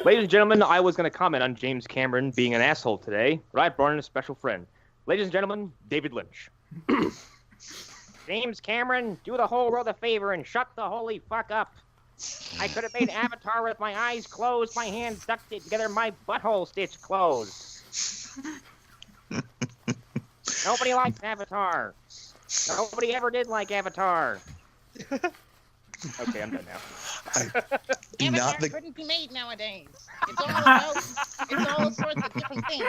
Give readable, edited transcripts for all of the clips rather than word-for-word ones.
Ladies and gentlemen, I was going to comment on James Cameron being an asshole today, but I brought in a special friend. Ladies and gentlemen, David Lynch. James Cameron, do the whole world a favor and shut the holy fuck up. I could have made Avatar with my eyes closed, my hands ducted together, my butthole stitched closed. Nobody likes Avatar. Nobody ever did like Avatar. Okay, I'm done now. Avatar couldn't be made nowadays. It's all sorts of different things.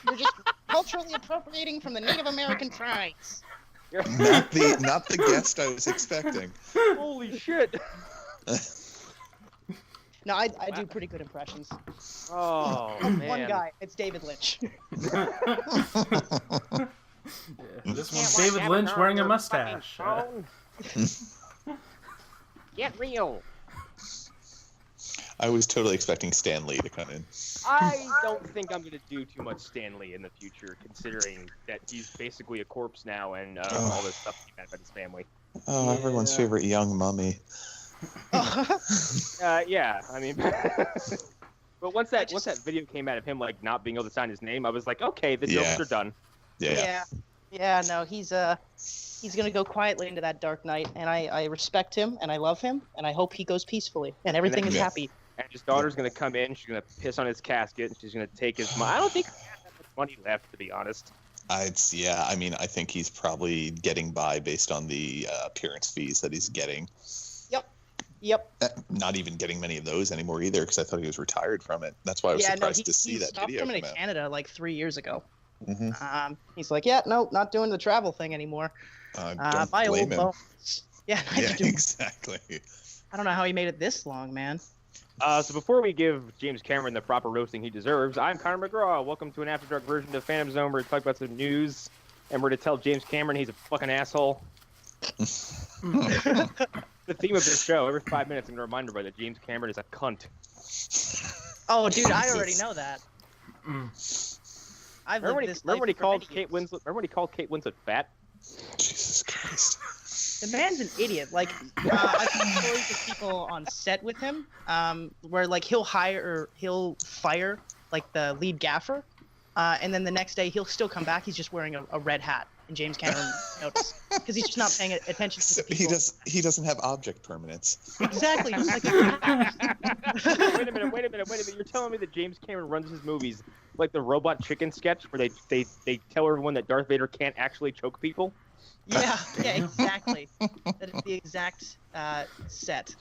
You're just culturally appropriating from the Native American tribes. Not the guest I was expecting. Holy shit. No, I do pretty good impressions. Oh, man. One guy, it's David Lynch. This one's David Lynch wearing a mustache. Get real. I was totally expecting Stan Lee to come in. I don't think I'm going to do too much Stan Lee in the future, considering that he's basically a corpse now and all this stuff he had about his family. Oh, everyone's favorite young mummy. Yeah, I mean... But once that video came out of him like not being able to sign his name, I was like, okay, the jokes are done. Yeah. No, he's gonna go quietly into that dark night, and I respect him, and I love him, and I hope he goes peacefully, and everything is happy. And his daughter's gonna come in, she's gonna piss on his casket, and she's gonna take his money. I don't think he has that much money left, to be honest. I think he's probably getting by based on the appearance fees that he's getting. Yep. Not even getting many of those anymore either, because I thought he was retired from it. That's why I was surprised to see that video come out. He stopped coming to Canada like 3 years ago. Mm-hmm. He's like, not doing the travel thing anymore. Don't my blame old him. bones. Yeah, exactly. I don't know how he made it this long, man. So before we give James Cameron the proper roasting he deserves, I'm Connor McGraw. Welcome to an After Dark version of Phantom Zone where we talk about some news, and we're to tell James Cameron he's a fucking asshole. The theme of this show, every 5 minutes I'm going to remind everybody that James Cameron is a cunt. Oh, dude, I already know that. Remember when he called Kate Winslet fat? Jesus Christ. The man's an idiot. Like, I've seen stories of people on set with him, where like he'll fire like the lead gaffer, and then the next day he'll still come back. He's just wearing a red hat, and James Cameron noticed because he's just not paying attention to the people. He doesn't have object permanence. Exactly. Just like Wait a minute. You're telling me that James Cameron runs his movies like the Robot Chicken sketch where they tell everyone that Darth Vader can't actually choke people? Yeah, exactly. That is the exact set.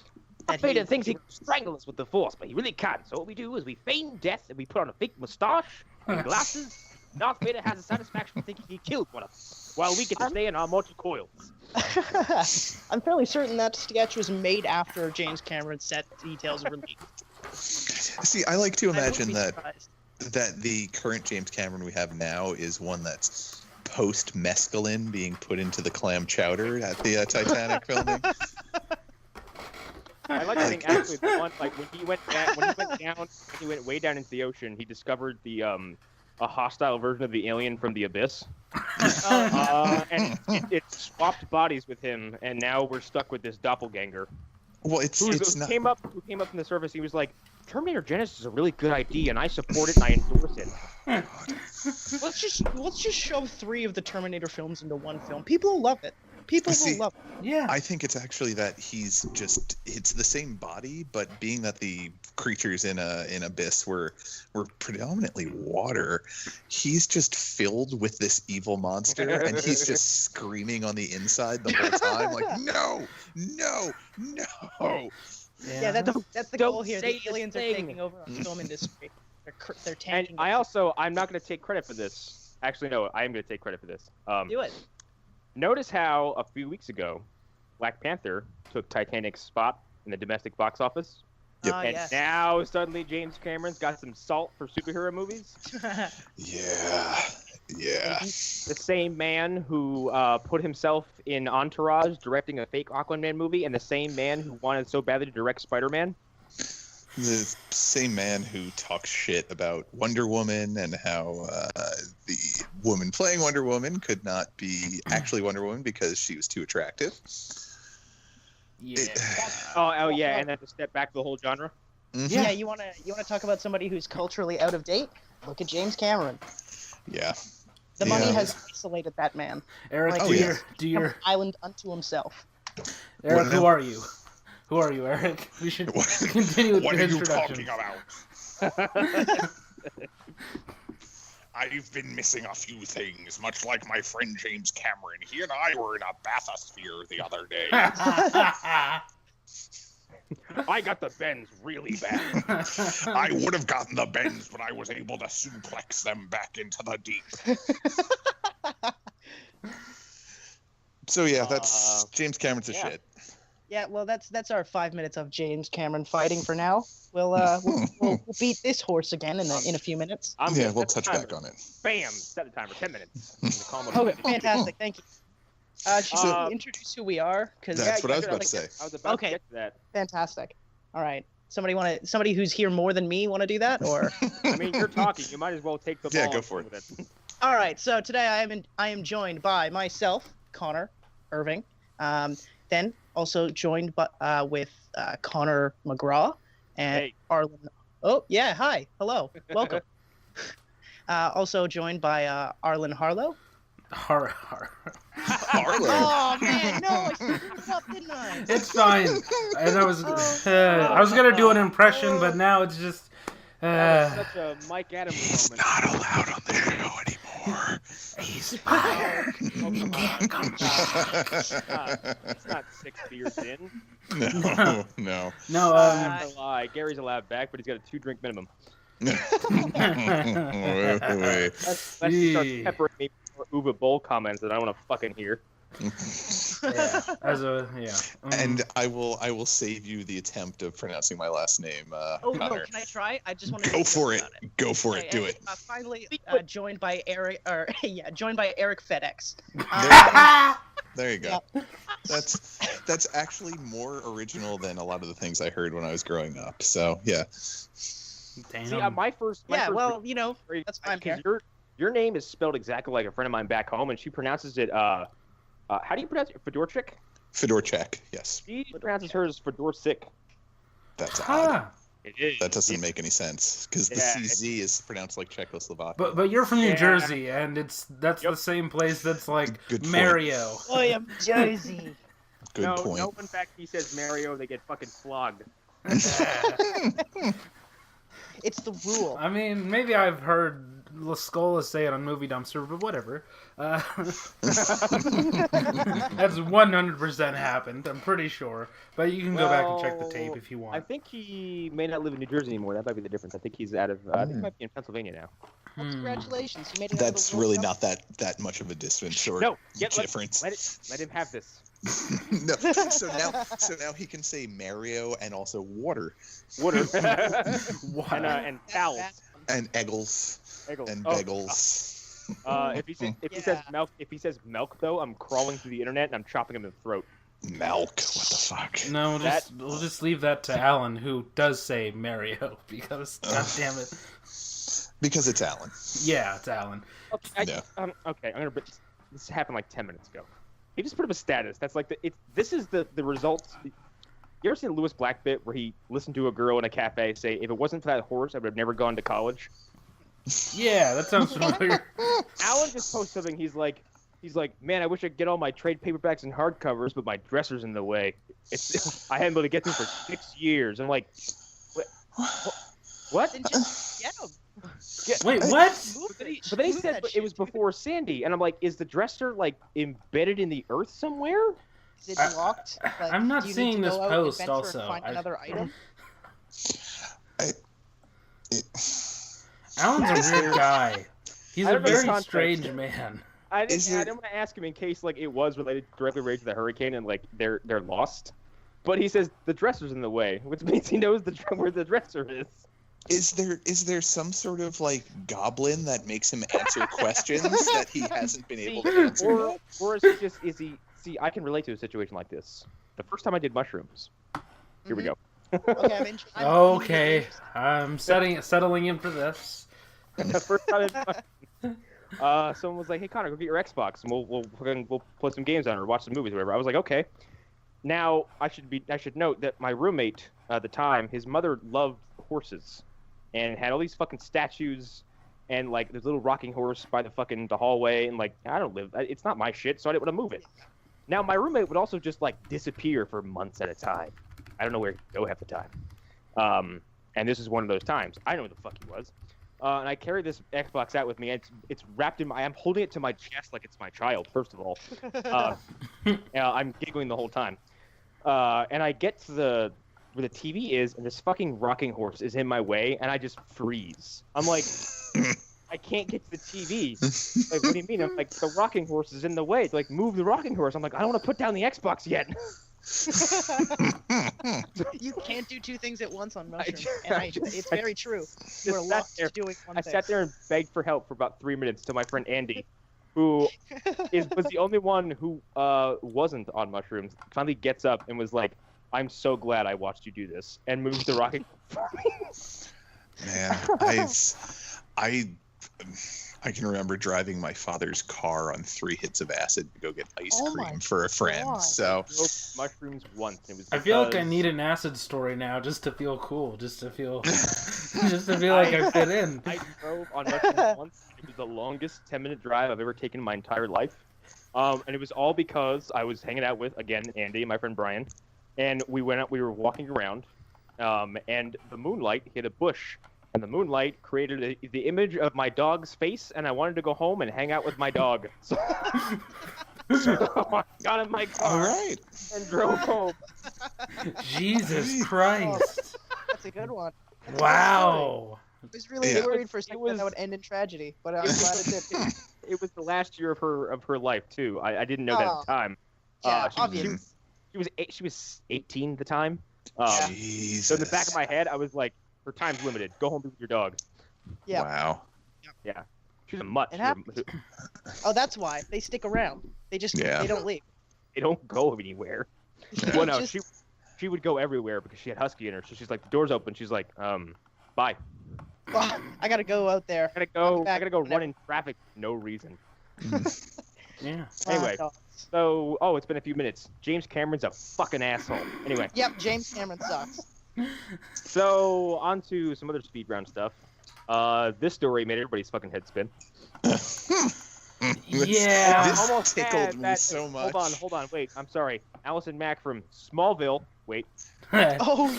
Darth Vader thinks he can strangle us with the Force, but he really can't. So what we do is we feign death and we put on a fake mustache and glasses. Darth Vader has the satisfaction of thinking he killed one of us, while we get to stay in our mortal coils. I'm fairly certain that sketch was made after James Cameron's set details were leaked. See, I like to imagine that the current James Cameron we have now is one that's post-mescaline being put into the clam chowder at the Titanic filming. I like to think actually the one like when he went way down into the ocean, he discovered the a hostile version of the alien from the abyss. And it swapped bodies with him, and now we're stuck with this doppelganger. Well, who came up from the surface. He was like, Terminator Genesis is a really good idea, and I support it and I endorse it. Let's just shove 3 of the Terminator films into one film. People will love it. People will love it. Yeah. I think it's actually that it's the same body, but being that the creatures in Abyss were predominantly water, he's just filled with this evil monster, and he's just screaming on the inside the whole time, like, no. Yeah, that's the goal here. The aliens are taking over our film industry. They're tanking. And I'm not going to take credit for this. Actually, no, I am going to take credit for this. Do it. Notice how a few weeks ago, Black Panther took Titanic's spot in the domestic box office. Yep. And now suddenly James Cameron's got some salt for superhero movies. Yeah. The same man who put himself in Entourage directing a fake Aquaman movie, and the same man who wanted so badly to direct Spider-Man. The same man who talks shit about Wonder Woman and how the woman playing Wonder Woman could not be actually Wonder Woman because she was too attractive. Yeah. Oh yeah, and then to step back the whole genre. Yeah, you wanna talk about somebody who's culturally out of date? Look at James Cameron. Yeah. The money has isolated that man. Eric, Like, do your an island unto himself. Eric, who are you? Who are you, Eric? We should continue with the introduction. What are you talking about? I've been missing a few things, much like my friend James Cameron. He and I were in a bathysphere the other day. I got the bends really bad. I would have gotten the bends, but I was able to suplex them back into the deep. So yeah, that's James Cameron's a shit. Yeah, well, that's our 5 minutes of James Cameron fighting for now. We'll beat this horse again in a few minutes. We'll touch back on it. Bam! Set the timer. 10 minutes. Okay, fantastic. Thank you. Should we introduce who we are? That's what I was about to say. I was about to get to that. Fantastic. All right. Somebody who's here more than me want to do that, or? I mean, you're talking. You might as well take the ball. Yeah, go for it. All right. So today I am joined by myself, Connor Irving. Then also joined with Connor McGraw and Arlen. Oh yeah, hi, hello, welcome. Also joined by Arlen Harlow. Arlen. Oh man, no, I screwed it up, didn't I? It's fine. And I was gonna do an impression, but now it's just. Such a Mike Adams moment. Not allowed on the show anymore. He's fired. He can't come back. It's not 6 beers in. No. Not a lie. Gary's allowed back, but he's got a 2-drink minimum. Wait. Let's start peppering me with Uwe Boll comments that I want to fucking hear. And I will save you the attempt of pronouncing my last name. Connor. No, can I try? I just want to go for it. Go for it. Do it. Finally, joined by Eric, joined by Eric FedEx. There you go. That's actually more original than a lot of the things I heard when I was growing up. So yeah. Damn. See, my first that's why I'm here. Your name is spelled exactly like a friend of mine back home, and she pronounces it. How do you pronounce it? Fedorchik? Fedorchak, yes. She pronounces hers Fedorsik. That's odd. It is. That doesn't make any sense because the CZ is pronounced like Czechoslovakia. But you're from New Jersey, and that's the same place that's like Mario. I am Jersey. Good point. No, in fact, he says Mario, they get fucking flogged. It's the rule. I mean, maybe I've heard Lascola say it on Movie Dumpster, but whatever. That's 100% happened, I'm pretty sure. But you can go back and check the tape if you want. I think he may not live in New Jersey anymore. That might be the difference. I think he's out of. I think he might be in Pennsylvania now. Well, congratulations, you made it. That's really not that much of a distance or difference. Let him have this. No, so now he can say Mario and also water. Water. Water. And towels. And Eggles. And Beggles. If he says milk though, I'm crawling through the internet and I'm chopping him in the throat. Milk. What the fuck? No, we'll just leave that to Alan, who does say Mario, because god damn it. Because it's Alan. Yeah, it's Alan. Okay, this happened like 10 minutes ago. He just put up a status. That's like this is the results. You ever seen the Lewis Black bit where he listened to a girl in a cafe say, "If it wasn't for that horse, I would have never gone to college"? Yeah, that sounds familiar. Alan just posted something. He's like, man, I wish I could get all my trade paperbacks and hardcovers, but my dresser's in the way. I haven't been able to get them for 6 years. I'm like, what? Then just get them. Wait, what? But then he said it was before Sandy, and I'm like, is the dresser like embedded in the earth somewhere? Is it locked? Like, I'm not seeing this post. And also, find another item. Alan's a weird guy. He's a very strange man. I didn't want to ask him in case like it was directly related to the hurricane and like they're lost. But he says the dresser's in the way, which means he knows where the dresser is. Is there some sort of like goblin that makes him answer questions that he hasn't been able to answer? Or is he? See, I can relate to a situation like this. The first time I did mushrooms. Here we go. Okay, I'm settling in for this. The first time I did mushrooms, someone was like, "Hey Connor, go get your Xbox and we'll play some games on it or watch some movies or whatever." I was like, "Okay." Now I should note that my roommate at the time, his mother loved horses, and had all these fucking statues, and like there's a little rocking horse by the hallway, and like it's not my shit, so I didn't want to move it. Now my roommate would also just like disappear for months at a time. I don't know where he'd go half the time. And this is one of those times. I know where the fuck he was. And I carry this Xbox out with me. And it's wrapped in I'm holding it to my chest like it's my child, first of all. I'm giggling the whole time. And I get to where the TV is, and this fucking rocking horse is in my way, and I just freeze. I'm like, I can't get to the TV. Like, what do you mean? I'm like, the rocking horse is in the way. It's like, move the rocking horse. I'm like, I don't want to put down the Xbox yet. You can't do two things at once on mushrooms. It's very true. You are locked to doing one thing. I sat there and begged for help for about 3 minutes till my friend Andy, who was the only one who wasn't on mushrooms, finally gets up and was like, I'm so glad I watched you do this, and moved the rocking horse for me. Man, I can remember driving my father's car on 3 hits of acid to go get ice cream for a friend. God. So mushrooms once. It was I feel like I need an acid story now just to feel cool, just to feel like I fit in. I drove on mushrooms once. It was the longest 10-minute drive I've ever taken in my entire life. And it was all because I was hanging out with, again, Andy and my friend Brian. And we were walking around, and the moonlight hit a bush. And the moonlight created the image of my dog's face, and I wanted to go home and hang out with my dog. So I got in my car and drove home. Jesus Christ. That's a good one. Wow. I was really worried for a second that would end in tragedy, but I'm glad it did. It was the last year of her life too. I didn't know that at the time. Yeah, obviously. She was 18 at the time. Jesus. So in the back of my head, I was like, her time's limited. Go home with your dog. Yeah. Wow. Yeah. She's a mutt. Oh, that's why. They stick around. They just they don't leave. They don't go anywhere. Well, no, she would go everywhere because she had husky in her. So she's like, the door's open. She's like, bye. Well, I gotta go out there. I gotta go run in traffic. No reason. Yeah. Anyway, so it's been a few minutes. James Cameron's a fucking asshole. Anyway. Yep, James Cameron sucks. So on to some other speed round stuff. This story made everybody's fucking head spin. Yeah. This almost tickled me so much. Hold on, wait. I'm sorry. Allison Mack from Smallville. Wait. Oh.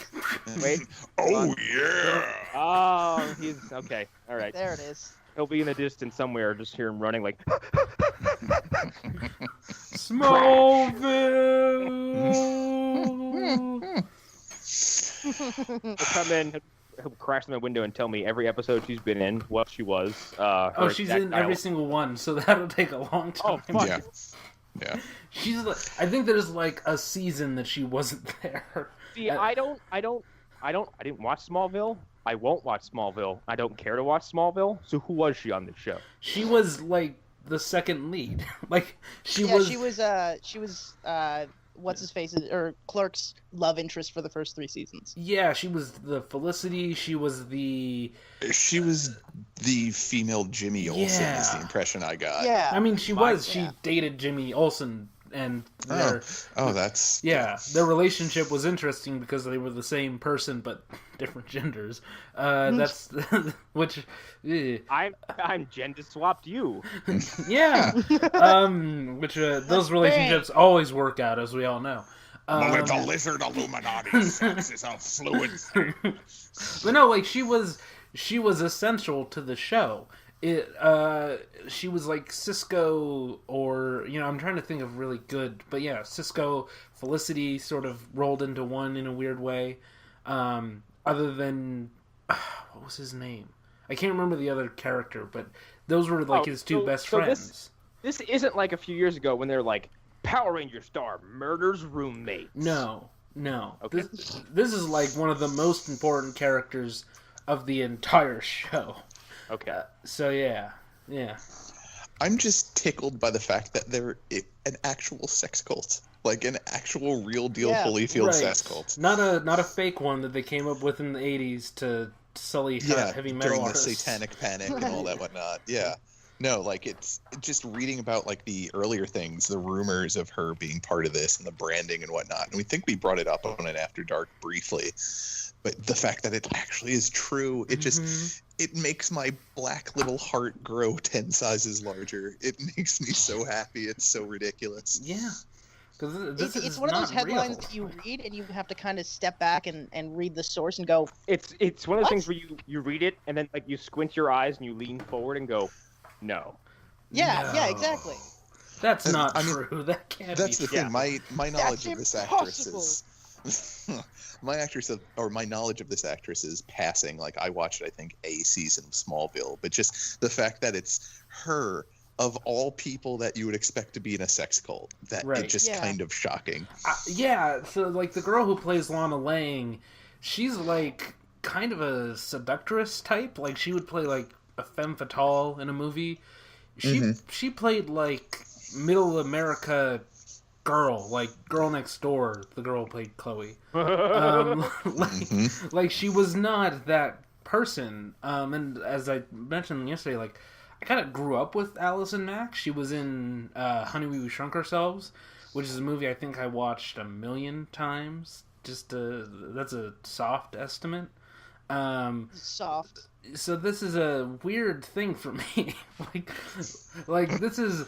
Wait. Oh yeah. Oh, he's okay. All right. There it is. He'll be in the distance somewhere. Just hear him running like. Smallville. He'll come in, he'll crash in my window and tell me every episode she's been in, what she was. She's in every single one, so that'll take a long time. Oh, fuck. Yeah. She's. I think there's like a season that she wasn't there. See, I didn't watch Smallville. I won't watch Smallville. I don't care to watch Smallville. So who was she on this show? She was like the second lead. Like she was what's his face or Clark's love interest for the first 3 seasons. Yeah, she was the Felicity. She was the female Jimmy Olsen. Is the impression I got. Yeah, I mean she dated Jimmy Olsen, and their relationship was interesting because they were the same person but different genders. That's which I'm gender swapped you. Yeah. Which those relationships always work out, as we all know. The lizard Illuminati sex is a fluid thing. But no, like she was essential to the show. She was like Cisco, or I'm trying to think of really good, but yeah, Cisco, Felicity sort of rolled into one in a weird way. Other than what was his name? I can't remember the other character, but those were like his two best friends. This isn't like a few years ago when they're like Power Ranger star murders roommates. No. Okay. This is like one of the most important characters of the entire show. Okay. So yeah. I'm just tickled by the fact that they're an actual sex cult, like an actual real deal Holyfield sex cult, not a fake one that they came up with in the 80s to sully heavy metal during artists. the Satanic Panic and all that whatnot. Yeah. No, like it's just reading about like the earlier things, the rumors of her being part of this and the branding and whatnot. And we think we brought it up on an After Dark briefly, but the fact that it actually is true, it just it makes my black little heart grow 10 sizes larger. It makes me so happy. It's so ridiculous. Yeah. Because It's one of those headlines that you read and you have to kind of step back and read the source and go, It's one of those What? things where you read it and then like you squint your eyes and you lean forward and go, no. yeah, No. exactly. That's And, not I mean, true. That can't That's be the thing. Yeah. My knowledge of this actress impossible. is my knowledge of this actress is passing. Like I watched, I think, a season of Smallville, but just the fact that it's her of all people that you would expect to be in a sex cult, that Right. it's just Yeah. kind of shocking. Yeah, so like the girl who plays Lana Lang, she's like kind of a seductress type. Like she would play like a femme fatale in a movie. She played like middle America girl, like Girl Next Door. The girl who played Chloe. Like she was not that person. And as I mentioned yesterday, like I kind of grew up with Allison Mack. She was in Honey, We Shrunk Ourselves, which is a movie I think I watched 1,000,000 times. That's a soft estimate. Soft. So this is a weird thing for me. like this is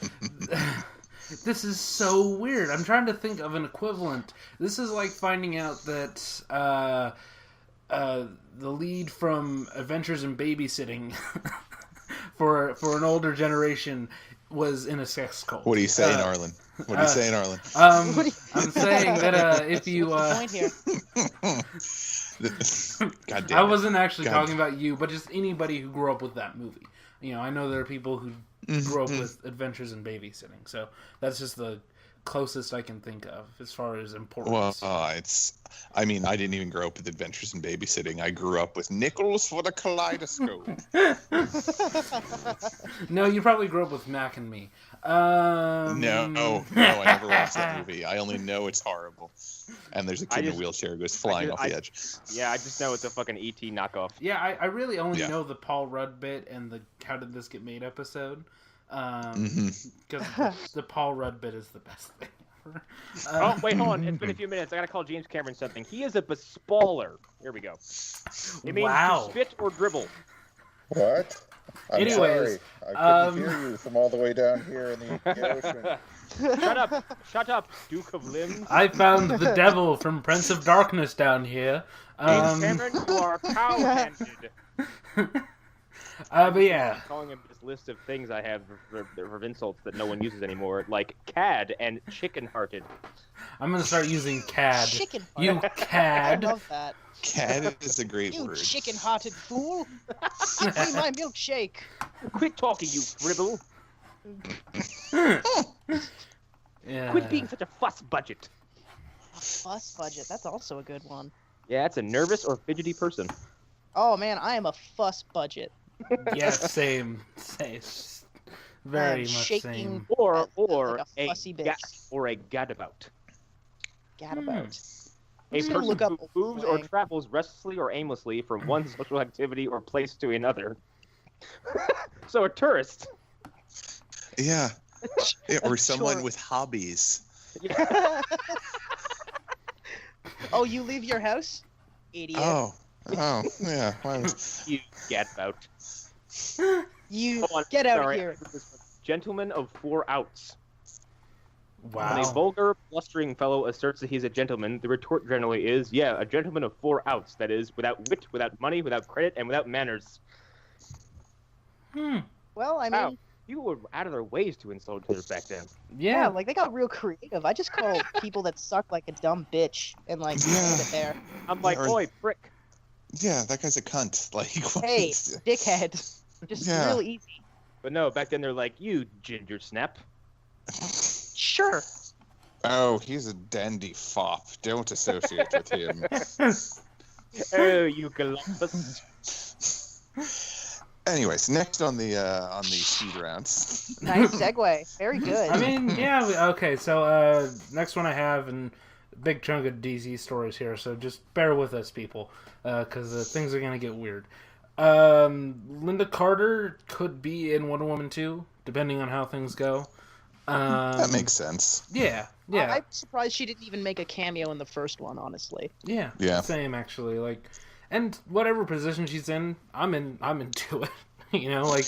this is so weird. I'm trying to think of an equivalent. This is like finding out that the lead from Adventures in Babysitting for an older generation was in a sex cult. What are you saying, Arlen? What are you saying, Arlen? I'm saying that if you What's the point here? God damn I it. wasn't actually God. talking about you, but just anybody who grew up with that movie. You know, I know there are people who grew up with Adventures in Babysitting, so that's just the closest I can think of as far as importance. Well, I mean, I didn't even grow up with Adventures in Babysitting. I grew up with Nickels for the Kaleidoscope. No, you probably grew up with Mac and Me. No, I never watched that movie. I only know it's horrible. And there's a kid in a wheelchair who goes flying off the edge. Yeah, I just know it's a fucking ET knockoff. Yeah, I really only Yeah. know the Paul Rudd bit and the How Did This Get Made episode. Mm-hmm. Because the Paul Rudd bit is the best thing ever. Oh, wait, hold on. It's been a few minutes. I gotta call James Cameron something. He is a bespaller. Here we go. It means Wow. to spit or dribble. What? I'm Anyways, sorry. I couldn't hear you from all the way down here in the ocean. Shut up, Duke of Limbs. I found the devil from Prince of Darkness down here. James Cameron, you are cow-handed. But yeah. Calling him this list of things I have for insults that no one uses anymore, like cad and chicken-hearted. I'm gonna start using cad. Chicken You heart. I cad. love that. Cat is a great You word. chicken-hearted fool. Give me my milkshake. Quit talking, you fribble. Yeah. Quit being such a fuss budget. Fuss budget. That's also a good one. Yeah, it's a nervous or fidgety person. Oh man, I am a fuss budget. Yeah, same. Very much shaking. same. Or like a a fussy bitch. gadabout. Gadabout. A just gonna person look up who a moves or slang. travels restlessly or aimlessly from one social activity or place to another. So a tourist. Yeah. Or someone Sure. with hobbies. Oh, you leave your house? Idiot. Oh, yeah. Why was... You gadabout. You Hold on, get out sorry, here. Gentleman of 4 outs. When a Wow. vulgar, blustering fellow asserts that he's a gentleman, the retort generally is, yeah, a gentleman of 4 outs. That is, without wit, without money, without credit, and without manners. Well, I mean, Wow. People were out of their ways to insult each other back then. yeah, Yeah. like they got real creative. I just call people that suck like a dumb bitch and like Yeah. leave it there. I'm like, Or- oi, prick. Yeah, that guy's a cunt. Like, what Hey, is- dickhead. Just Yeah. real easy. But no, back then they're like, you ginger snap. Sure. Oh, he's a dandy fop. Don't associate with him. Oh, you galompus. Anyways, next on the speed rounds. Nice segue. Very good. I mean, yeah. Okay, so next one I have, and a big chunk of DC stories here, so just bear with us, people, because things are gonna get weird. Lynda Carter could be in Wonder Woman 2, depending on how things go. That makes sense. Yeah. I'm surprised she didn't even make a cameo in the first one, honestly. Yeah. Same, actually. Like, and whatever position she's in, I'm into it. Yeah. Like,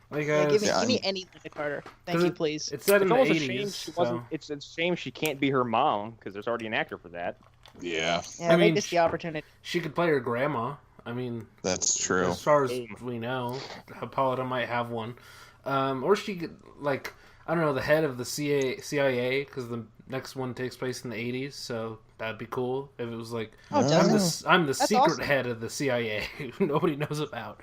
Yeah, give me any Lynda Carter. Thank you, please. It's set in the almost 80s. It's a shame she can't be her mom because there's already an actor for that. Yeah. Yeah, they missed the opportunity. She could play her grandma. I mean, that's true. As far as we know, Hippolyta might have one. Or she could, like, I don't know, the head of the CIA, because the next one takes place in the 80s, so that'd be cool if it was like, I'm the secret awesome. head of the CIA who nobody knows about.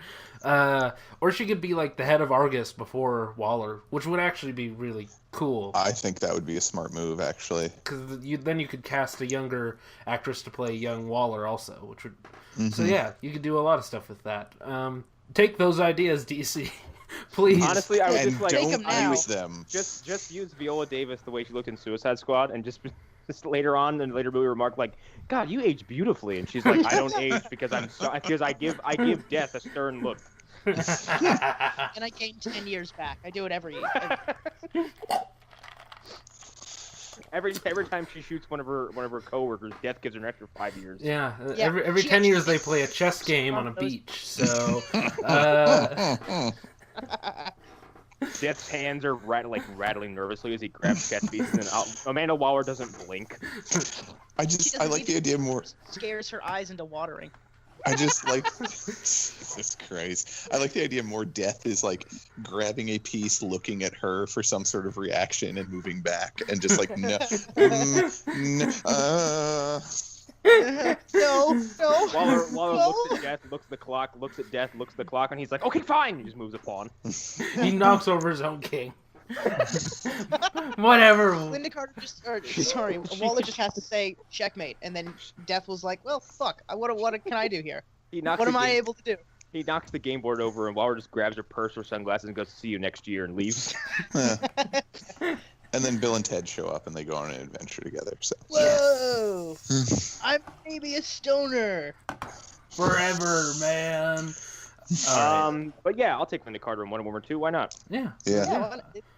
Or she could be like the head of Argus before Waller, which would actually be really cool. I think that would be a smart move, actually. Because then you could cast a younger actress to play young Waller also, which would... So yeah, you could do a lot of stuff with that. Take those ideas, DC. Please. Honestly, I would just like don't use them. Just use Viola Davis the way she looked in Suicide Squad, and just later on in later movie remark like, "God, you age beautifully," and she's like, "I don't age because I give death a stern look." And I gained 10 years back. I do it every year. Every time she shoots one of her coworkers, death gives her an extra 5 years. Yeah. Every 10 years they play a chess game on a beach. So. Death's hands are rattling nervously as he grabs chess pieces, and Amanda Waller doesn't blink. I like the idea more. Scares her eyes into watering. I just like Jesus Christ. I like the idea more Death is like grabbing a piece, looking at her for some sort of reaction, and moving back, and just like no. No. Waller looks at Death, looks at the clock, looks at Death, looks at the clock, and he's like, "Okay, fine." He just moves a pawn. He knocks over his own king. Whatever. Lynda Carter Waller just has to say checkmate, and then Death was like, "Well, fuck. What can I do here? What am I able to do?" He knocks the game board over, and Waller just grabs her purse or sunglasses and goes, "See you next year," and leaves. And then Bill and Ted show up, and they go on an adventure together. So. Whoa! I'm maybe a stoner. Forever, man. But yeah, I'll take Lynda Carter in Wonder Woman 2. Why not? Yeah.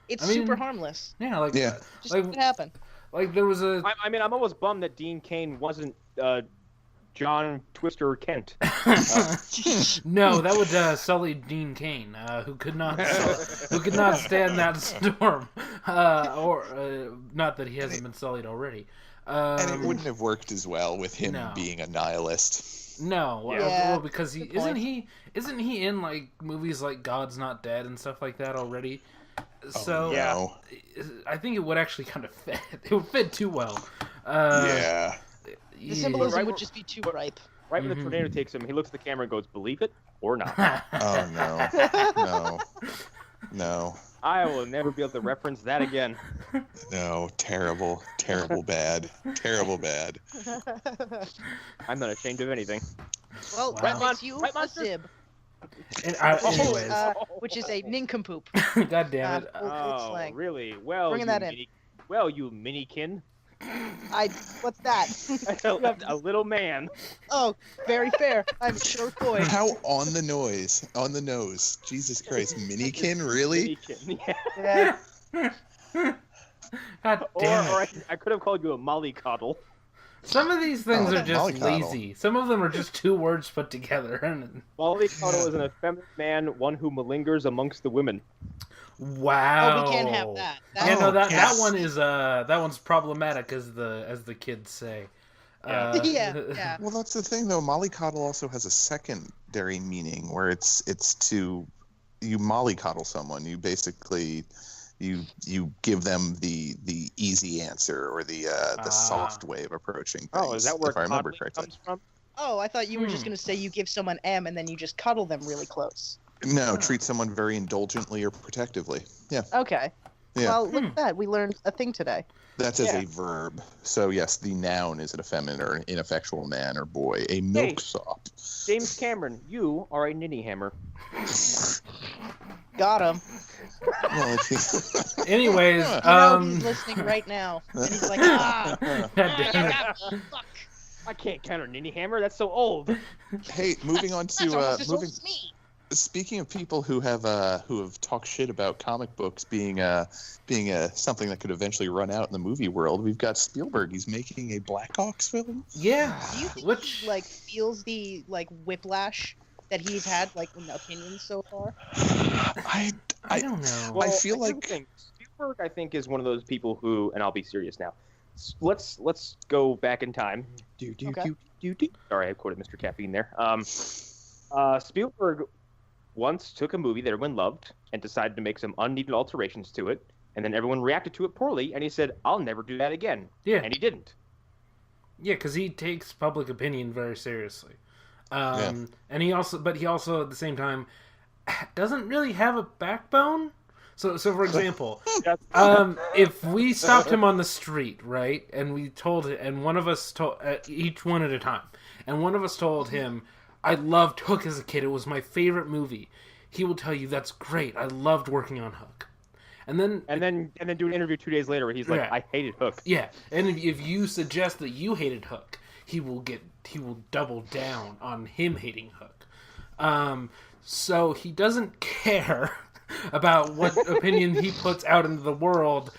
It's super harmless. Yeah, just let it happen. Like there was a. I'm almost bummed that Dean Cain wasn't John Twister Kent. No, that would sully Dean Cain, who could not stand that storm, or not that he hasn't been sullied already. And it wouldn't have worked as well with him being a nihilist. No, well, because isn't he in like movies like God's Not Dead and stuff like that already? So no. I think it would actually kind of fit. It would fit too well. Yeah. The symbolism would just be too ripe. Right when the tornado takes him, he looks at the camera and goes, "Believe it or not." Oh no. I will never be able to reference that again. No, terrible bad. I'm not ashamed of anything. Well, that makes you a Zib. Anyways. Which is a nincompoop. God damn it. Oh, slang. really? Well, Bringing that in. Well, you minikin. What's that? A little man. Oh, very fair. I'm sure boy. How on the nose. Jesus Christ, minikin, really? Minikin, Yeah. God damn it. Or I could have called you a mollycoddle. Some of these things are just mollycoddle. lazy. Some of them are just two words put together. Mollycoddle is an effeminate man, one who malingers amongst the women. Wow. Oh, we can't have that. That one is that one's problematic, as the kids say. Yeah. Well, that's the thing, though. Mollycoddle also has a secondary meaning, where it's to you mollycoddle someone. You basically you give them the easy answer or the soft way of approaching things. Oh, is that where if I remember coddling correctly? comes from? Oh, I thought you were just going to say you give someone M and then you just cuddle them really close. No, treat someone very indulgently or protectively. Yeah. Okay. Yeah. Well, look at that. We learned a thing today. That's as a verb. So yes, the noun is an effeminate or ineffectual man or boy. A milksop. James Cameron, you are a ninny hammer. Got him. Well, Anyways, He's listening right now, and he's like, God damn it. fuck. I can't counter Ninny Hammer. That's so old. Hey, moving on That's to almost as old moving. as me. Speaking of people who have talked shit about comic books being something that could eventually run out in the movie world, we've got Spielberg. He's making a Blackhawks film. Yeah, Do you think which he like feels the like whiplash that he's had like in opinions so far? I don't know. I feel here's the like thing. Spielberg, I think, is one of those people who, and I'll be serious now. Let's go back in time. Okay. Sorry, I quoted Mr. Caffeine there. Spielberg once took a movie that everyone loved and decided to make some unneeded alterations to it, and then everyone reacted to it poorly, and he said, "I'll never do that again." Yeah. And he didn't. Yeah, because he takes public opinion very seriously, Yeah. and he also at the same time doesn't really have a backbone. So for example, if we stopped him on the street, right, and we told him, and one of us told each one at a time, and one of us told him, "I loved Hook as a kid. It was my favorite movie." He will tell you, "That's great. I loved working on Hook." And then do an interview 2 days later where he's like, Yeah. "I hated Hook." Yeah, and if you suggest that you hated Hook, he will double down on him hating Hook. So he doesn't care about what opinion he puts out into the world,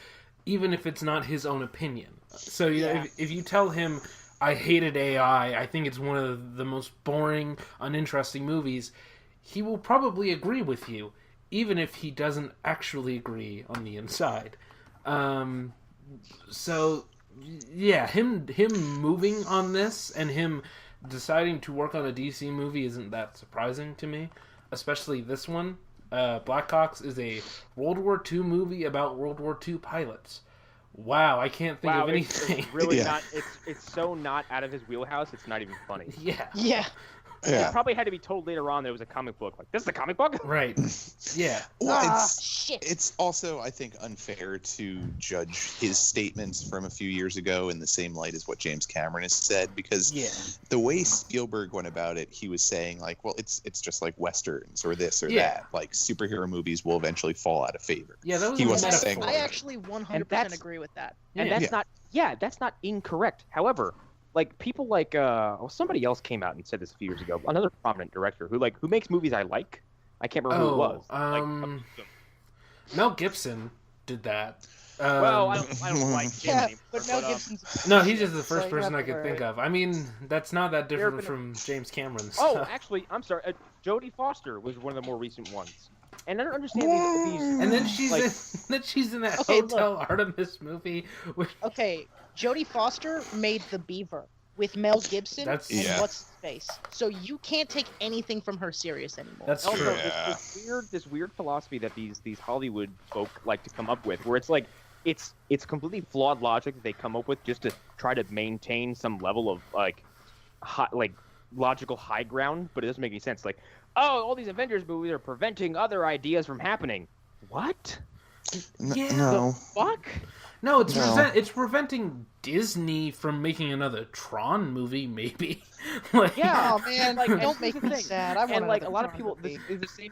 even if it's not his own opinion. So if you tell him, "I hated AI, I think it's one of the most boring, uninteresting movies," he will probably agree with you, even if he doesn't actually agree on the inside. So yeah, him moving on this and him deciding to work on a DC movie isn't that surprising to me, especially this one. Blackhawks is a World War II movie about World War II pilots. Wow, I can't think of anything. It's really Yeah. not. It's so not out of his wheelhouse. It's not even funny. Yeah, Yeah. Yeah. It probably had to be told later on there was a comic book. Like, this is a comic book? right. Yeah, Well, Shit. it's also, I think, unfair to judge his statements from a few years ago in the same light as what James Cameron has said, because yeah, the way Spielberg went about it, he was saying like, well, it's just like westerns or this or Yeah. that. Like superhero movies will eventually fall out of favor. yeah. That was He a wasn't metaphor. saying- I actually 100% agree with that. And Yeah. that's not incorrect. However, like people like somebody else came out and said this a few years ago. Another prominent director who makes movies I like. I can't remember who it was. Mel Gibson did that. Well, I don't like him Yeah, anymore. but Mel Gibson's. No, he's just the first So you person have I to could think worry. of. I mean, that's not that different been a- from James Cameron's. Oh, stuff. actually, I'm sorry. Jodie Foster was one of the more recent ones. And I don't understand these. And then she's like, in that Okay, Hotel Artemis movie. Which, Okay, Jodie Foster made The Beaver with Mel Gibson That's- and Yeah. what's his face. So you can't take anything from her serious anymore. that's also, true. Yeah. this weird philosophy that these Hollywood folk like to come up with, where it's like it's completely flawed logic that they come up with just to try to maintain some level of like logical high ground, but it doesn't make any sense. Like, oh, all these Avengers movies are preventing other ideas from happening. What? Yeah. No. Fuck? No, it's No. it's preventing Disney from making another Tron movie, maybe. Like, Yeah. Oh man, Like, don't and make here's the me thing. sad. I want And like a another lot of Tron people, movie.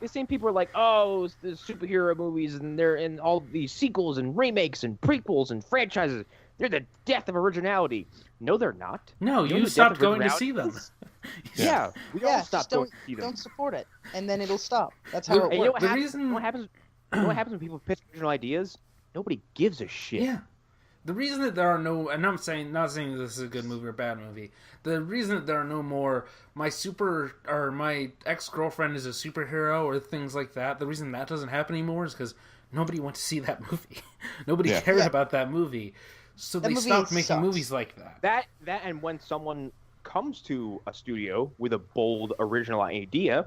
the same people are like, oh, the superhero movies, and they're in all these sequels and remakes and prequels and franchises. They're the death of originality. No, they're not. No, You know you the death stopped of going to originality see them. is? Yeah, we all Yeah, stopped just going to see them. don't support it, and then it'll stop. That's how The- it And you know works. what The happens? reason- You know what happens? You know what happens when people pitch original ideas? Nobody gives a shit. Yeah. The reason that there are no, and I'm not saying this is a good movie or bad movie. The reason that there are no more my ex-girlfriend is a superhero or things like that. The reason that doesn't happen anymore is because nobody went to see that movie. Nobody Yeah. cared Yeah. about that movie, so That they movie stopped making sucks. movies like that. That and when someone comes to a studio with a bold original idea,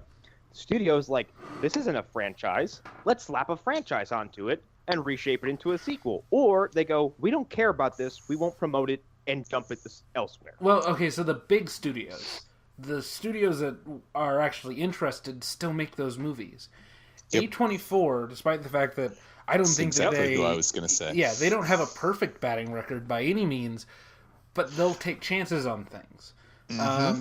the studio's like, this isn't a franchise. Let's slap a franchise onto it and reshape it into a sequel. Or they go, we don't care about this. We won't promote it and dump it elsewhere. Well, okay, so the big studios, the studios that are actually interested, still make those movies. Yep. A24, despite the fact that I don't That's think exactly that they, who I was gonna say. yeah, they don't have a perfect batting record by any means, but they'll take chances on things.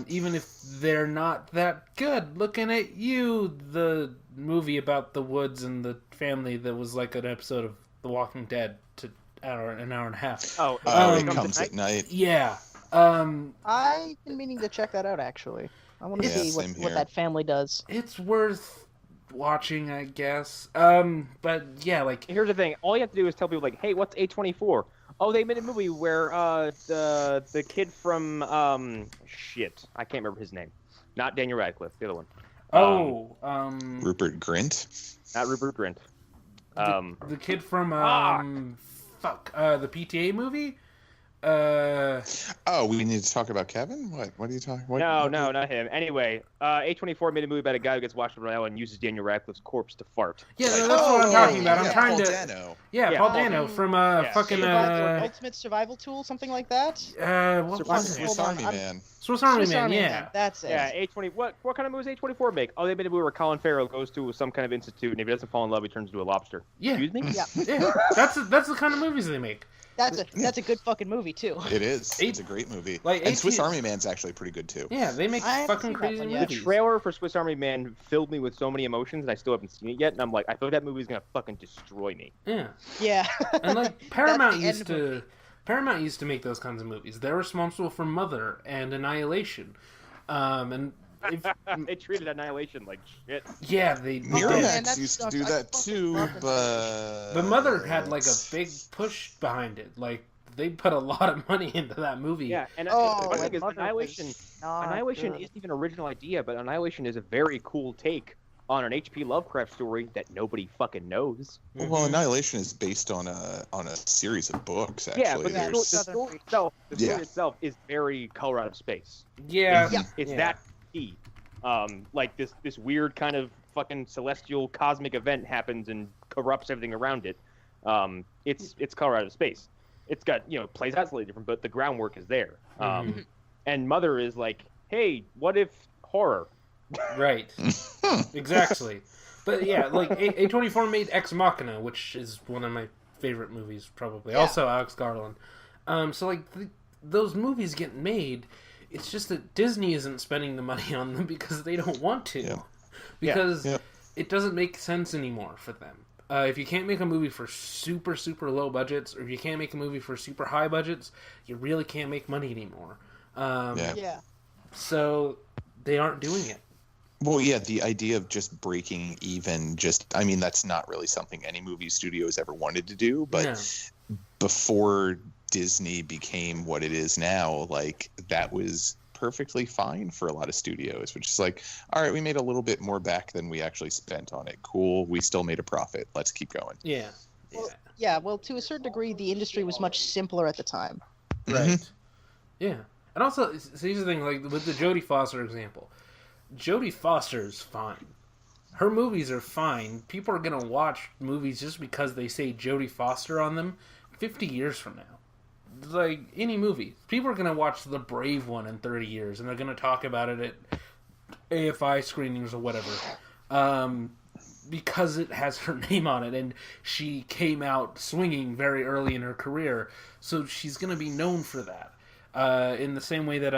Even if they're not that good. Looking at You, the movie about the woods and the family that was like an episode of The Walking Dead to an hour and a half. Oh, Oh, It it comes at night. Yeah. I've been meaning to check that out, actually. I want to Yeah, see same what here. that family does. It's worth watching, I guess. But yeah, like Here's the thing. All you have to do is tell people like, "Hey, what's A24?" Oh, they made a movie where the kid from shit, I can't remember his name. Not Daniel Radcliffe, the other one. Rupert Grint. Not Rupert Grint. The kid from the PTA movie. Oh, we need to talk about Kevin. What are you talking? No, not him. Anyway, A24 made a movie about a guy who gets washed up and uses Daniel Radcliffe's corpse to fart. Yeah, that's what I'm talking about. I'm trying Paul to. Dano. Yeah, Paul Dano from fucking Ultimate Survival Tool, something like that. what was it? Swiss Army Man. Swiss Army Swiss Man. Army Yeah. Man, that's it. Yeah, A20. What kind of movies A24 make? Oh, they made a movie where Colin Farrell goes to some kind of institute, and if he doesn't fall in love, he turns into a lobster. Yeah. Excuse me? Yeah. Yeah, that's the kind of movies they make. That's a good fucking movie too. It is. It's a great movie. Like, and Swiss Army Man's actually pretty good too. Yeah, they make I haven't fucking seen that crazy one yet. The movies. trailer for Swiss Army Man filled me with so many emotions, and I still haven't seen it yet. And I'm like, I feel like that movie's gonna fucking destroy me. Yeah, Yeah. and like Paramount the end used movie. Paramount used to make those kinds of movies. They're responsible for Mother and Annihilation, and They treated Annihilation like shit. yeah, they man, Miramax that used to sucks. do I that fucking too, love it. but The Mother had like a big push behind it. Like they put a lot of money into that movie. Yeah, and Oh, the funny my thing is, mother Annihilation. was not Annihilation good. isn't even an original idea, but Annihilation is a very cool take on an H.P. Lovecraft story that nobody fucking knows. Well, Annihilation is based on a series of books. Actually, Yeah, but the There's- story itself is very color out of space. Yeah, Yeah. It's yeah. that key. Like this weird kind of fucking celestial cosmic event happens and corrupts everything around it. It's color out of space. It's got plays out slightly different, but the groundwork is there. And Mother is like, hey, what if horror? Right. Exactly. But yeah, like A24 made Ex Machina, which is one of my favorite movies, probably. Yeah. Also, Alex Garland. So like those movies get made. It's just that Disney isn't spending the money on them because they don't want to. Yeah. Because Yeah. it doesn't make sense anymore for them. If you can't make a movie for super, super low budgets, or if you can't make a movie for super high budgets, you really can't make money anymore. Yeah. So they aren't doing it. Well, yeah, the idea of just breaking even, I mean, that's not really something any movie studio has ever wanted to do. But No. before Disney became what it is now, like, that was perfectly fine for a lot of studios, which is like, all right, we made a little bit more back than we actually spent on it. Cool. We still made a profit. Let's keep going. Yeah. Well, yeah. Well, to a certain degree, the industry was much simpler at the time. Right. Yeah. And also, so here's the thing, like, with the Jodie Foster example. Jodie Foster's fine. Her movies are fine. People are going to watch movies just because they say Jodie Foster on them 50 years from now. Like, any movie. People are going to watch The Brave one in 30 years, and they're going to talk about it at AFI screenings or whatever. Because it has her name on it, and she came out swinging very early in her career. So she's going to be known for that. In the same way that,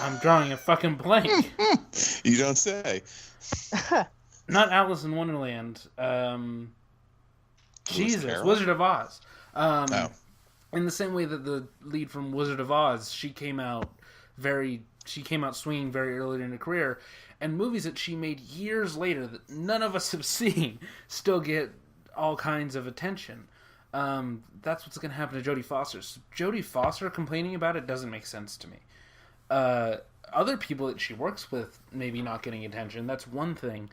I'm drawing a fucking blank. You don't say. Not Alice in Wonderland. Jesus, Carroll? Wizard of Oz. Oh. In the same way that the lead from Wizard of Oz, she came out swinging very early in her career, and movies that she made years later that none of us have seen still get all kinds of attention. That's what's going to happen to Jodie Foster. So Jodie Foster complaining about it doesn't make sense to me. Other people that she works with maybe not getting attention, that's one thing.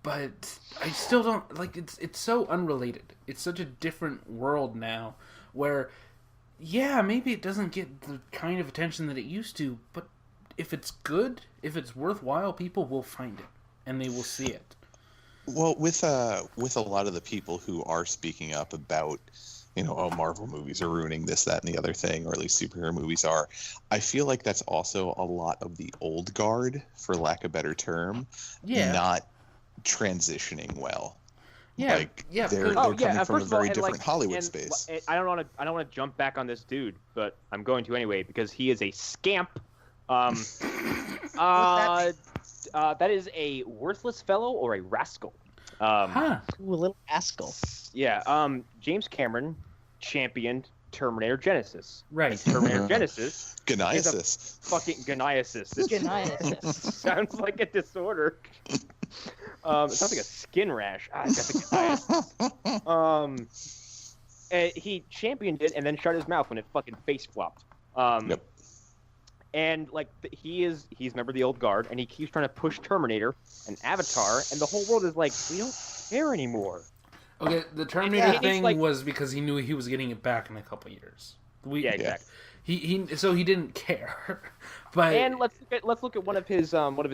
But I still don't, like, it's so unrelated. It's such a different world now where, yeah, maybe it doesn't get the kind of attention that it used to, but if it's good, if it's worthwhile, people will find it and they will see it. Well, with a lot of the people who are speaking up about, Marvel movies are ruining this, that, and the other thing, or at least superhero movies are, I feel like that's also a lot of the old guard, for lack of a better term, Yeah. not transitioning well. Yeah, Like, yeah. they're because- coming from a first of all, very and, different like, Hollywood and, space. I don't want to jump back on this dude, but I'm going to anyway because he is a scamp. That is a worthless fellow or a rascal. Ooh, a little rascal. Yeah. James Cameron championed Terminator Genesis. Right. Terminator Genesis. Geniasis. Fucking Geniasis. This Geniasis. sounds like a disorder. It sounds like a skin rash. I got the Geniasis. And he championed it and then shut his mouth when it fucking face flopped. Yep. And like he's a member of the old guard, and he keeps trying to push Terminator and Avatar, and the whole world is like, we don't care anymore. Okay, the Terminator Yeah. thing Like- was because he knew he was getting it back in a couple years. Yeah, exactly. So he didn't care. But And let's look at one of his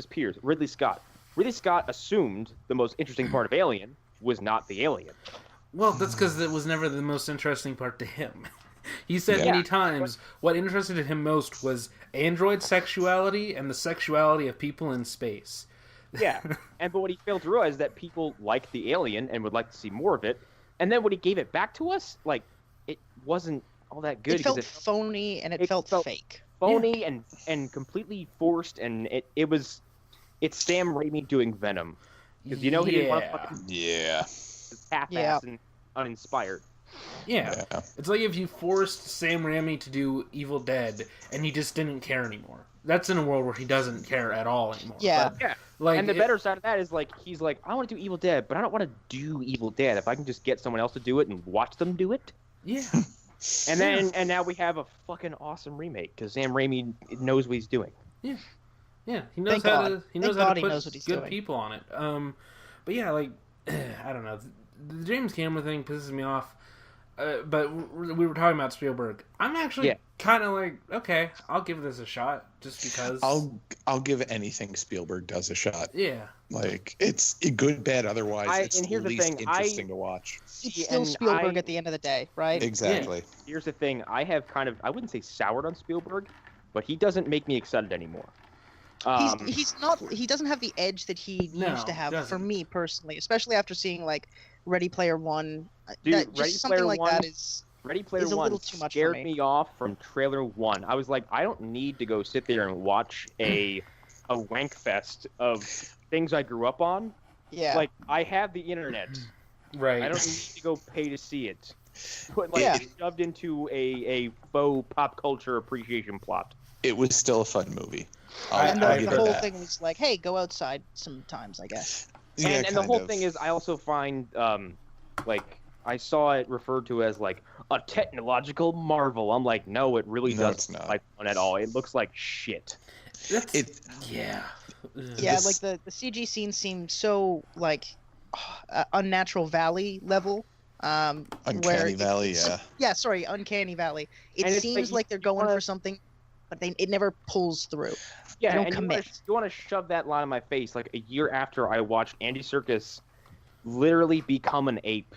peers, Ridley Scott. Ridley Scott assumed the most interesting part of Alien was not the alien. well, that's because it was never the most interesting part to him. He said Yeah. many times what interested him most was android sexuality and the sexuality of people in space. Yeah, but what he failed to realize is that people like the alien and would like to see more of it. And then when he gave it back to us, like it wasn't all that good. It felt because phony and it it felt felt- fake. phony and completely forced, and it's Sam Raimi doing Venom, because he didn't want to fucking Yeah. half-ass Yeah. and uninspired. Yeah. Yeah. It's like if you forced Sam Raimi to do Evil Dead and he just didn't care anymore. That's in a world where he doesn't care at all anymore. Yeah. But, Yeah, like, and the better side of that is like he's like, I want to do Evil Dead, but I don't want to do Evil Dead. If I can just get someone else to do it and watch them do it, Yeah. and now we have a fucking awesome remake because Sam Raimi knows what he's doing. Yeah, he knows Thank how God. to. He Thank knows how God to he put knows what he's good doing. people on it. But yeah, like I don't know, the James Cameron thing pisses me off. But we were talking about Spielberg. I'm actually kind of like, okay, I'll give this a shot just because. I'll give anything Spielberg does a shot. Yeah. Like it's good, bad. Otherwise, it's and here's the least thing, interesting to watch. It's still and Spielberg at the end of the day, right? Exactly. Here's the thing, I have kind of, I wouldn't say soured on Spielberg, but he doesn't make me excited anymore. He's not. He doesn't have the edge that he No, used to have. For doesn't. me personally, especially after seeing like Ready Player One. Dude, That, just Ready something Player like One- that is. Ready Player It's a One little too much for scared me. me off from trailer one. I was like, I don't need to go sit there and watch a wank fest of things I grew up on. Yeah. Like, I have the internet. Right. I don't need to go pay to see it. But like, Yeah. it's shoved into a faux pop culture appreciation plot. It was still a fun movie. and I'll the give whole it that. thing was like, hey, go outside sometimes, I guess. Yeah, And the kind whole of. thing is, I also find, like, I saw it referred to as, like, a technological marvel. I'm like, no, it really No, doesn't it's look not. like one at all. It looks like shit. That's, It yeah. Ugh. Yeah, This- like the CG scenes seem so like unnatural valley level. Where Uncanny Valley, yeah. Yeah, sorry, Uncanny Valley. It And it's seems like like they're going wanna- for something, but it never pulls through. Yeah, don't and commit. you want to shove that line in my face like a year after I watched Andy Serkis literally become an ape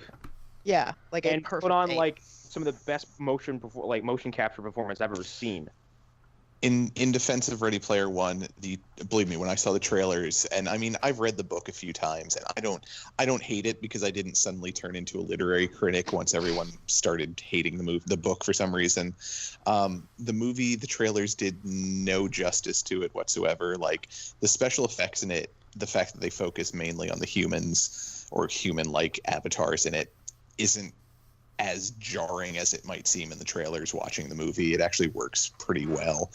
Yeah, like a and perfect put on ape. like some of the best motion capture performance I've ever seen. In defense of Ready Player One, believe me, when I saw the trailers, and I mean, I've read the book a few times, and I don't hate it because I didn't suddenly turn into a literary critic once everyone started hating the book for some reason. The movie, the trailers did no justice to it whatsoever. Like the special effects in it, the fact that they focus mainly on the humans or human-like avatars in it, isn't as jarring as it might seem in the trailers watching the movie. It actually works pretty well.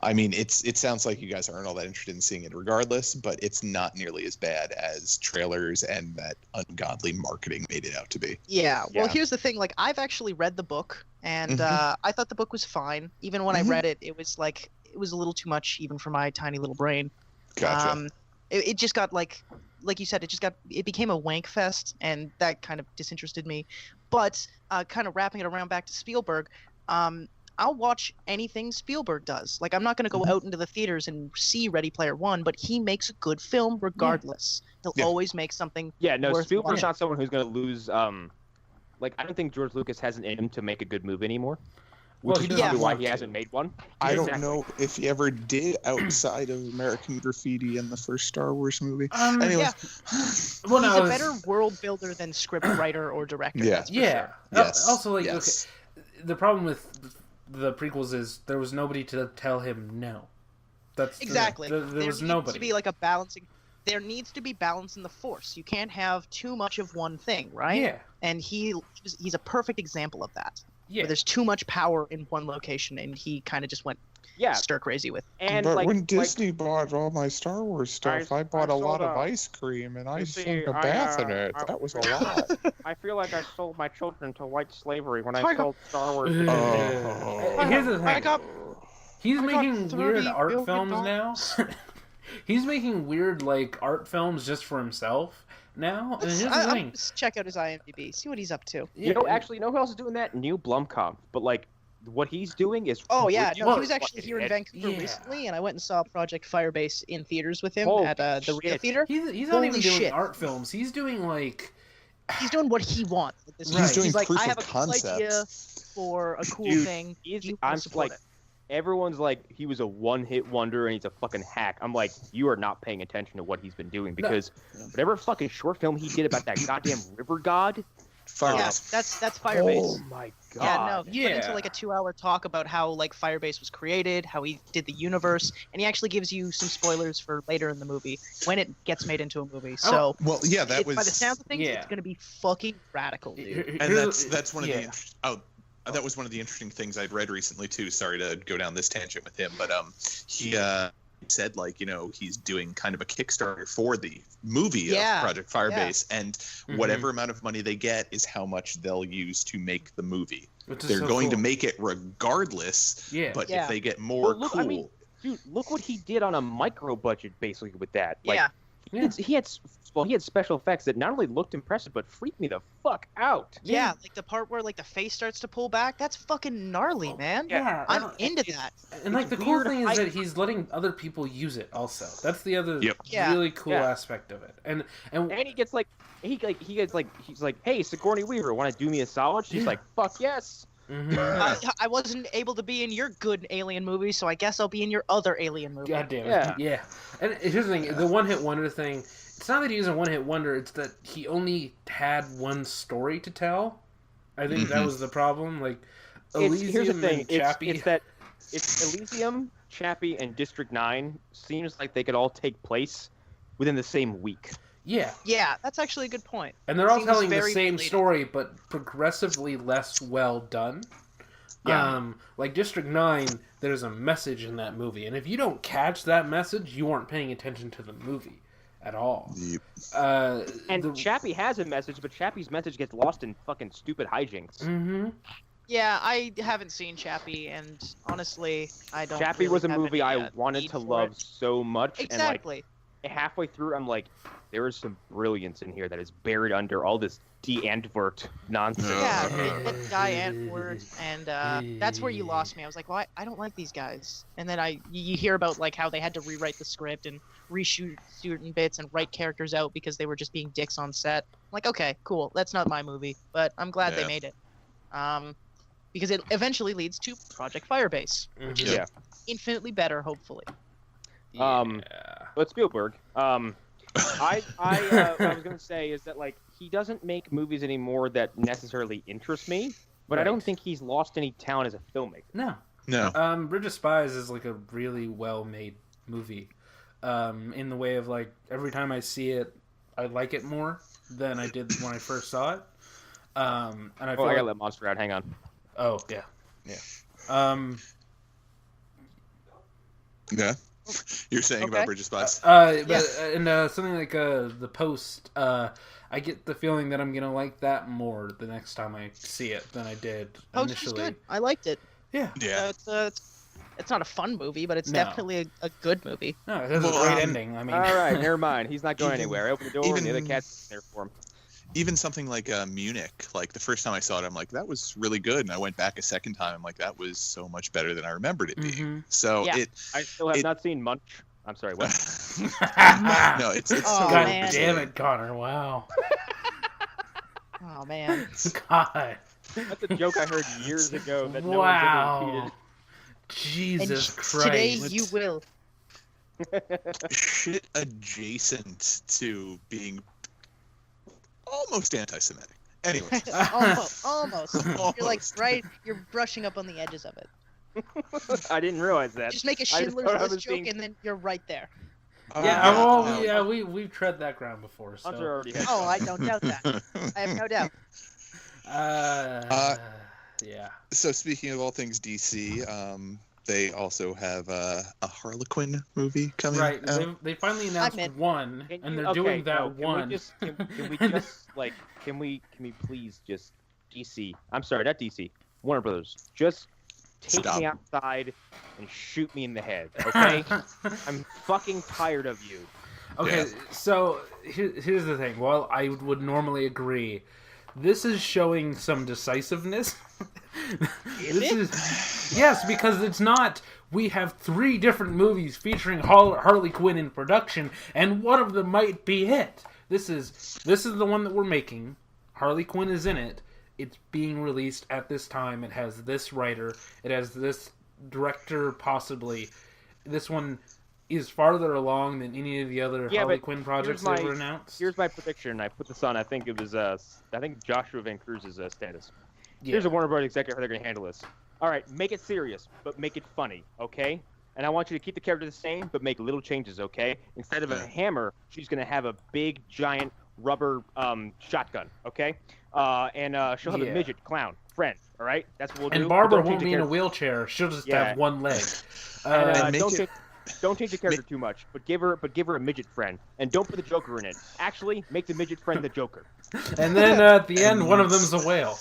I mean, it sounds like you guys aren't all that interested in seeing it regardless, but it's not nearly as bad as trailers and that ungodly marketing made it out to be. Yeah. Well, Yeah. here's the thing. Like, I've actually read the book, and Mhm. I thought the book was fine. Even when I read it, it was like it was a little too much, even for my tiny little brain. Gotcha. It just got like you said, it became a wank fest, and that kind of disinterested me. But kind of wrapping it around back to Spielberg, I'll watch anything Spielberg does. Like, I'm not going to go out into the theaters and see Ready Player One, but he makes a good film regardless. He'll Yeah. always make something. Yeah, no, Worth Spielberg's watching. not someone who's going to lose. Like, I don't think George Lucas has it in him to make a good movie anymore. Well, Which he is doesn't probably why want he to. hasn't made one. I don't Exactly. know if he ever did outside of American Graffiti in the first Star Wars movie. Um, Anyways, Well, He's no, a it's- better world builder than script writer or director. Yeah. That's for Yeah. sure. Yes. Also, like, yes. okay, the problem with the prequels is there was nobody to tell him no. That's Exactly. There was needs nobody. to be like a balancing. there needs to be balance in the Force. You can't have too much of one thing, right? Yeah. And he's a perfect example of that. Yeah. Where there's too much power in one location, and he kind of just went stir crazy with it. And but like, when Disney bought all my Star Wars stuff, I bought a lot of ice cream and I took a bath in it. That was a lot. I feel like I sold my children to white slavery when I I got- sold Star Wars. Here's the I thing. got He's I got making weird $30 art billion films now. He's making weird like art films just for himself now. And here's the I'm thing. just check out his IMDb, see what he's up to. You know, actually, you know who else is doing that? New Blumkamp. But like, what he's doing is. Oh yeah, no, Well, he was actually here in Vancouver yeah. recently, and I went and saw Project Firebase in theaters with him Holy at the Rio shit. Theater. He's not Holy even doing shit. art films. He's doing like He's doing what he wants. With this Right. He's doing He's like, proof I of have a cool idea concept. for a cool Dude, thing. he's- You I'm support like- it. Everyone's like, he was a one-hit wonder and he's a fucking hack. I'm like, you are not paying attention to what he's been doing because whatever fucking short film he did about that goddamn river god. Firebase. Yeah, that's Firebase. Oh my god. Yeah, no, he went Yeah. into like a 2-hour talk about how like Firebase was created, how he did the universe, and he actually gives you some spoilers for later in the movie when it gets made into a movie. So Well, yeah, that was. by the sound of things, yeah. it's gonna be fucking radical, dude. And that's one of yeah. that was one of the interesting things I'd read recently too. Sorry to go down this tangent with him, but he said like, you know, he's doing kind of a Kickstarter for the movie Yeah, of Project Firebase, and Mm-hmm. whatever amount of money they get is how much they'll use to make the movie. Which is They're so going to cool. make it regardless, Yeah. but Yeah. if they get more Well, look, cool, I mean, dude, look what he did on a micro budget basically with that. Like, Yeah. he had special effects that not only looked impressive but freaked me the fuck out. Yeah, like the part where like the face starts to pull back, that's fucking gnarly, man. Yeah, I'm into that. and like it's the cool weird thing how- is that he's letting other people use it. Also, that's the other Yep. Yeah. really cool Yeah. aspect of it. And And he gets like, he's like, hey, Sigourney Weaver, want to do me a solid? She's like, fuck yes. mhm. I wasn't able to be in your good alien movie, so I guess I'll be in your other alien movie. God damn it. Yeah. Yeah. And here's the thing: the one-hit wonder thing. It's not that he's a one-hit wonder. It's that he only had one story to tell. I think that Mhm. was the problem. Like Here's the Elysium thing. and Chappie. It's Elysium, Chappie, and District 9 seems like they could all take place within the same week. Yeah, Yeah, that's actually a good point. and they're all Seems telling the very same related. story, but progressively less well done. Yeah. Like District 9, there's a message in that movie, and if you don't catch that message, you aren't paying attention to the movie at all. Yep. And Chappie has a message, but Chappie's message gets lost in fucking stupid hijinks. Mm-hmm. Yeah, I haven't seen Chappie, and honestly, I don't. Chappie really was a have movie any, I wanted need to for love it. so much, Exactly. and like halfway through, I'm like, there is some brilliance in here that is buried under all this de-Antvert nonsense. Yeah, that Guy Antwoord, and that's where you lost me. I was like, well, I don't like these guys. And then you hear about like how they had to rewrite the script and reshoot certain bits and write characters out because they were just being dicks on set. I'm like, okay, cool, that's not my movie, but I'm glad they Yeah. made it. Because it eventually leads to Project Firebase, which is Yeah. infinitely better, hopefully. But Spielberg, what I was gonna say is that like he doesn't make movies anymore that necessarily interest me, but I don't Right. think he's lost any talent as a filmmaker. No. No. Bridge of Spies is like a really well-made movie. In the way of like every time I see it, I like it more than I did when I first saw it. And I feel I like, gotta let Monster out. Hang on. oh yeah. Yeah. You're saying Okay. about Bridge of Spies? Something like The Post, I get the feeling that I'm gonna like that more the next time I see it than I did Post is initially. good. I liked it. Yeah. Yeah. It's not a fun movie, but it's No. definitely a good movie. No, it has Well, a great um, ending. I mean, All right, never mind. He's not going Even- anywhere. I opened the door, and the other even- cat's there for him. Even something like Munich, like the first time I saw it, I'm like, that was really good. And I went back a second time, I'm like, that was so much better than I remembered it being. Mhm. So Yeah. I still have It- not seen Munch. I'm sorry, what? no, it's Oh, so God man. damn it, Connor! Wow. Oh man. God. That's a joke I heard years ago that no one's ever Wow. repeated. Jesus And Christ. today you will. shit adjacent to being almost anti-Semitic. Anyway, Almost. You're like you're brushing up on the edges of it. I didn't realize that. Just make a I just Schindler's thought I List was joke being- and then you're right there. we've tread that ground before. So. Hunter already has Oh, I don't doubt that. I have no doubt. Yeah. So speaking of all things DC, they also have a Harlequin movie coming. Right. out. They finally announced one, and they're doing that one. Can we please just DC? I'm sorry, not DC. Warner Brothers. Just take me outside and shoot me in the head, okay? I'm fucking tired of you. Okay, so here's the thing. While I would normally agree, this is showing some decisiveness. Yes, because it's not. We have 3 different movies featuring Harley Quinn in production, and one of them might be it. This is the one that we're making. Harley Quinn is in it. It's being released at this time. It has this writer. It has this director, possibly. This one is farther along than any of the other Harley Quinn projects that were announced. Here's my prediction. I put this on. I think it was Joshua Van Cruz's status. Yeah. Here's a Warner Brothers executive how they're going to handle this. All right, make it serious, but make it funny, okay? And I want you to keep the character the same, but make little changes, okay? Instead of a hammer, she's going to have a big, giant rubber shotgun, okay? And she'll have a midget clown friend, all right? That's what we'll do. And Barbara won't be in a wheelchair. She'll just have one leg. Don't change the character too much, but give her a midget friend, and don't put the Joker in it. Actually, make the midget friend the Joker. And then at the end, one of them's a whale.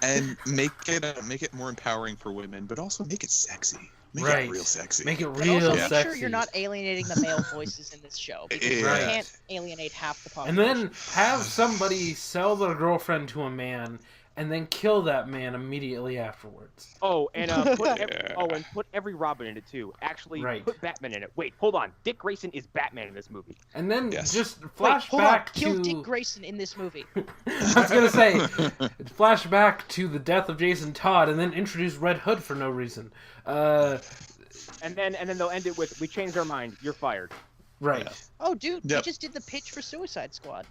And make it more empowering for women, but also make it sexy. Make it real sexy. Make it But real also sexy. make sure you're not alienating the male voices in this show. Because you can't alienate half the population. And then have somebody sell their girlfriend to a man, and then kill that man immediately afterwards. Oh, and put every Robin in it too. Actually, put Batman in it. Wait, hold on. Dick Grayson is Batman in this movie. And then just flash hold back on. to Kill Dick Grayson in this movie. I was gonna say, flash back to the death of Jason Todd, and then introduce Red Hood for no reason. And then they'll end it with, "We changed our mind. You're fired." Right. Oh, dude, we just did the pitch for Suicide Squad.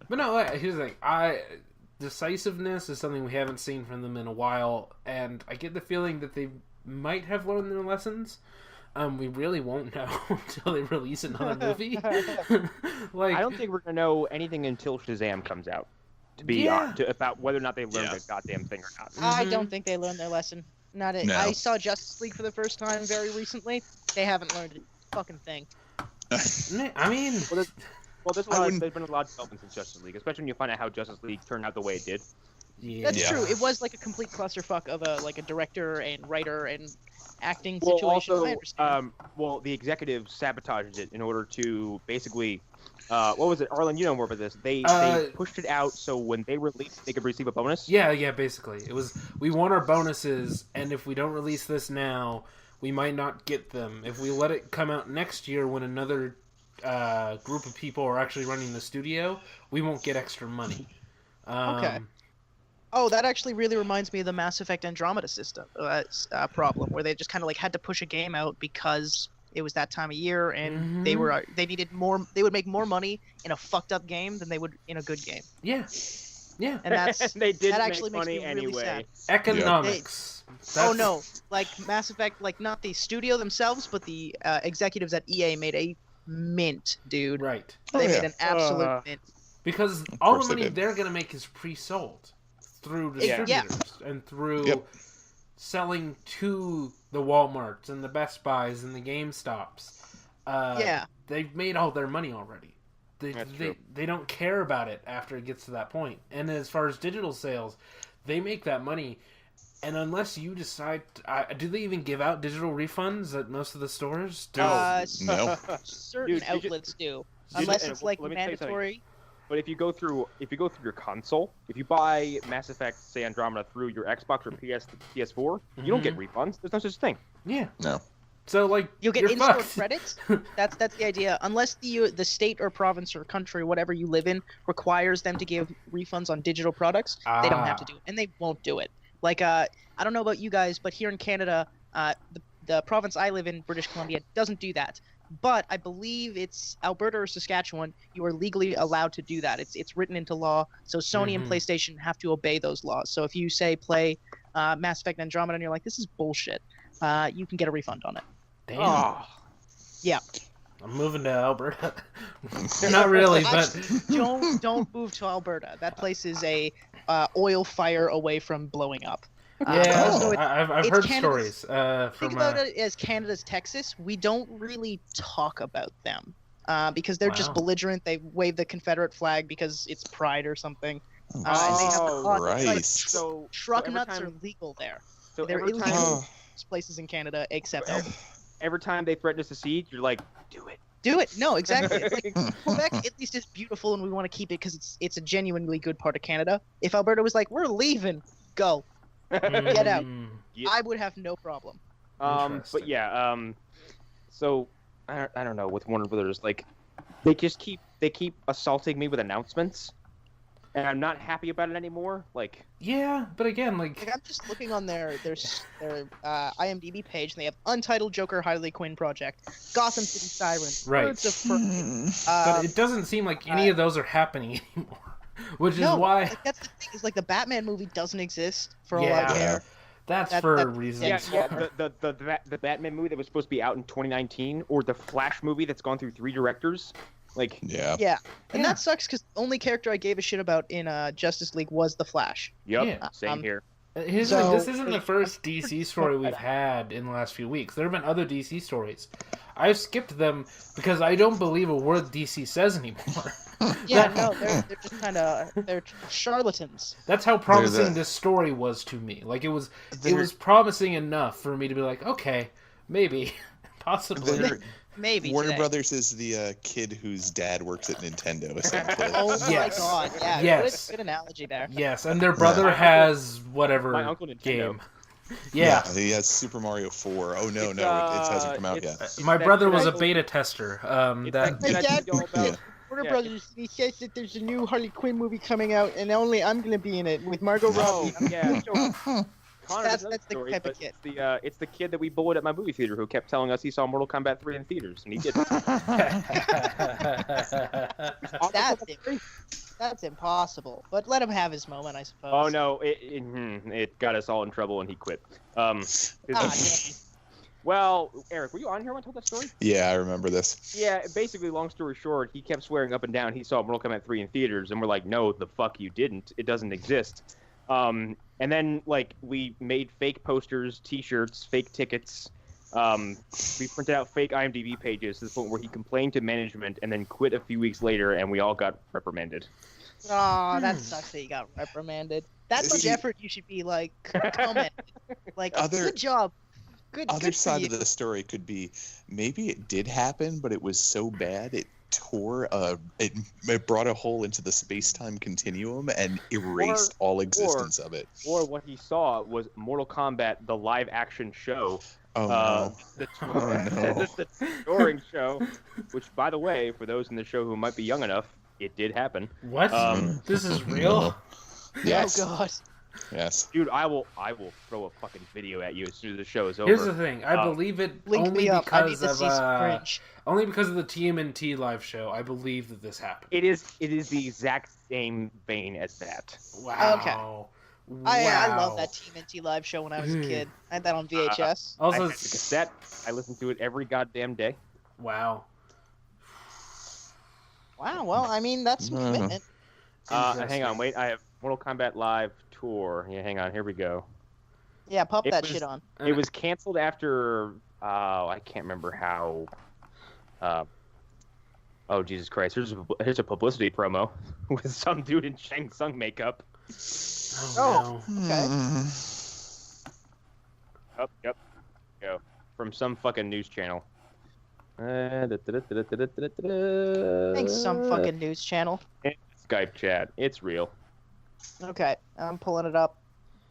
But no, here's the thing. Decisiveness is something we haven't seen from them in a while, and I get the feeling that they might have learned their lessons. We really won't know until they release another movie. I don't think we're gonna know anything until Shazam comes out. About whether or not they learned a goddamn thing or not. I don't think they learned their lesson. No. I saw Justice League for the first time very recently. They haven't learned a fucking thing. I mean, there's been a lot of developments in Justice League, especially when you find out how Justice League turned out the way it did. That's true. It was like a complete clusterfuck of a director and writer and acting situation. Also, the executives sabotaged it in order to basically. What was it, Arlen? You know more about this. They pushed it out so when they released, they could receive a bonus. Yeah. Basically, it was we want our bonuses, and if we don't release this now, we might not get them. If we let it come out next year, when another group of people are actually running the studio, we won't get extra money. Okay. Oh, that actually really reminds me of the Mass Effect Andromeda system problem, where they just kind of had to push a game out because it was that time of year, and they needed more. They would make more money in a fucked up game than they would in a good game. Yeah. And that actually makes money me really sad. Economics. Oh no, Mass Effect, not the studio themselves, but the executives at EA made a mint, dude. Right. They made an absolute mint. Because all the money they're gonna make is pre-sold through distributors and through selling to the Walmarts and the Best Buys and the GameStops. They've made all their money already. They don't care about it after it gets to that point. And as far as digital sales, they make that money. And unless you decide, do they even give out digital refunds at most of the stores? No. Certain outlets do, unless it's mandatory. But if you go through your console, if you buy Mass Effect, say Andromeda, through your Xbox or PS4, you don't get refunds. There's no such thing. Yeah. No. So you'll get in-store credits. That's the idea. Unless the state or province or country, whatever you live in, requires them to give refunds on digital products, they don't have to do it, and they won't do it. I don't know about you guys, but here in Canada, the province I live in, British Columbia, doesn't do that. But I believe it's Alberta or Saskatchewan, you are legally allowed to do that. It's written into law, so Sony and PlayStation have to obey those laws. So if you say play Mass Effect Andromeda and you're like, this is bullshit, you can get a refund on it. Damn. I'm moving to Alberta. Not really, but don't move to Alberta. That place is a oil fire away from blowing up. yeah, I've it's heard Canada's- stories Think from. about it as Canada's Texas. We don't really talk about them because they're just Wow. belligerent. They wave the Confederate flag because it's pride or something. And they have Oh, a lot like, Christ. So truck every nuts time- are legal there. So They're every illegal. time, Oh, Places in Canada except Alberta. every time they threaten to secede, you're like, do it. Do it. No, exactly. It's like Quebec at least is beautiful and we want to keep it because it's a genuinely good part of Canada. If Alberta was like, we're leaving, go. Get out. Mm, Yeah. I would have no problem. But Interesting. yeah, so I don't know with Warner Brothers, like they keep assaulting me with announcements, and I'm not happy about it anymore. Like, yeah, but again, Like like I'm just looking on their IMDb page, and they have Untitled Joker Harley Quinn Project, Gotham City Sirens, Right. Birds of Prey. but it doesn't seem like any of those are happening anymore. Which is why like, that's the thing. Is like the Batman movie doesn't exist for all I Yeah. care. that's that- for that- reasons. yeah, the Batman movie that was supposed to be out in 2019, or the Flash movie that's gone through 3 directors. Like, yeah. Yeah, and Yeah. that sucks because the only character I gave a shit about in Justice League was the Flash. yep, Yeah. same here. So- This isn't the first DC story we've had in the last few weeks. There have been other DC stories. I've skipped them because I don't believe a word DC says anymore. Yeah, no, they're just kind of they're charlatans. That's how promising the- this story was to me. Like it was They're- promising enough for me to be like, okay, maybe, possibly. They're- Maybe Warner today. Brothers is the kid whose dad works at Nintendo, essentially. Oh Yes. my god! Yeah, Yes. good analogy there. Yes, and their brother has whatever My Uncle Nintendo. game. Yeah. He has Super Mario 4. Oh no, It's, no, it hasn't come out it's- yet. it's My that brother kid was I a told- beta tester. it's That that kid I Dad- told you all about. Yeah. Warner Yeah. Brothers, he says that there's a new Harley Quinn movie coming out, and only I'm gonna be in it with Margot Oh, Robbie. yeah. Connor, That's another the story, type of but kid. It's the kid that we bullied at my movie theater who kept telling us he saw Mortal Kombat 3 in theaters, and he did. That's impossible. But let him have his moment, I suppose. Oh no, it got us all in trouble, and he quit. His- Ah, damn. well, Eric, were you on here when I told that story? Yeah, I remember this. Yeah, basically, long story short, he kept swearing up and down he saw Mortal Kombat 3 in theaters, and we're like, no, the fuck you didn't. It doesn't exist. And then, like, we made fake posters, T-shirts, fake tickets. We printed out fake IMDb pages to the point where he complained to management and then quit a few weeks later, and we all got reprimanded. Oh, that sucks that you got reprimanded. That much See- effort, you should be like commented. Like, good job. Good. Other good for side you. of the story could be maybe it did happen, but it was so bad it tore it brought a hole into the space-time continuum and erased all existence of it. Or what he saw was Mortal Kombat, the live-action show. Oh no. The, Oh, no. the touring show, which, by the way, for those in the show who might be young enough, it did happen. What? This is real? Yes. Oh god. Yes. Dude, I will throw a fucking video at you as soon as the show is over. Here's the thing. I believe it Link only me up. I need because to of see some cringe. only because of the TMNT live show. I believe that this happened. It is the exact same vein as that. Wow. Okay. Wow. I love that TMNT live show when I was a kid. I had that on VHS. I Also, had the cassette. I listened to it every goddamn day. wow. Wow. Well, I mean, that's some commitment. Hang on, wait. I have Mortal Kombat Live Tour. Yeah, hang on. Here we go. Yeah, pop It that was- shit on. It was canceled after. I can't remember how. Oh Jesus Christ! Here's a publicity promo with some dude in Shang Tsung makeup. Oh, Okay. Oh, yep. Go from some fucking news channel. Thanks, some fucking news channel. Skype chat. It's real. Okay, I'm pulling it up.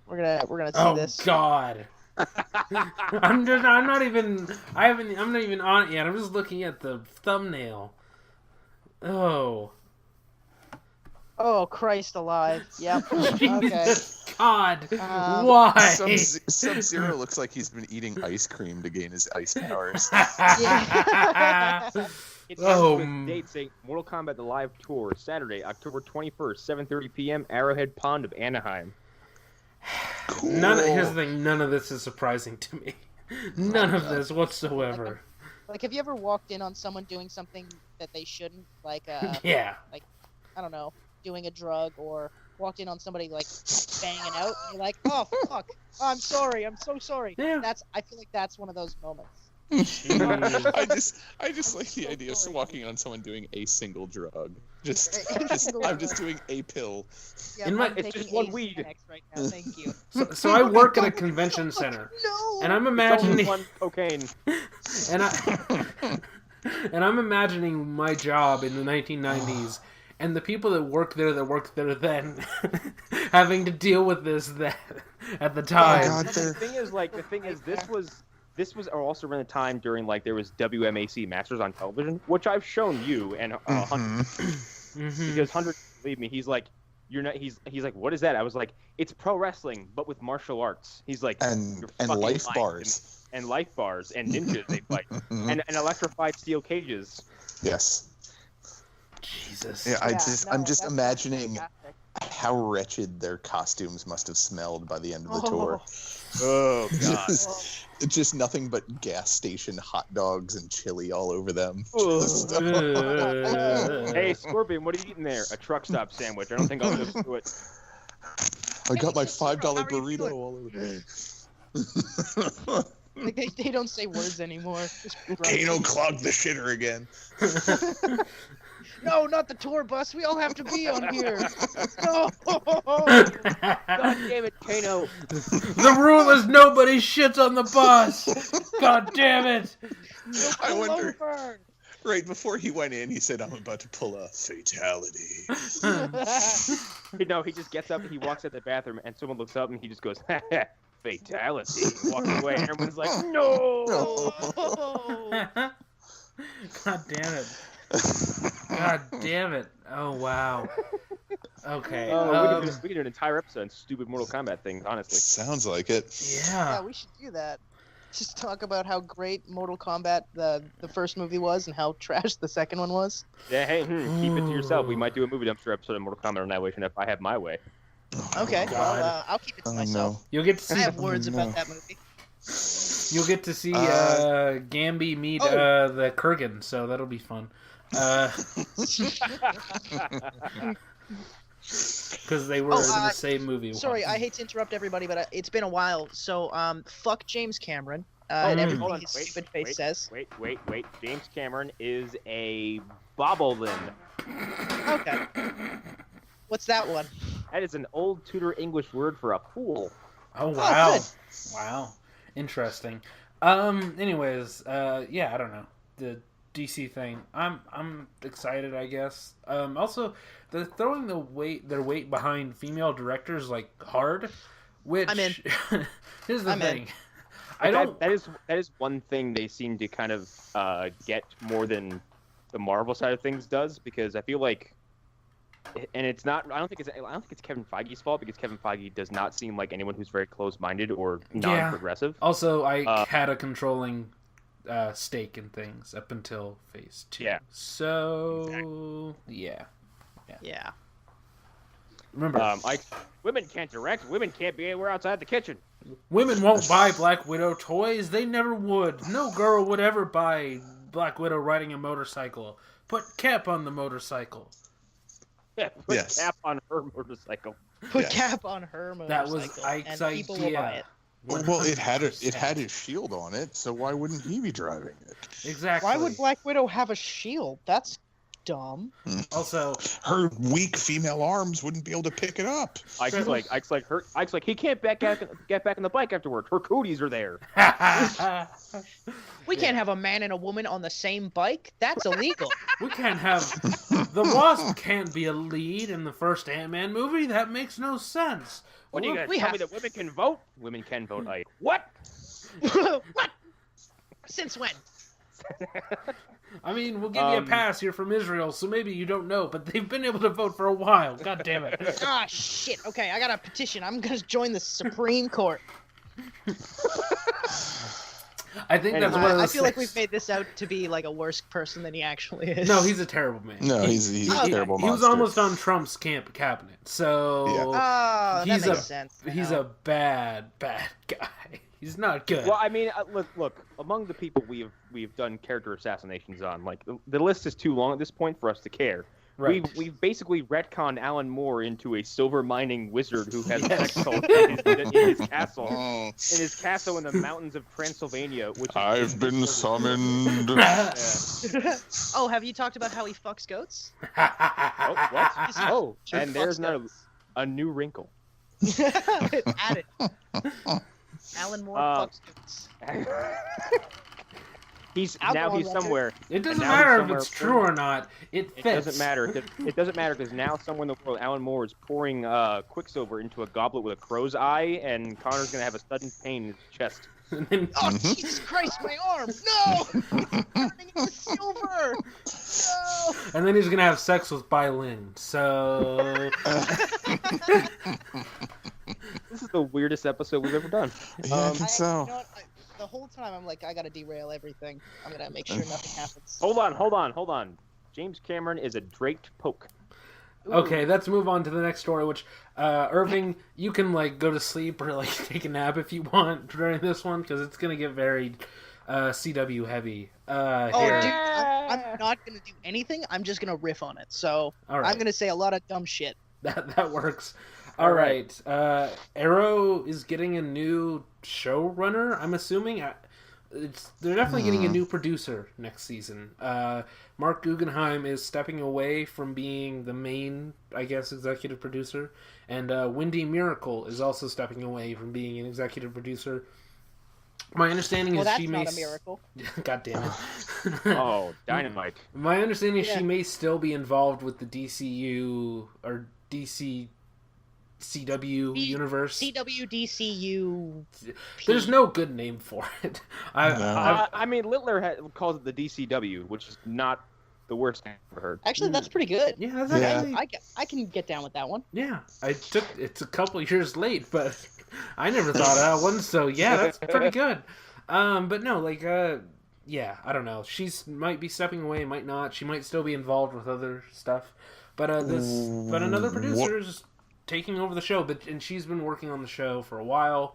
We're gonna see Oh this. God. I'm not even on it yet. I'm just looking at the thumbnail. Oh. Oh Christ alive! Yep. Okay. Jesus God. Um, Why? Sub-Zero looks like he's been eating ice cream to gain his ice powers. Yeah. It Oh, has with date saying Mortal Kombat the Live Tour, Saturday, October 21st, 7:30 p.m., Arrowhead Pond of Anaheim. Here's the thing. None of this is surprising to me. None of this whatsoever. Like, have you ever walked in on someone doing something that they shouldn't? Like, Yeah. like, I don't know, doing a drug, or walked in on somebody, like, banging out, and you're like, oh, fuck, I'm sorry, I'm so sorry. Yeah. I feel like that's one of those moments. I just like the idea of walking on someone doing a single drug. I'm just doing a pill. Yeah, In my- I'm it's taking just one Ace weed. Xanax right now, thank you. So I work at a convention center, No! and I'm It's only imagining, one cocaine. and I'm imagining my job in the 1990s, and the people that worked there then, having to deal with this then at the time. God, The thing is, this was also around the time during like there was WMAC Masters on Television, which I've shown you and Hunter, because Hunter, believe me, he's like, you're not. He's like, what is that? I was like, it's pro wrestling, but with martial arts. He's like, And "You're fucking life lying." bars. And life bars and ninjas they fight and electrified steel cages. Yes. Jesus. Yeah, I'm just that's imagining fantastic. how wretched their costumes must have smelled by the end of the tour. Oh god. It's just nothing but gas station hot dogs and chili all over them. Just- Hey Scorpion, what are you eating there? A truck stop sandwich. I don't think I'll live through it. I got my $5 How are you burrito doing? all over. Like, they don't say words anymore. Just Kano clogged the shitter again. No, not the tour bus. We all have to be on here. No. God damn it, Kano. The rule is nobody shits on the bus. God damn it. I wonder, Over. right before he went in, he said, I'm about to pull a fatality. No, he just gets up and he walks out the bathroom and someone looks up and he just goes, fatality. Walks away and everyone's like, no. God damn it. God damn it. Oh, wow. Okay. We could do an entire episode on stupid Mortal Kombat things, honestly. Sounds like it. Yeah, Yeah. we should do that. Just talk about how great Mortal Kombat the first movie was and how trash the second one was. Yeah, hey, keep it to yourself. We might do a movie dumpster episode of Mortal Kombat Annihilation if I have my way. Okay, God. well, I'll keep it to Oh, myself. no. You'll get to I see have words no. about that movie. you'll get to see Gambi meet Oh. the Kurgan, so that'll be fun. Because they were in the same movie. Sorry, once. I hate to interrupt everybody, but it's been a while. So, fuck James Cameron. And hold everything on, his stupid face says. Wait. James Cameron is a bobolin. Okay. What's that one? That is an old Tudor English word for a fool. Oh wow! good. Wow, interesting. Anyways, yeah, I don't know the DC thing. I'm excited, I guess. Also, they're throwing their weight behind female directors like hard. Which I'm in. Here's the I'm in. thing. I don't. That is one thing they seem to kind of get more than the Marvel side of things does, because I feel like, and it's not. I don't think it's Kevin Feige's fault, because Kevin Feige does not seem like anyone who's very close-minded or non-progressive. Also, I had a controlling stake in things up until Phase 2. Yeah. So yeah. Yeah. Remember, Women can't direct. Women can't be anywhere outside the kitchen. women won't buy Black Widow toys. They never would. No girl would ever buy Black Widow riding a motorcycle. Put Cap on the motorcycle. Yeah, put Yes. Cap on her motorcycle. Put Yes. Cap on her motorcycle. That was Ike's and people will buy idea. it. Well, it had his shield on it, so why wouldn't he be driving it? Exactly. Why would Black Widow have a shield? That's dumb. Also, Her weak female arms wouldn't be able to pick it up. Ike's like he can't get back on the bike afterwards. Her cooties are there. We can't have a man and a woman on the same bike. That's illegal. we can't have the Wasp can't be a lead in the first Ant-Man movie. That makes no sense. When are you gonna We tell have- me that women can vote? Women can vote. Ike. What? What? Since when? I mean, we'll give you a pass. You're from Israel, so maybe you don't know, but they've been able to vote for a while. God damn it. Ah, shit. Okay, I got a petition. I'm gonna join the Supreme Court. I think that's one of the I feel like 6. we've made this out to be like a worse person than he actually is. No, he's a terrible man. No, he's a terrible He was monster. almost on Trump's cabinet, so Ah, that he's makes a sense. he's a bad guy. He's not good. Well, I mean, look. Among the people we've done character assassinations on, like the list is too long at this point for us to care. Right. We've basically retconned Alan Moore into a silver mining wizard who has sex cult in his castle. In his castle in the mountains of Transylvania, which I've been summoned. Oh, have you talked about how he fucks goats? Oh, what? Oh, Sure and there's fucks a new wrinkle. Added. Alan Moore fucks goats. He's somewhere. It doesn't matter if it's true or not. It fits. It doesn't matter. It doesn't matter because now somewhere in the world, Alan Moore is pouring Quicksilver into a goblet with a crow's eye, and Connor's gonna have a sudden pain in his chest. Oh, Jesus Christ, my arm! No! Turning into silver! No! And then he's gonna have sex with Lynn. So This is the weirdest episode we've ever done. Yeah, I think so. You know what? The whole time I'm like, I gotta derail everything. I'm gonna make sure nothing happens. Hold on. James Cameron is a draped poke. okay, let's move on to the next story. Which Irving, you can like go to sleep or like take a nap if you want during this one because it's gonna get very CW heavy. Oh, here. dude, I'm not gonna do anything. I'm just gonna riff on it. So All right. I'm gonna say a lot of dumb shit. That works. All right. Arrow is getting a new showrunner, I'm assuming. They're definitely getting a new producer next season. Mark Guggenheim is stepping away from being the main, I guess, executive producer. And Wendy Miracle is also stepping away from being an executive producer. My understanding Well, is that's she not may... a miracle. God damn it. Oh, dynamite. My understanding is Yeah. she may still be involved with the DCU or CW universe. CWDCU. There's no good name for it. I mean, Littler calls it the DCW, which is not the worst name I've ever heard. Actually, that's pretty good. Yeah, that's actually, I can get down with that one. yeah. It's a couple years late, but I never thought of that one. So yeah, that's pretty good. But no, like, yeah, I don't know. She's might be stepping away, might not. She might still be involved with other stuff. But another producer is taking over the show. And she's been working on the show for a while.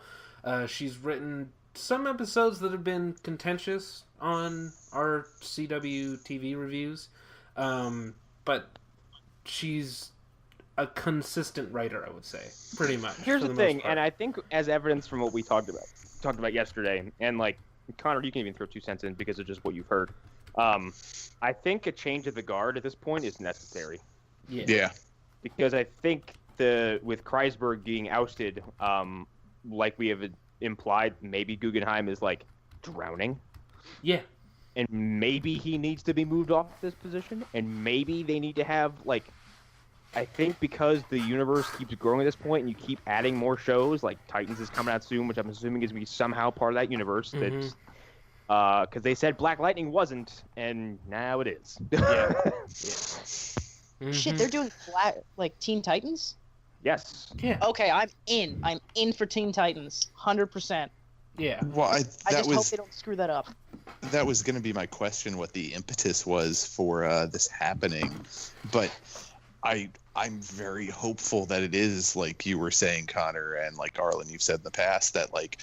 She's written some episodes that have been contentious on our CW TV reviews. But she's a consistent writer, I would say, pretty much. Here's for the most thing, part. and I think as evidence from what we talked about yesterday, and like Connor, you can even throw 2 cents in because of just what you've heard. I think a change of the guard at this point is necessary. Yeah. Because I think with Kreisberg being ousted, like we have implied, maybe Guggenheim is like drowning. Yeah. And maybe he needs to be moved off this position, and maybe they need to have like, I think because the universe keeps growing at this point, and you keep adding more shows, like Titans is coming out soon, which I'm assuming is going to be somehow part of that universe. Mm-hmm. That's because they said Black Lightning wasn't, and now it is. Yeah. Shit, Mhm. they're doing like Teen Titans? Yes. Yeah. Okay, I'm in. I'm in for Teen Titans. 100%. Yeah. Well, I just hope they don't screw that up. that was going to be my question, what the impetus was for this happening, but I'm very hopeful that it is like you were saying, Connor, and like Arlen, you've said in the past that like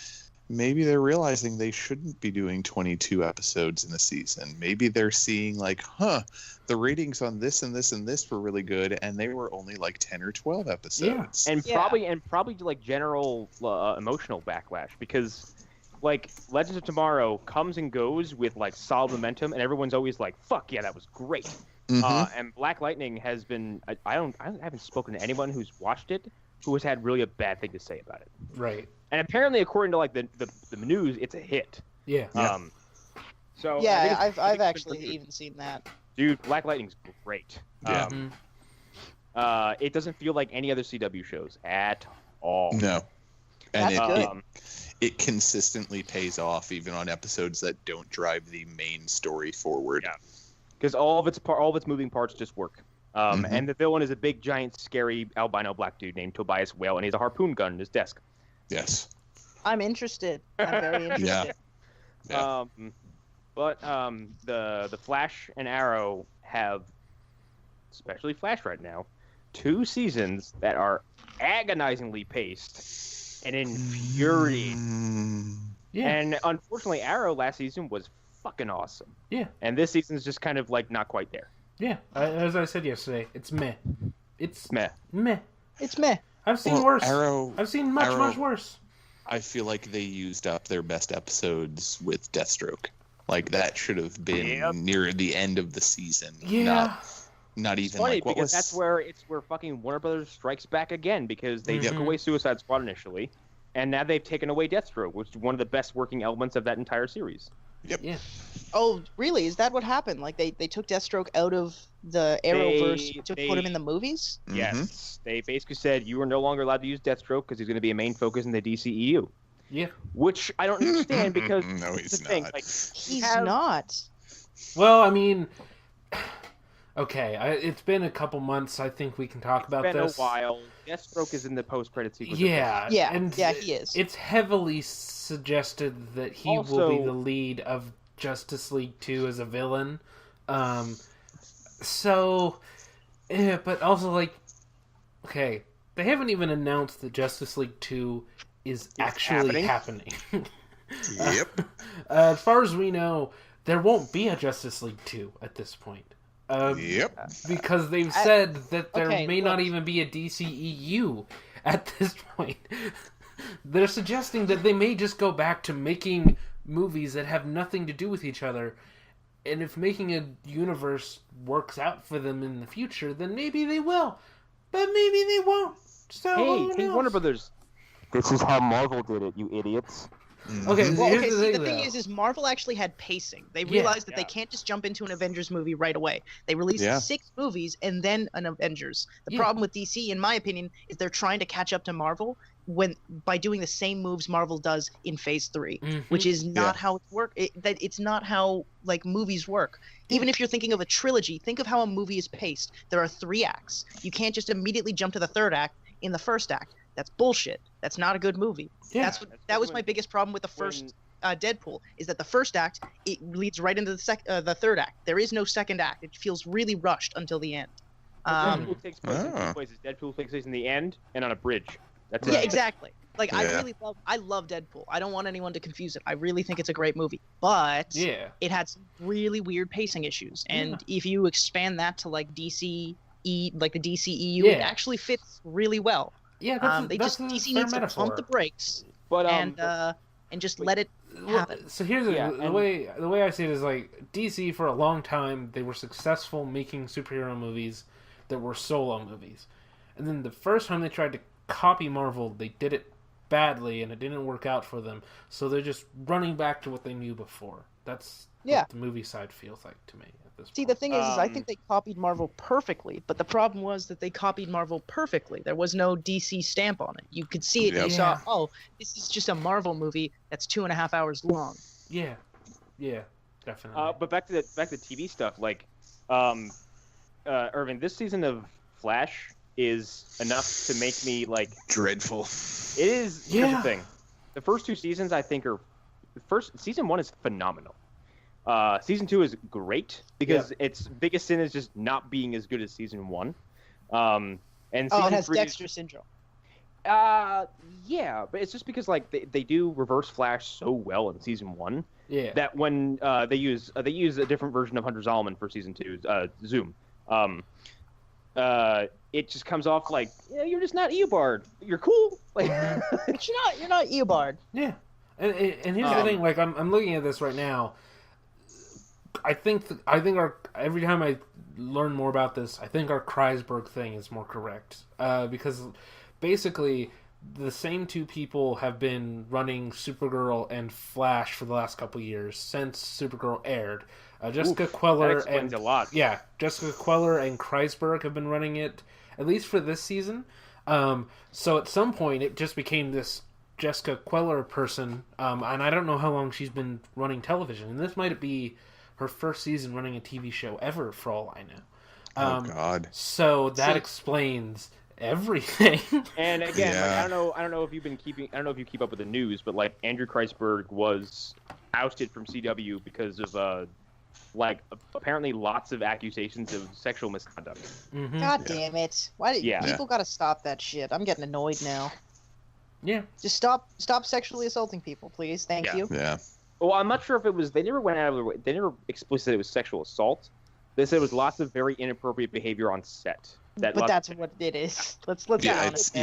maybe they're realizing they shouldn't be doing 22 episodes in a season. Maybe they're seeing like, the ratings on this and this and this were really good, and they were only like 10 or 12 episodes. And Yeah. probably like general emotional backlash, because like Legends of Tomorrow comes and goes with like solid momentum, and everyone's always like, "Fuck yeah, that was great." And Black Lightning has been I haven't spoken to anyone who's watched it who has had really a bad thing to say about it. Right. And apparently, according to like the news, it's a hit. Yeah. Yeah. So I Yeah, think I've it's been actually pretty good. even seen that. Dude, Black Lightning's great. Yeah. It doesn't feel like any other CW shows at all. No. And That's good. it consistently pays off even on episodes that don't drive the main story forward. Yeah. Because all of its moving parts just work. Mhm. And the villain is a big, giant, scary albino black dude named Tobias Whale, and he has a harpoon gun in his desk. Yes. I'm interested. I'm very interested. Yeah. But the Flash and Arrow have, especially Flash right now, 2 seasons that are agonizingly paced and infuriating. Yeah. And unfortunately, Arrow last season was fucking awesome. Yeah. And this season is just kind of like not quite there. Yeah. As I said yesterday, it's meh. It's Meh. meh. It's meh. I've seen worse. Arrow. I've seen much worse. I feel like they used up their best episodes with Deathstroke. Like that should have been near the end of the season. Yeah. Not It's even funny like what because was. that's where fucking Warner Brothers strikes back again because they took away Suicide Squad initially, and now they've taken away Deathstroke, which is one of the best working elements of that entire series. Yep. Yeah. Oh, really? Is that what happened? Like they took Deathstroke out of the Arrowverse to put him in the movies? Mhm. Yes, they basically said you are no longer allowed to use Deathstroke because he's going to be a main focus in the DCEU. Yeah. Which I don't understand because No, the he's thing, not. like, He's have- not. Well, I mean, okay, it's been a couple months. I think we can talk about It's been this. a while. Deathstroke is in the post-credit sequence. Yeah. Yeah, and yeah, he is. It's heavily suggested that he will be Also- the lead of Justice League 2 as a villain. So, but also, like, okay, they haven't even announced that Justice League 2 is actually happening. Yep. As far as we know, there won't be a Justice League 2 at this point. Yep. Because they've said that there okay, may not look. even be a DCEU at this point. They're suggesting that they may just go back to making movies that have nothing to do with each other. And if making a universe works out for them in the future, then maybe they will. But maybe they won't. So, who Hey, knows? Warner Brothers. This is how Marvel did it, you idiots. Okay, Well, here's okay, the see, thing, the thing though. is Marvel actually had pacing. They Yeah. realized that they can't just jump into an Avengers movie right away. They released 6 movies and then an Avengers. The Yeah. problem with DC, in my opinion, is they're trying to catch up to Marvel by doing the same moves Marvel does in Phase 3, which is not how it works. It's not how like movies work. Even if you're thinking of a trilogy, think of how a movie is paced. There are 3 acts. You can't just immediately jump to the 3rd act in the 1st act. That's bullshit. That's not a good movie. Yeah. That was my biggest problem with the first Deadpool, is that the 1st act, it leads right into the 3rd act. There is no 2nd act. It feels really rushed until the end. Deadpool takes place in 2 places. Deadpool takes place in the end and on a bridge. That's Yeah, it. exactly. Like Yeah. I love Deadpool. I don't want anyone to confuse it. I really think it's a great movie, but Yeah. it had some really weird pacing issues. And if you expand that to like like the DCEU, it Yeah. actually fits really well. Yeah, that's a DC fair needs to metaphor. pump the brakes But and just let it happen. So here's Yeah, the and- way I see it is like DC for a long time they were successful making superhero movies that were solo movies, and then the first time they tried to copy Marvel, they did it badly and it didn't work out for them. So they're just running back to what they knew before. That's what the movie side feels like to me at this See, point. the thing is I think they copied Marvel perfectly, but the problem was that they copied Marvel perfectly. There was no DC stamp on it. You could see it and you saw, oh, this is just a Marvel movie that's 2.5 hours long. Yeah, definitely. but back to the TV stuff. Like, Irvin, this season of Flash is enough to make me like dreadful. It is. Here's the thing: the first 2 seasons I think are season 1 is phenomenal. Season 2 is great because its biggest sin is just not being as good as season 1. And it season has 3 Dexter syndrome. Yeah, but it's just because like they do Reverse Flash so well in season 1 that when they use a different version of Hunter Zolomon for season 2, Zoom. It just comes off like you're just not Eobard. You're cool, like but you're not Eobard. Yeah, and here's the thing. Like I'm looking at this right now. I think our every time I learn more about this, I think our Kreisberg thing is more correct because basically the same 2 people have been running Supergirl and Flash for the last couple years since Supergirl aired. Jessica Queller that explains a lot. Yeah, Jessica Queller and Kreisberg have been running it at least for this season. So at some point it just became this Jessica Queller person, and I don't know how long she's been running television. And this might be her first season running a TV show ever, for all I know. Oh God! So that explains everything. And again, like, I don't know if you keep up with the news, but like Andrew Kreisberg was ousted from CW because of apparently lots of accusations of sexual misconduct. God damn it! Why did Yeah. people got to stop that shit? I'm getting annoyed now. Yeah. Just stop sexually assaulting people, please. Thank you. Yeah. Well, I'm not sure if it was. They never went out of their way. They never explicitly said it was sexual assault. They said it was lots of very inappropriate behavior on set. But that's what it is. Let's Yeah, be honest.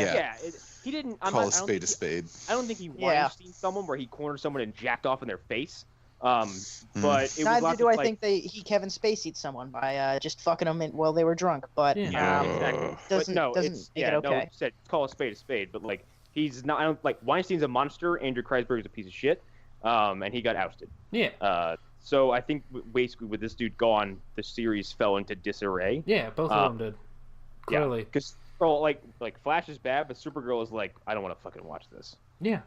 He didn't. Call a spade a spade. I don't think he Weinstein someone where he cornered someone and jacked off in their face. But it was Neither lots do of, I think he Kevin Spacey'd someone by just fucking them while they were drunk. But exactly. doesn't make it okay. No, said call a spade. But like he's not. I don't like Weinstein's a monster. Andrew Kreisberg's a piece of shit. And he got ousted. Yeah. So I think basically with this dude gone, the series fell into disarray. Yeah, both of them did. Clearly. Because like Flash is bad, but Supergirl is like, I don't want to fucking watch this. Yeah.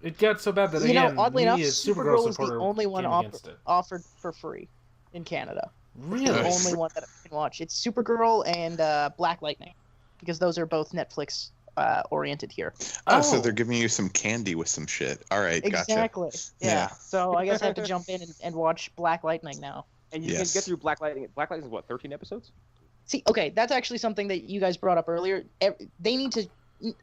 It got so bad that oddly enough, Supergirl was the only one offered for free in Canada. Really? It's the only one that I can watch. It's Supergirl and Black Lightning, because those are both Netflix oriented here. Oh, so they're giving you some candy with some shit. All right, exactly. Gotcha. Yeah. So I guess I have to jump in and watch Black Lightning now. And you can get through Black Lightning. Black Lightning is what, 13 episodes? See, okay, that's actually something that you guys brought up earlier. They need to,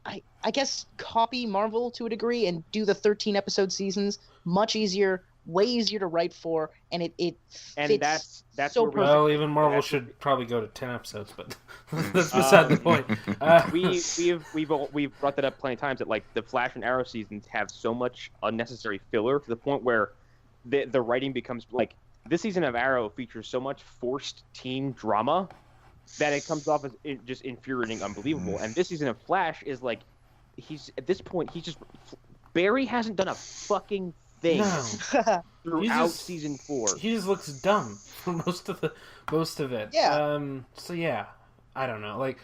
I guess, copy Marvel to a degree and do the 13-episode seasons much easier, way easier to write for, and it fits. And that's so where perfect. Well, even Marvel should probably go to 10 episodes, but that's beside the point. We've brought that up plenty of times that like the Flash and Arrow seasons have so much unnecessary filler to the point where the writing becomes like this season of Arrow features so much forced teen drama that it comes off as just infuriating, unbelievable. And this season of Flash is like he's at this point Barry hasn't done a fucking thing throughout season 4. He just looks dumb for most of it. Yeah. So yeah, I don't know. Like,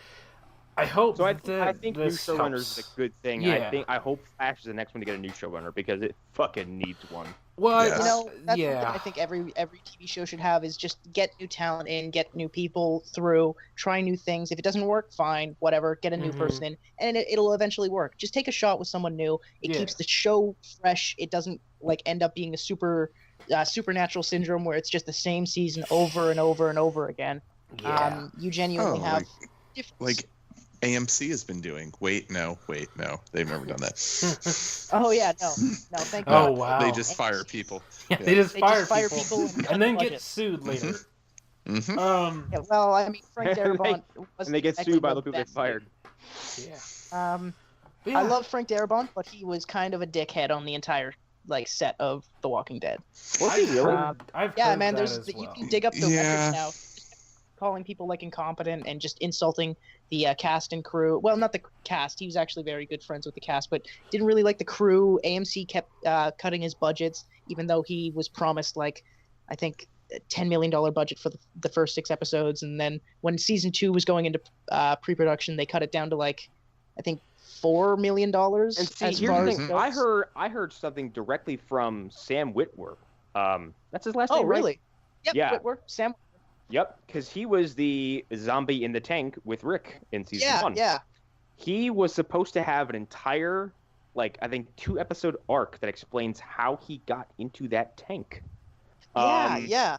I hope. So I think new showrunner is a good thing. Yeah. I hope Flash is the next one to get a new showrunner because it fucking needs one. Well, Yes. That's something I think every TV show should have is just get new talent in, get new people through, try new things. If it doesn't work, fine, whatever, get a new person in, and it'll eventually work. Just take a shot with someone new. It keeps the show fresh. It doesn't like end up being a supernatural syndrome where it's just the same season over and over and over again. Yeah. You genuinely have like AMC has been doing. Wait, no, they've never done that. Oh yeah, no, thank God. Oh wow. They just fire people. Yeah, they just fire people and then budget. get sued later. Mm-hmm. Yeah, well, I mean, Frank Darabont and they get sued by the people they fired. Yeah. Yeah. I love Frank Darabont, but he was kind of a dickhead on the entire set of The Walking Dead. Was he really? I've yeah, heard man. that There's as you well. can dig up the records now, calling people like incompetent and just insulting the cast and crew. Well, not the cast. He was actually very good friends with the cast, but didn't really like the crew. AMC kept cutting his budgets, even though he was promised like, I think, a $10 million budget for the first 6 episodes, and then when season 2 was going into pre-production, they cut it down to like, I think, $4 million. And see, here's the thing. I heard something directly from Sam Witwer. That's his last name, Oh, really? Right? Yep, Yeah. Whitwer, Sam. Yep, because he was the zombie in the tank with Rick in season 1. Yeah. He was supposed to have an entire, like, I think 2-episode arc that explains how he got into that tank. Yeah.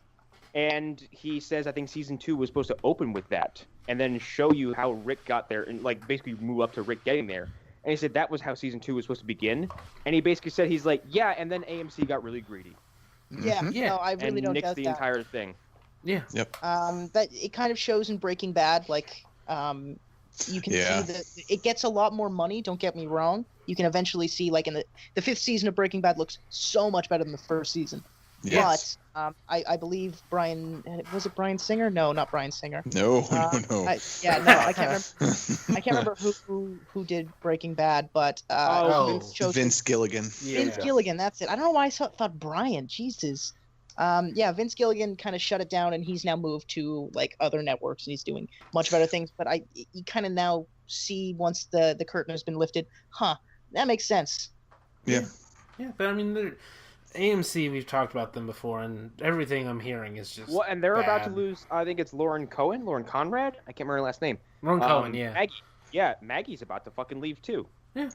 And he says, I think season 2 was supposed to open with that, and then show you how Rick got there, and like basically move up to Rick getting there. And he said that was how season 2 was supposed to begin. And he basically said, he's like, yeah, and then AMC got really greedy. Yeah. No, I really and don't nixed doubt the that. entire thing. Yeah. Yep. That it kind of shows in Breaking Bad, like you can see that it gets a lot more money. Don't get me wrong. You can eventually see, like in the 5th season of Breaking Bad looks so much better than the 1st season. Yes. But I believe Brian, was it Brian Singer? No, not Brian Singer. No. I can't remember who did Breaking Bad, but Vince Gilligan. Vince Gilligan, that's it. I don't know why I thought Brian. Jesus. Vince Gilligan kind of shut it down, and he's now moved to like other networks, and he's doing much better things. But you kind of now see, once the curtain has been lifted, that makes sense. Yeah. Yeah, but I mean, AMC, we've talked about them before, and everything I'm hearing is just and they're about to bad. lose. I think it's Lauren Conrad. I can't remember her last name. Lauren Cohen, yeah. Maggie's about to fucking leave too.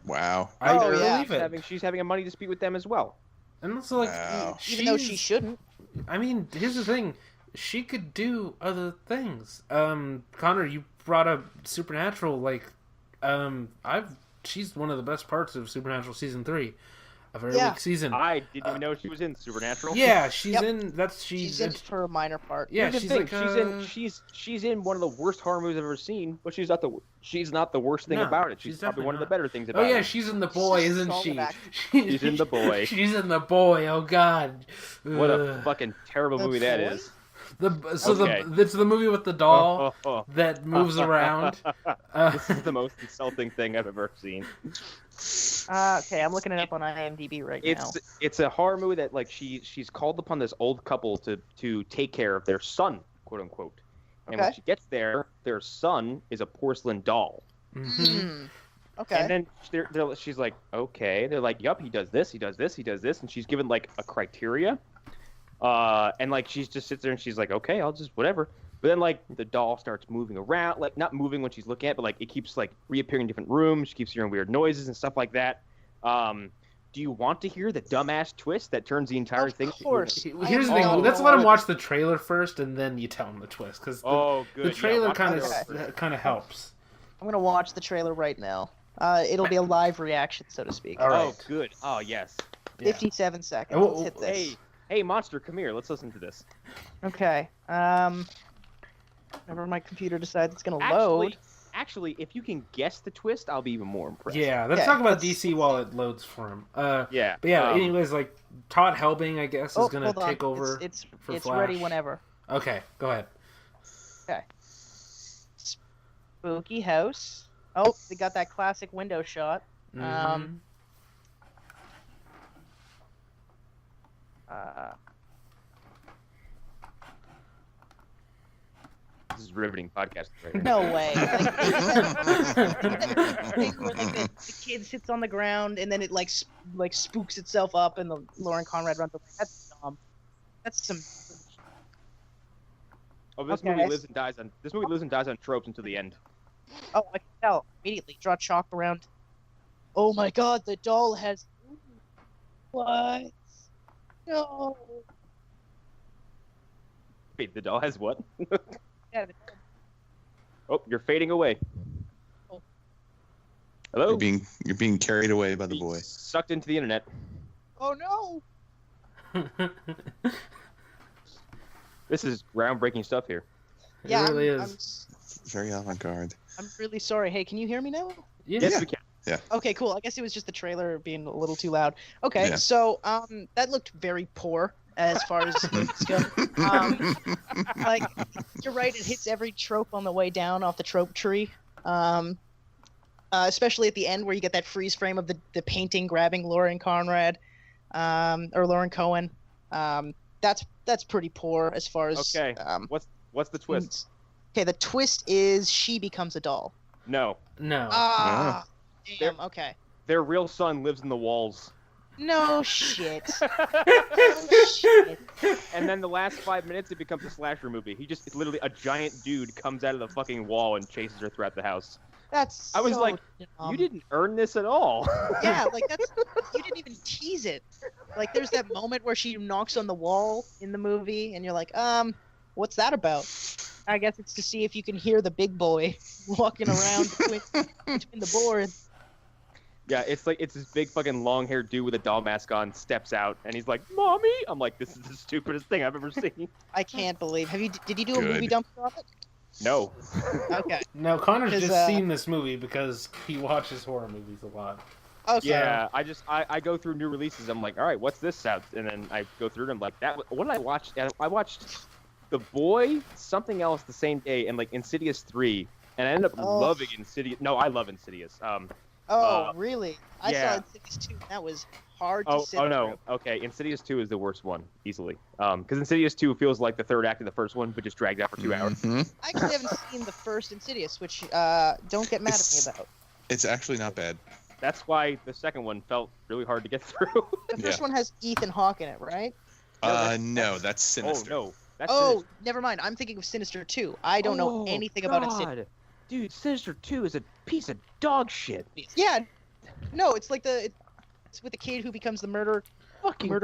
Wow. I Oh, yeah. believe it. She's having a money dispute with them as well. And also, like, Wow. Even though she shouldn't. I mean, here's the thing. She could do other things. Connor, you brought up Supernatural. Like, I've she's one of the best parts of Supernatural season 3. A very Yeah. weak season. I didn't even know she was in Supernatural. Yeah, she's Yep. in. She's in for a minor part. Yeah, Here's the she's thing, like she's in one of the worst horror movies I've ever seen, but she's not the worst thing No, about it. she's She's probably one of the definitely better things Oh about yeah, it. she's in The Boy, She's isn't solid she? actor. She's in The Boy. She's in The Boy. Oh God. What a Ugh. fucking terrible The movie that Boy? is. Okay. It's the movie with the doll that moves around. This is the most insulting thing I've ever seen. Okay, I'm looking it up on IMDb right now. It's a horror movie that like she's called upon this old couple to take care of their son, quote unquote. And when Okay. she gets there, their son is a porcelain doll. Mhm. Okay. And then she's like, okay. They're like, yup, he does this, he does this, he does this, and she's given like a criteria. And like she just sits there and she's like, okay, I'll just whatever. But then like the doll starts moving around, like not moving when she's looking at it, but like it keeps like reappearing in different rooms. She keeps hearing weird noises and stuff like that. Do you want to hear the dumbass twist that turns the entire thing? Of course. Here's the Oh, thing. Let's let him watch the trailer first, and then you tell him the twist, because Oh, good. the Yeah, trailer watch kind the trailer of first. kind of helps. I'm gonna watch the trailer right now. It'll be a live reaction, so to speak. All right. Oh, good. Oh, yes. Yeah. 57 seconds. Oh, Let's hit this. Hey, monster, come here. Let's listen to this. Okay. Whenever my computer decides it's gonna load. Actually, if you can guess the twist, I'll be even more impressed. Yeah, let's Okay, talk about let's- DC while it loads for him. Yeah. But yeah, anyways, like Todd Helbing, I guess, is gonna hold on. take over. It's for ready Flash. whenever. Okay, go ahead. Spooky house. Oh, they got that classic window shot. Mhm. This is riveting podcast. Right here. No way. Thing where, like, the kid sits on the ground and then it like spooks itself up and the Lauren Conrad runs away. That's dumb. That's some. Oh, this Okay. movie lives and dies on tropes until the end. Oh, I can tell immediately. Draw chalk around. Oh my God, the doll has. What? No. Wait, the doll has what? Yeah, Oh, you're fading away. Oh. Hello? You're being carried away by the boy. Sucked into the internet. oh no. Mm-hmm. This is groundbreaking stuff here. It Yeah, really I'm, is. Very avant-garde. I'm really sorry. Hey, can you hear me now? Yeah. Yes, Yeah. we can. Okay, cool. I guess it was just the trailer being a little too loud. Okay, Yeah. so that looked very poor as far as movies go. Like, you're right, it hits every trope on the way down off the trope tree. Especially at the end where you get that freeze frame of the painting grabbing Lauren Conrad, or Lauren Cohen. That's pretty poor as far as. Okay. What's the twist? Okay, the twist is she becomes a doll. No. No. Ah, damn. Okay. Their real son lives in the walls. No shit. No shit. And then the last 5 minutes, it becomes a slasher movie. It's literally a giant dude comes out of the fucking wall and chases her throughout the house. That's. I was so like, dumb. You didn't earn this at all. Yeah, like you didn't even tease it. Like there's that moment where she knocks on the wall in the movie, and you're like, what's that about? I guess it's to see if you can hear the big boy walking around between the boards. Yeah, it's this big fucking long-haired dude with a doll mask on steps out, and he's like, "Mommy!" I'm like, "This is the stupidest thing I've ever seen." I can't believe. Did you do a Good. movie dump on it? No. Okay. No, Connor's 'Cause, just seen this movie because he watches horror movies a lot. Okay. Yeah, I go through new releases. I'm like, all right, what's this out? And then I go through it. And I'm like, what did I watch? And I watched The Boy, something else the same day, and like Insidious 3, and I ended up Oh. loving Insidious. No, I love Insidious. Really? I yeah. saw Insidious 2. And that was hard to sit Oh no. through. Okay, Insidious 2 is the worst one easily. Because Insidious 2 feels like the third act of the first one, but just dragged out for 2 hours. Mhm. I actually haven't seen the first Insidious, which don't get mad at me about. It's actually not bad. That's why the second one felt really hard to get through. The first Yeah. one has Ethan Hawke in it, right? No, that's Sinister. Oh no. That's Oh, Sinister. never mind. I'm thinking of Sinister 2. I don't know anything about Insidious. God. Dude, Sinister 2 is a piece of dog shit. Yeah, no, it's like it's with the kid who becomes the murder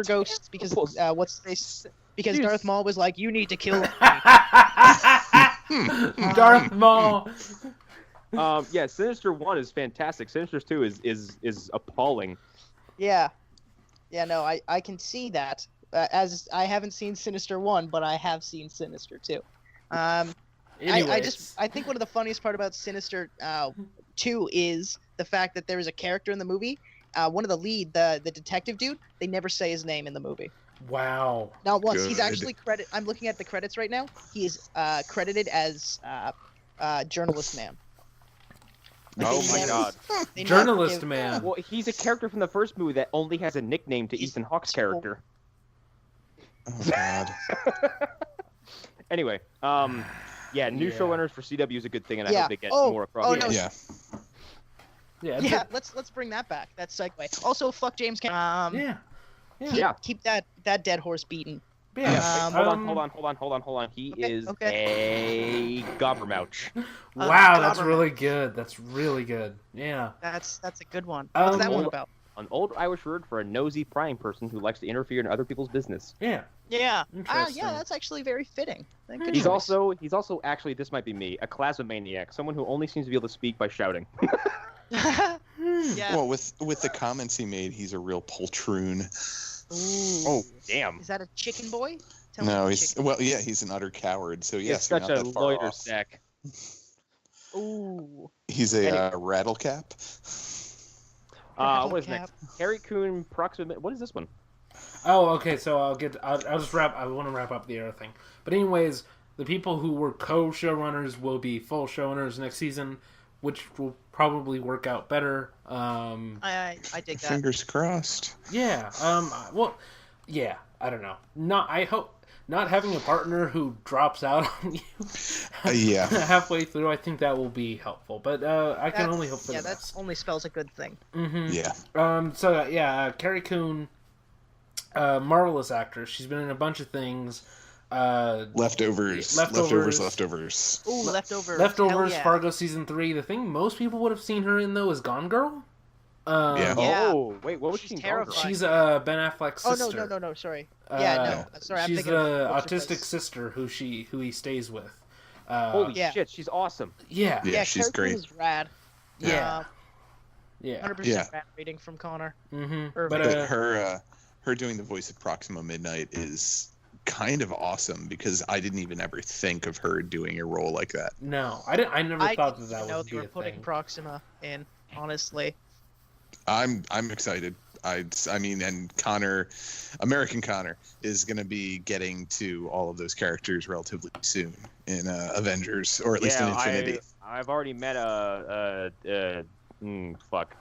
ghost because because Dude. Darth Maul was like, you need to kill him. Darth Maul. Yeah, Sinister 1 is fantastic. Sinister 2 is appalling. Yeah. Yeah, no, I can see that. As I haven't seen Sinister 1, but I have seen Sinister 2. I think one of the funniest part about Sinister 2 is the fact that there is a character in the movie, one of the lead, the detective dude, they never say his name in the movie. Wow. Not once. Good. He's actually I'm looking at the credits right now. He is credited as Journalist Man. But Oh they my never- god. they never Journalist give- man. Well, he's a character from the first movie that only has a nickname to He's Ethan Hawke's character. Oh God. Anyway, yeah, new Yeah. showrunners for CW is a good thing, and I Yeah. hope they get Oh, more across. oh, the no. board. Yeah. Yeah. Yeah, let's bring that back. That segue. Also, fuck James Cameron. Yeah. Yeah. Keep that dead horse beaten. Yeah. Hold on. He Okay, is okay. a gobbermouch. Wow, that's Gobberman. really good. That's really good. Yeah. That's a good one. What's that one Hold- about? An old Irish word for a nosy prying person who likes to interfere in other people's business. Yeah. Yeah. Interesting. Yeah, that's actually very fitting. Good He's choice. also actually, this might be me, a classomaniac, someone who only seems to be able to speak by shouting. yeah. Well, with the comments he made, he's a real poltroon. Ooh. Oh, damn. Is that a chicken boy? Tell me No, it's a he's chicken. he's an utter coward. So He's yes, you're such not a that far loiter off. sack. Ooh. He's a Anyway. rattle cap. What is Cap. next? Carrie, Coon, Proxima. What is this one? Oh, okay. So I'll just wrap. I want to wrap up the other thing. But anyways, the people who were co-showrunners will be full showrunners next season, which will probably work out better. I dig that. Fingers crossed. Yeah. Well, yeah. I don't know. I hope not having a partner who drops out on you Yeah. halfway through. I think that will be helpful. But I can only hope for Yeah, the that best. only spells a good thing. Mm-hmm. Yeah. So yeah, Carrie Coon, marvelous actress. She's been in a bunch of things. Leftovers. Leftovers. Ooh, Leftovers. Leftovers, Hell yeah. Fargo season 3. The thing most people would have seen her in though is Gone Girl. Yeah. Yeah. Oh, wait, what was She's she in terrifying. Gone Girl? She's Ben Affleck's Oh sister. no, sorry. Yeah, no, sorry. I'm She's thinking the of what's her autistic face. sister who he stays with. Holy Yeah. shit, she's awesome. Yeah, Yeah, she's Carrie great. Coon is rad. yeah, yeah. 100% Yeah. rad rating from Connor. Mm-hmm. Or- But But her doing the voice of Proxima Midnight is kind of awesome because I didn't even ever think of her doing a role like that. no, I didn't. I never I thought didn't that even know would they be were a putting thing. Proxima in. Honestly. I'm excited. I mean, and American Connor is going to be getting to all of those characters relatively soon in Avengers, or at least in Infinity. I've already met fuck.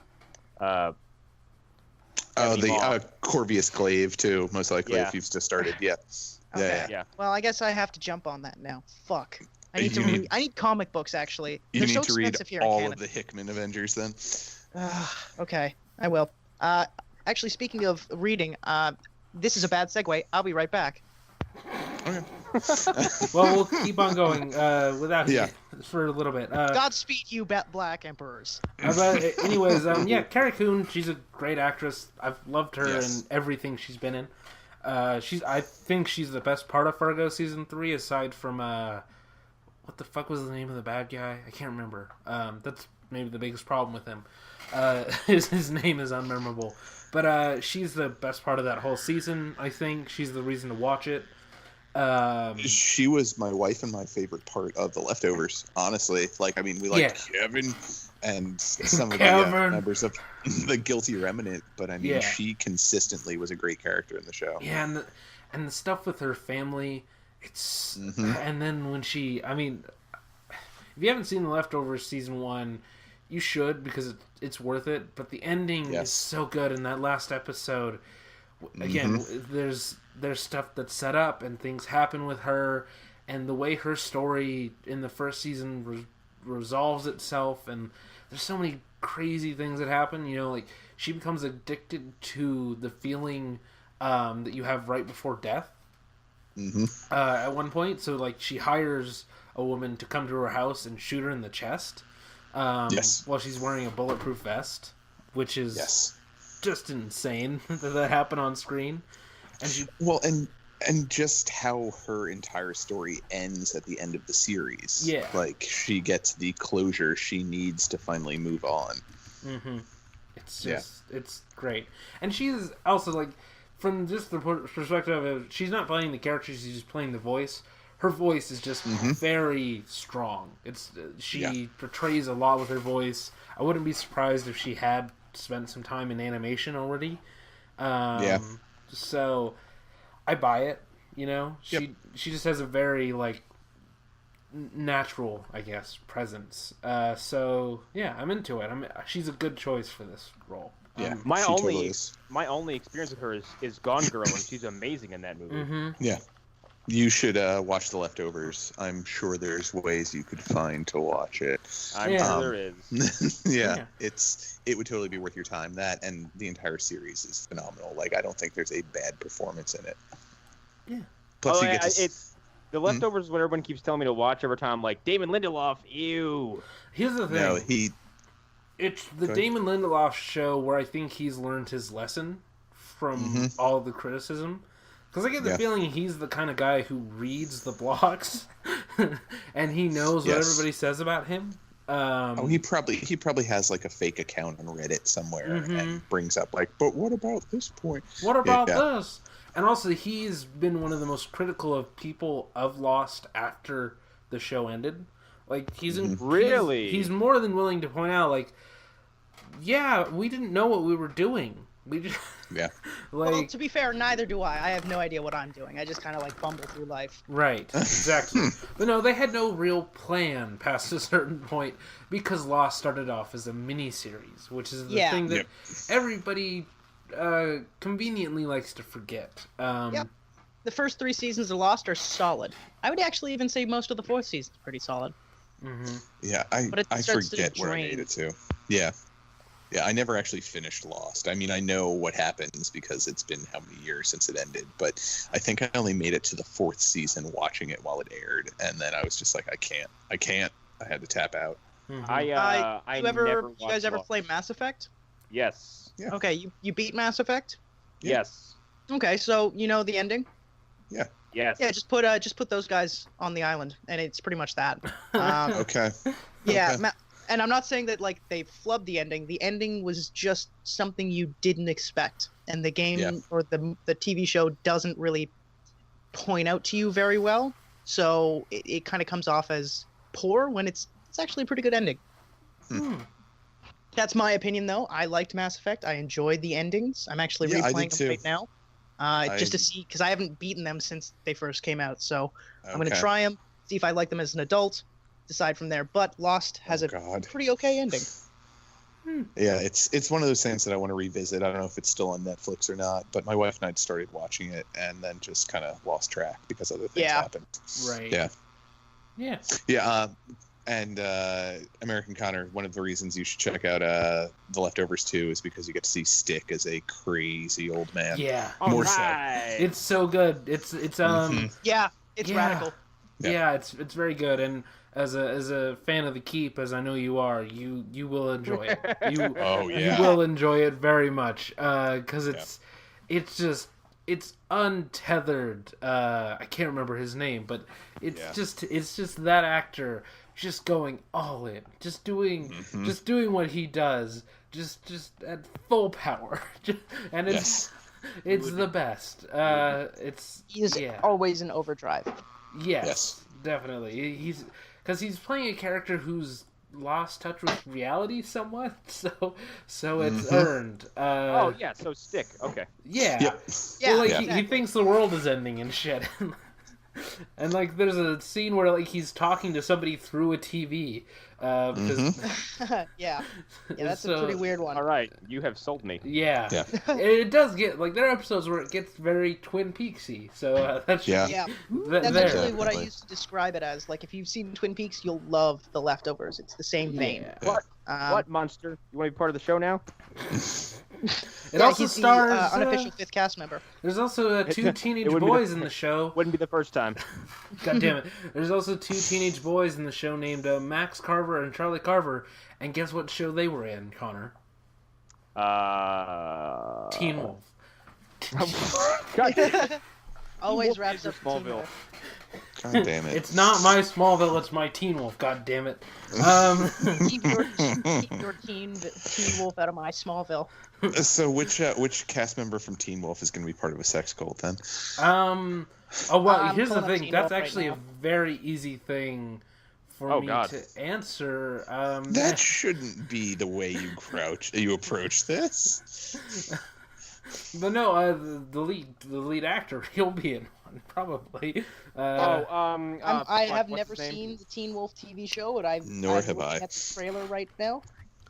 The Maw. Corvius Glaive too, most likely Yeah. if you've just started. Yeah. Okay. Yeah. Yeah. Well, I guess I have to jump on that now. Fuck. I need You to need- read. I need comic books actually. You They're need so to read expensive here in all Canada. of the Hickman Avengers then. Okay, I will. Actually, speaking of reading, this is a bad segue. I'll be right back. Okay. Well, we'll keep on going without Yeah. for a little bit. Godspeed, you Black Emperors. But anyways, yeah, Carrie Coon, she's a great actress. I've loved her Yes. in everything she's been in. I think she's the best part of Fargo season 3, aside from what the fuck was the name of the bad guy? I can't remember. That's maybe the biggest problem with him. His name is unmemorable. But she's the best part of that whole season. I think she's the reason to watch it. She was my wife and my favorite part of the Leftovers. Honestly, like I mean, we liked Kevin and some of the members of the Guilty Remnant, but I mean, Yeah. she consistently was a great character in the show. Yeah, and the stuff with her family, it's Mhm. and then when I mean, if you haven't seen The Leftovers season 1, you should because it's worth it. But the ending Yes. is so good in that last episode. Again, there's stuff that's set up and things happen with her, and the way her story in the first season resolves itself, and there's so many crazy things that happen. You know, like she becomes addicted to the feeling that you have right before death. At one point, so like she hires a woman to come to her house and shoot her in the chest. Yes. While she's wearing a bulletproof vest, which is Yes. just insane that happened on screen. And she, Well, and And just how her entire story ends at the end of the series. Yeah. Like, she gets the closure she needs to finally move on. Mm-hmm. It's just, it's great. And she's also, like, from just the perspective of, she's not playing the character, she's just playing the voice. Her voice is just very strong. She portrays a lot with her voice. I wouldn't be surprised if she had spent some time in animation already. So I buy it, you know. She just has a very, like, natural, I guess, presence. So yeah, I'm into it. She's a good choice for this role. Yeah, my only experience with her is Gone Girl, and she's amazing in that movie. Mm-hmm. Yeah. You should watch The Leftovers. I'm sure there's ways you could find to watch it. I'm sure there is. Yeah, it would totally be worth your time. That and the entire series is phenomenal. Like, I don't think there's a bad performance in it. Yeah. Plus, The Leftovers is what everyone keeps telling me to watch every time. I'm like, Damon Lindelof, ew. Here's the thing. No, It's the Damon Lindelof show where I think he's learned his lesson from all the criticism. Because I get the feeling he's the kind of guy who reads the blogs and he knows what everybody says about him. He probably has like a fake account on Reddit somewhere and brings up like, but what about this point? What about this? And also, he's been one of the most critical of people of Lost after the show ended. Like, he's more than willing to point out, like, yeah, we didn't know what we were doing. We just Well, to be fair, neither do I. I have no idea what I'm doing. I just kind of like bumble through life. Right, exactly. But no, they had no real plan past a certain point because Lost started off as a mini-series, which is the thing that everybody conveniently likes to forget. The first 3 seasons of Lost are solid. I would actually even say most of the 4th season is pretty solid. Mm-hmm. Yeah, I forget where I made it to. Yeah, I never actually finished Lost. I mean, I know what happens because it's been how many years since it ended, but I think I only made it to the 4th season watching it while it aired, and then I was just like, I can't. I had to tap out. Mm-hmm. You guys ever play Mass Effect? Yes. Yeah. Okay, you beat Mass Effect? Yes. Okay, so you know the ending? Yeah. Yes. Yeah, just put those guys on the island, and it's pretty much that. Okay. Yeah, Okay. and I'm not saying that like they flubbed the ending. The ending was just something you didn't expect, and the game or the TV show doesn't really point out to you very well. So it kind of comes off as poor when it's actually a pretty good ending. That's my opinion, though. I liked Mass Effect. I enjoyed the endings. I'm actually replaying them right now, just to see, because I haven't beaten them since they first came out. So I'm going to try them, see if I like them as an adult, decide from there. But Lost has a pretty okay ending. Yeah, it's one of those things that I want to revisit. I don't know if it's still on Netflix or not, but my wife and I started watching it and then just kind of lost track because other things happened. Right. Yeah. Yeah. Yeah. And American Connor, one of the reasons you should check out The Leftovers 2 is because you get to see Stick as a crazy old man. Yeah. More so. It's so good. It's Yeah, it's radical. Yeah, it's very good. And as a fan of The Keep, as I know you are, you will enjoy it. You will enjoy it very much because it's untethered. I can't remember his name, but it's just that actor just going all in, just doing what he does, just at full power, and it's the best. He's always in overdrive. Yes, definitely. He's playing a character who's lost touch with reality somewhat, so it's earned. So Stick. Okay. Yeah. Yeah. Well, he thinks the world is ending and shit. And like, there's a scene where like he's talking to somebody through a TV. Because that's a pretty weird one. All right, you have sold me. Yeah. It does get like, there are episodes where it gets very Twin Peaksy. So that's that's actually what I used to describe it as. Like, if you've seen Twin Peaks, you'll love The Leftovers. It's the same vein. What monster? You want to be part of the show now? It also stars the unofficial 5th cast member. There's also 2 teenage boys in the show. Wouldn't be the first time. God damn it! There's also 2 teenage boys in the show named Max Carver and Charlie Carver. And guess what show they were in, Connor? Teen Wolf. Always Wolf wraps is your up the Teen Smallville. Wolf. God damn it. It's not my Smallville, it's my Teen Wolf, god damn it. Keep your Teen Wolf out of my Smallville. So which cast member from Teen Wolf is going to be part of a sex cult then? Oh well, I'm here's the pulling up thing. Teen That's Wolf right actually now. a very easy thing for me God. to answer. That shouldn't be the way you approach this. But no, the lead actor, he'll be in one probably. I have what's never his name? seen the Teen Wolf TV show, but I'm Nor have looking I. at the trailer right now.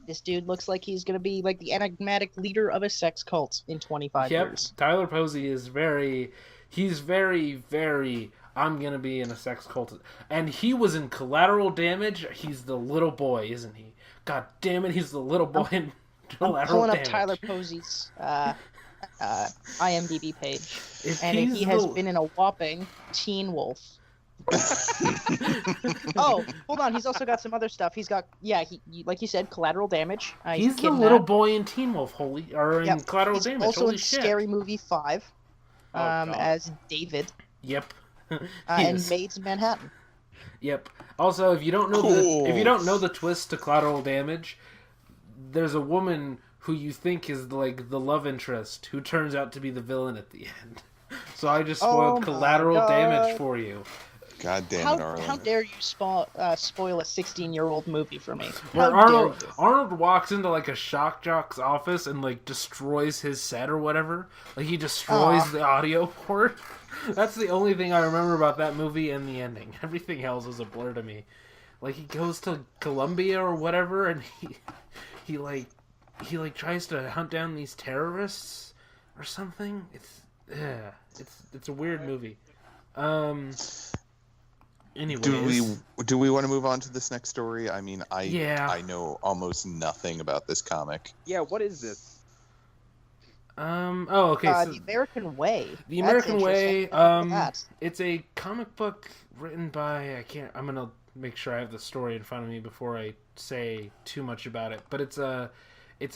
This dude looks like he's gonna be like the enigmatic leader of a sex cult in 25 Yep, years. Tyler Posey is he's very. I'm gonna be in a sex cult, and he was in Collateral Damage. He's the little boy, isn't he? God damn it, he's the little boy in I'm Collateral pulling up Damage. Tyler Posey's IMDb page, If and he's he has the- been in a whopping Teen Wolf. Oh, hold on. He's also got some other stuff. He's got, like you said, Collateral Damage. He's the Kidnapped. little boy in Teen Wolf, in Yep. Collateral He's Damage. also Holy in shit! Scary Movie 5 Oh, God. as David, Yep. He and is. Maids in Manhattan. Yep. Also, if you don't know the twist to Collateral Damage, there's a woman who you think is like the love interest who turns out to be the villain at the end. So I just spoiled Oh my Collateral God. Damage for you. God damn it, Arlen. How dare you spoil a 16-year-old movie for me? Where How dare Arnold you? Arnold walks into like a shock jock's office and like destroys his set or whatever. Like he destroys the audio port. That's the only thing I remember about that movie and the ending. Everything else is a blur to me. Like he goes to Colombia or whatever, and he tries to hunt down these terrorists or something. It's a weird movie. Anyways, Do we want to move on to this next story? I mean, Yeah. I know almost nothing about this comic. Yeah, what is this? Okay. So The American Way. The That's American Way. interesting. That. It's a comic book written by I'm gonna make sure I have the story in front of me before I say too much about it. But it's a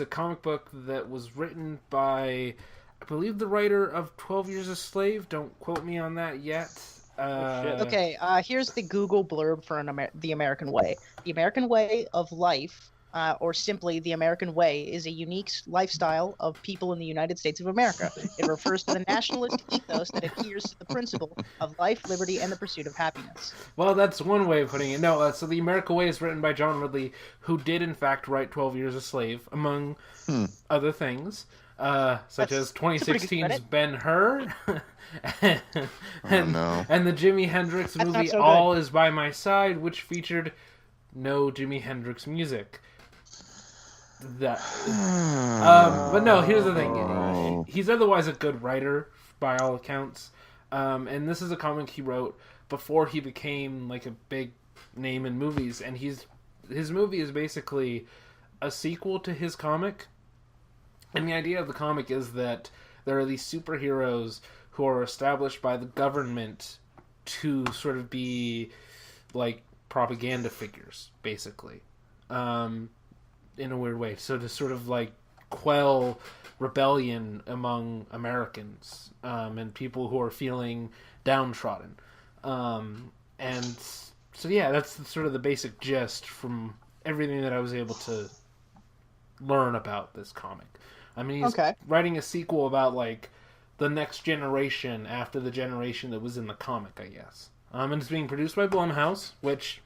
comic book that was written by, I believe, the writer of 12 Years a Slave. Don't quote me on that yet. shit. Okay, here's the Google blurb for the American Way. The American Way of life, or simply the American Way, is a unique lifestyle of people in the United States of America. It refers to the nationalist ethos that adheres to the principle of life, liberty, and the pursuit of happiness. Well, that's one way of putting it. No, so the American Way is written by John Ridley, who did in fact write 12 Years a Slave, among other things. Such as pretty good 2016's credit. Ben-Hur, and no. the Jimi Hendrix That's not movie so good. All Is By My Side, which featured no Jimi Hendrix music. That, but no, here's the thing. He's otherwise a good writer, by all accounts. And this is a comic he wrote before he became like a big name in movies. And his movie is basically a sequel to his comic. And the idea of the comic is that there are these superheroes who are established by the government to sort of be like propaganda figures, basically. In a weird way. So to sort of like quell rebellion among Americans and people who are feeling downtrodden. And so yeah, that's sort of the basic gist from everything that I was able to learn about this comic. I mean, he's writing a sequel about like the next generation after the generation that was in the comic, I guess. And it's being produced by Blumhouse, which...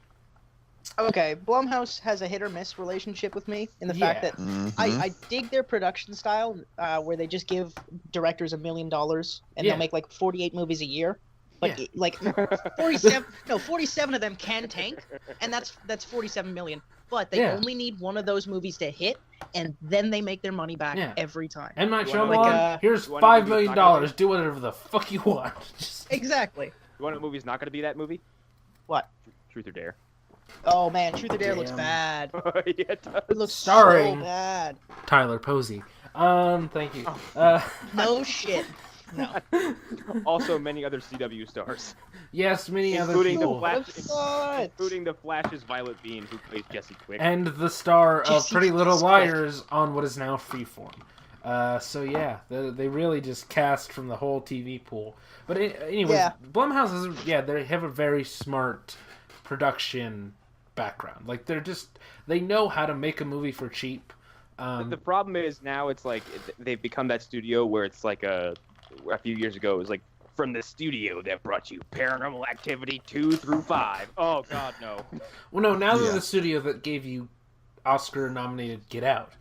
Okay, Blumhouse has a hit or miss relationship with me in the fact that I dig their production style, where they just give directors $1 million and they'll make like 48 movies a year. But like 47 of them can tank, and that's 47 million. But they only need one of those movies to hit, and then they make their money back every time. M. Night You wanna- Shyamalan, here's you wanna $5 movie million. that's not gonna Do whatever the fuck you want. Exactly. You want a movie's not going to be that movie? What? Truth or Dare. Oh man, Truth or Dare looks bad. Yeah, it does. It looks Starring- so bad. Tyler Posey. Thank you. No shit. No. Also, many other CW stars, Yes, many other including the people. Flash, including the Flash's Violet Bean, who plays Jesse Quick. And the star of Jesse Pretty Little Quick. Liars on what is now Freeform. So yeah, they really just cast from the whole TV pool. But anyways, Blumhouse is they have a very smart production background. Like they know how to make a movie for cheap. The problem is now it's like they've become that studio where it's like a few years ago it was like from the studio that brought you Paranormal Activity 2 through 5. Oh God, no. Well, no, now they're the studio that gave you Oscar-nominated Get Out,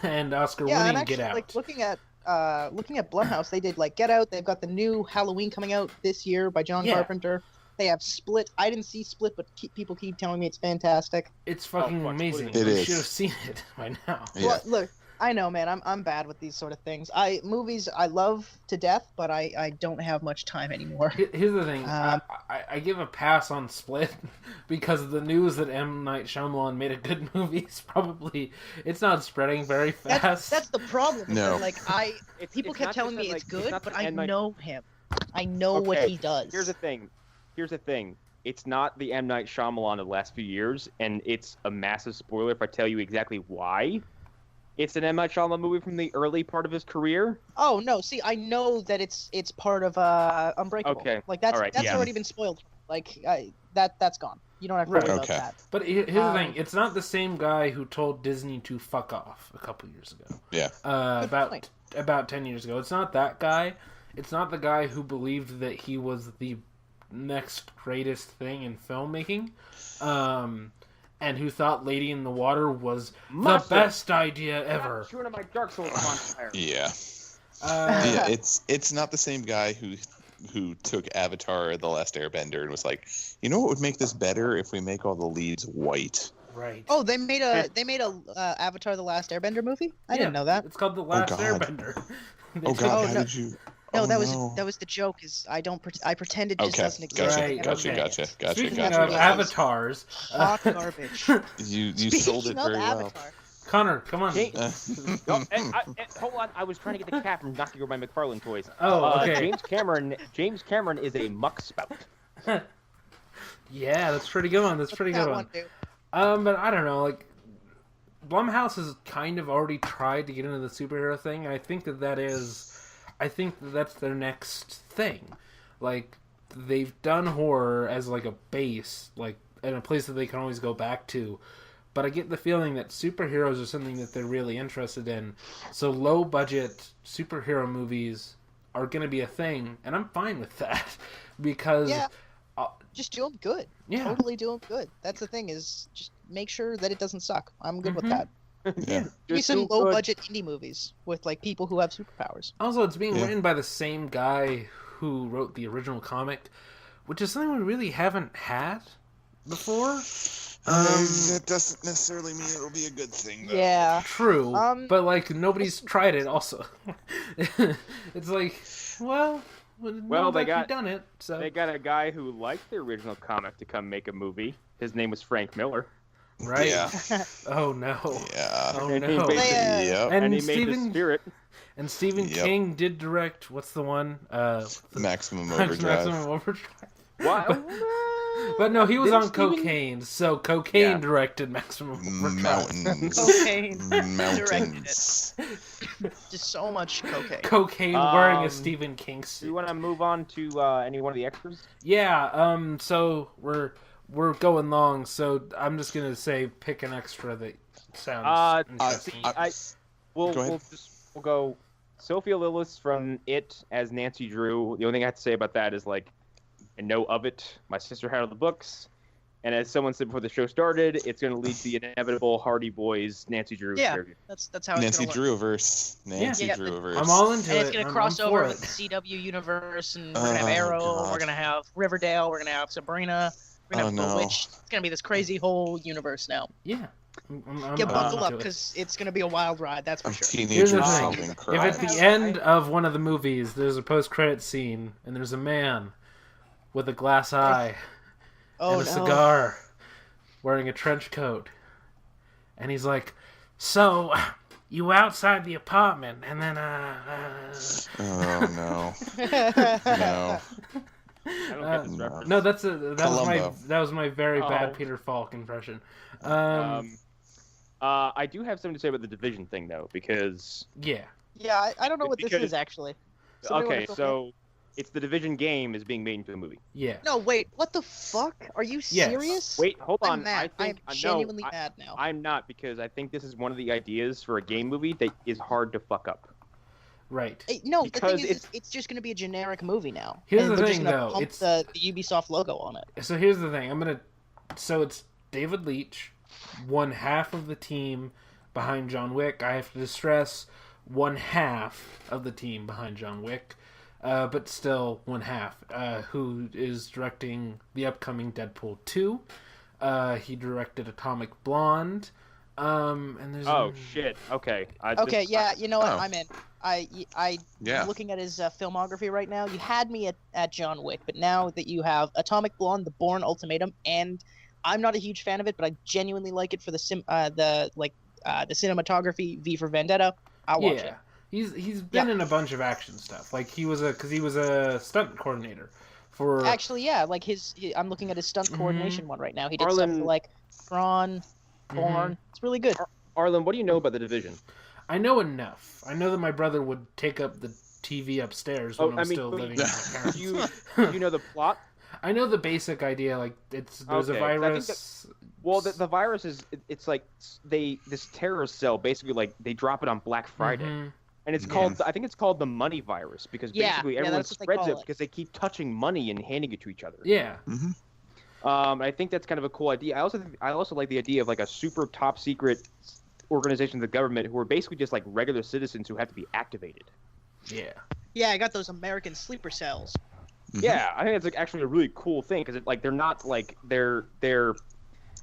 and Oscar-winning Get Out. Like looking at Blumhouse, they did like Get Out. They've got the new Halloween coming out this year by John Carpenter. They have Split. I didn't see Split, but people keep telling me it's fantastic. It's fucking amazing. It you is. should have seen it by now. Yeah. Well, look, I know, man. I'm bad with these sort of things. Movies I love to death, but I don't have much time anymore. Here's the thing. I give a pass on Split because the news that M. Night Shyamalan made a good movie is probably it's not spreading very fast. That's the problem. No. Like people kept telling me it's good, but I Night... know him. I know what he does. Here's the thing. It's not the M. Night Shyamalan of the last few years, and it's a massive spoiler if I tell you exactly why. It's an M. Night Shyamalan movie from the early part of his career. Oh no! See, I know that it's part of Unbreakable. Okay. Like that's right. already been spoiled. Like that's gone. You don't have to worry about that. But here's the thing: it's not the same guy who told Disney to fuck off a couple years ago. Yeah. About 10 years ago. It's not that guy. It's not the guy who believed that he was the next greatest thing in filmmaking, and who thought Lady in the Water was the best idea ever. One of my Dark Souls bonfire. Yeah. It's not the same guy who took Avatar: The Last Airbender and was like, you know what would make this better if we make all the leads white. Right. Oh, they made a Avatar: The Last Airbender movie. I didn't know that. It's called The Last Airbender. Oh God! How did you? No, that was the joke. Is I pretend it just doesn't exist. Gotcha. Speaking of avatars, hot garbage. You sold it very well. Connor, come on. Hold on, I was trying to get the cat from knocking over my McFarlane toys. Oh, okay. James Cameron is a muck spout. Yeah, that's pretty good one. But I don't know, like Blumhouse has kind of already tried to get into the superhero thing, and I think that's their next thing. Like, they've done horror as like a base, like in a place that they can always go back to. But I get the feeling that superheroes are something that they're really interested in. So low budget superhero movies are going to be a thing, and I'm fine with that because just do them good. Yeah, totally do them good. That's the thing, is just make sure that it doesn't suck. I'm good with that. Yeah. Give me some low budget indie movies with like people who have superpowers. Also, it's being written by the same guy who wrote the original comic, which is something we really haven't had before. That doesn't necessarily mean it'll be a good thing, though. Yeah. True. But like nobody's tried it also. It's like, well, they got done it. So they got a guy who liked the original comic to come make a movie. His name was Frank Miller. Right. Yeah. Oh no. Yeah. Oh and no. And he made the Spirit. And Stephen King did direct. What's the one? Maximum Overdrive. Maximum Overdrive. What? But no, he was on cocaine, so cocaine directed Maximum Overdrive. Mountains. Just so much cocaine. Cocaine wearing a Stephen King suit. Do you want to move on to any one of the extras? Yeah. So we're going long, so I'm just gonna say pick an extra that sounds interesting. We'll go Sophia Lillis from It as Nancy Drew. The only thing I have to say about that is like, I know of it. My sister had all the books, and as someone said before the show started, it's going to lead to the inevitable Hardy Boys Nancy Drew. Yeah, character. that's how it's Nancy going to Drew-verse. Nancy Drew-verse. I'm all into it. And it's going to cross over with the CW universe, and we're going to have Arrow, we're going to have Riverdale, we're going to have Sabrina, we're going to have The Witch. It's going to be this crazy whole universe now. Yeah. Buckle up, because it's going to be a wild ride, that's for sure. Here's the thing. If at the end of one of the movies there's a post-credit scene, and there's a man with a glass eye and a cigar wearing a trench coat, and he's like, so you outside the apartment, and then oh no. No. I don't get this reference. No, that was my very bad Peter Falk impression. I do have something to say about the Division thing though, because Yeah. Yeah, I don't know what this Because- is actually. Somebody wanna okay, fill me so it's the Division game is being made into a movie. Yeah. in? No, wait. What the fuck? Are you Yes. serious? Wait, hold on. I'm mad. I think I'm genuinely no, mad now. I'm not, because I think this is one of the ideas for a game movie that is hard to fuck up. Right. No, the because thing is, it's just going to be a generic movie now. Here's and the they're thing, just gonna though, pump it's- the Ubisoft logo on it. So here's the thing. So it's David Leitch, one half of the team behind John Wick. I have to stress, one half of the team behind John Wick, but still one half, who is directing the upcoming Deadpool 2. He directed Atomic Blonde. And there's Oh shit. Okay. Okay, yeah, you know what? Oh. I'm in. Yeah. Looking at his filmography right now, you had me at John Wick, but now that you have Atomic Blonde, The Bourne Ultimatum, and I'm not a huge fan of it, but I genuinely like it for the cinematography. V for Vendetta. I'll watch it. He's been in a bunch of action stuff. Like he was a stunt coordinator for. Actually, yeah, like I'm looking at his stunt coordination one right now. He did Arlen- something like Tron, Bourne. It's really good. Arlen, what do you know about the Division? I know enough. I know that my brother would take up the TV upstairs when I'm still living with my parents. You know the plot? I know the basic idea. Like there's a Okay, 'cause I think virus. Well, the virus is it's like this terrorist cell basically like they drop it on Black Friday, Mhm. and it's Yeah. called I think it's called the money virus because Yeah, basically yeah, everyone that's what they spreads call it it. because they keep touching money and handing it to each other. Yeah. I think that's kind of a cool idea. I also like the idea of like a super top secret organization of the government who are basically just like regular citizens who have to be activated. Yeah. Yeah, I got those American sleeper cells. Mhm. Yeah, I think it's like actually a really cool thing because like they're not like they're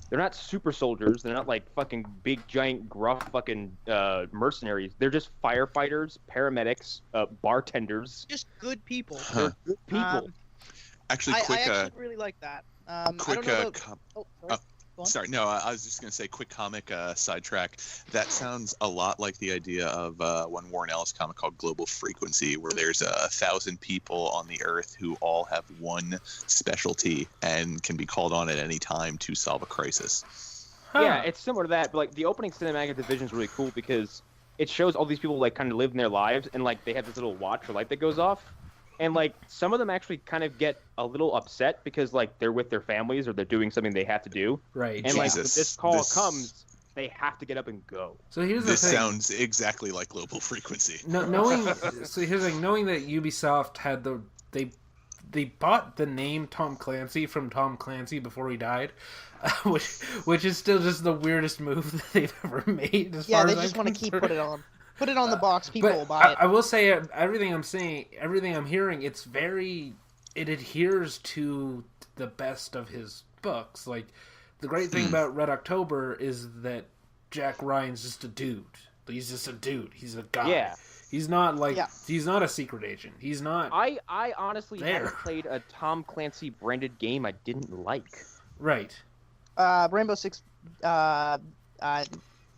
not super soldiers. They're not like fucking big giant gruff fucking mercenaries. They're just firefighters, paramedics, bartenders. Just good people. Huh. They're good people. Actually, I quick, actually really like that. I quick, don't know about... sorry. Go on. sorry, no, I was just gonna say, quick comic sidetrack. That sounds a lot like the idea of one Warren Ellis comic called Global Frequency, where there's 1,000 people on the Earth who all have one specialty and can be called on at any time to solve a crisis. Huh. Yeah, it's similar to that, but like the opening cinematic of Division is really cool because it shows all these people like kind of living their lives and like they have this little watch or light that goes off. And like some of them actually kind of get a little upset because like they're with their families or they're doing something they have to do. Right. And like when Jesus, this call this- comes, they have to get up and go. So here's the This thing. sounds exactly like Global Frequency. Knowing that Ubisoft had they bought the name Tom Clancy from Tom Clancy before he died, which is still just the weirdest move that they've ever made. Yeah, they just want to keep putting it on the box. People will buy it. I will say everything I'm hearing, it adheres to the best of his books. Like the great thing about Red October is that Jack Ryan's just a dude. He's just a dude. He's a guy. Yeah. He's not he's not a secret agent. He's not I honestly There. haven't played a Tom Clancy branded game I didn't like. right. Rainbow Six,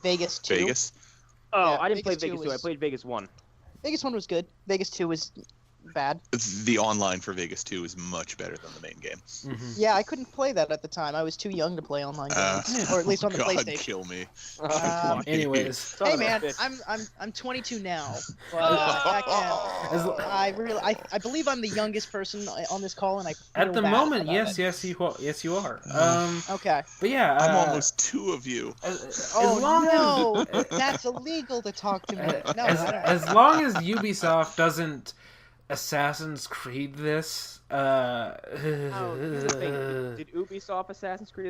Vegas 2. Vegas. Oh, Yeah, I didn't play Vegas 2 Vegas 2. I was- played Vegas 1. Vegas 1 was good. Vegas 2 was bad. The online for Vegas 2 is much better than the main game. Mhm. Yeah, I couldn't play that at the time. I was too young to play online games, or at least on the God, PlayStation. kill me. Anyways, Son Hey of a man, bitch. I'm 22 now. But back then, I believe I'm the youngest person on this call, and I at feel the bad moment, about yes, it. yes, you are. Okay. But yeah, I'm almost two of you. as Oh long no, that's illegal to talk to me. No, I don't. as long as Ubisoft doesn't Assassin's Creed this, Oh, here's the thing. Did Ubisoft Assassin's Creed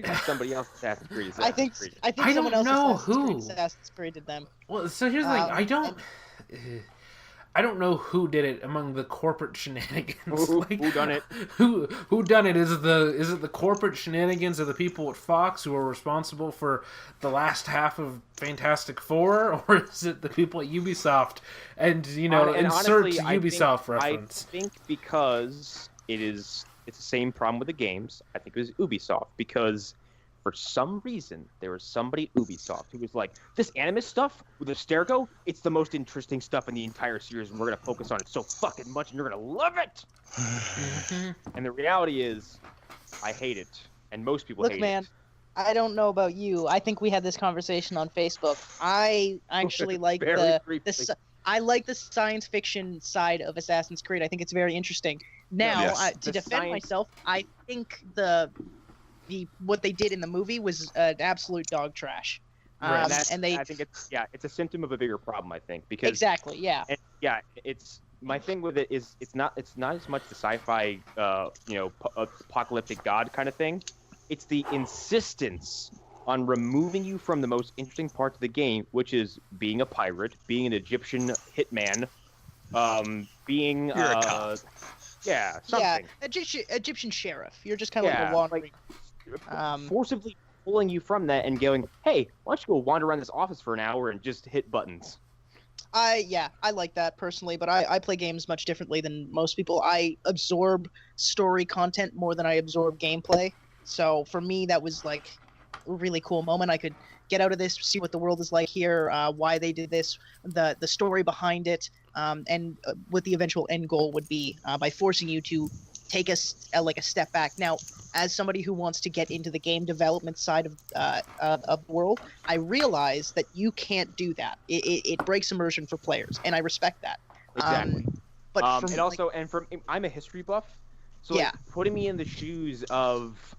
or somebody else Assassin's Creed Assassin's I think Creed? I think I someone don't else know Assassin's Creed did them. well, so here's the thing. I don't know who did it among the corporate shenanigans. Who done it? Who done it? Is it the corporate shenanigans of the people at Fox who are responsible for the last half of Fantastic Four, or is it the people at Ubisoft? And insert honestly, Ubisoft reference. I think because it's the same problem with the games. I think it was Ubisoft because for some reason there was somebody at Ubisoft who was like, this Animus stuff with Abstergo, it's the most interesting stuff in the entire series, and we're gonna focus on it so fucking much, and you're gonna love it. And the reality is, I hate it, and most people Look, hate man, it. I don't know about you. I think we had this conversation on Facebook. I actually like I like the science fiction side of Assassin's Creed. I think it's very interesting. Now, Yes. to defend myself, I think what they did in the movie was an absolute dog trash. I think it's a symptom of a bigger problem. I think because exactly, yeah. And, it's my thing with it is it's not as much the sci-fi, apocalyptic god kind of thing. It's the insistence on removing you from the most interesting parts of the game, which is being a pirate, being an Egyptian hitman, being You're a cop. something. Egyptian sheriff. You're just kind of like a wandering. Forcibly pulling you from that and going, hey, why don't you go wander around this office for an hour and just hit buttons? I like that personally, but I play games much differently than most people. I absorb story content more than I absorb gameplay. So for me, that was like a really cool moment. I could get out of this, see what the world is like here, why they did this, the story behind it, and what the eventual end goal would be by forcing you to take a step back. Now, as somebody who wants to get into the game development side of the world, I realize that you can't do that. It breaks immersion for players, and I respect that. Exactly. But I'm a history buff, so putting me in the shoes of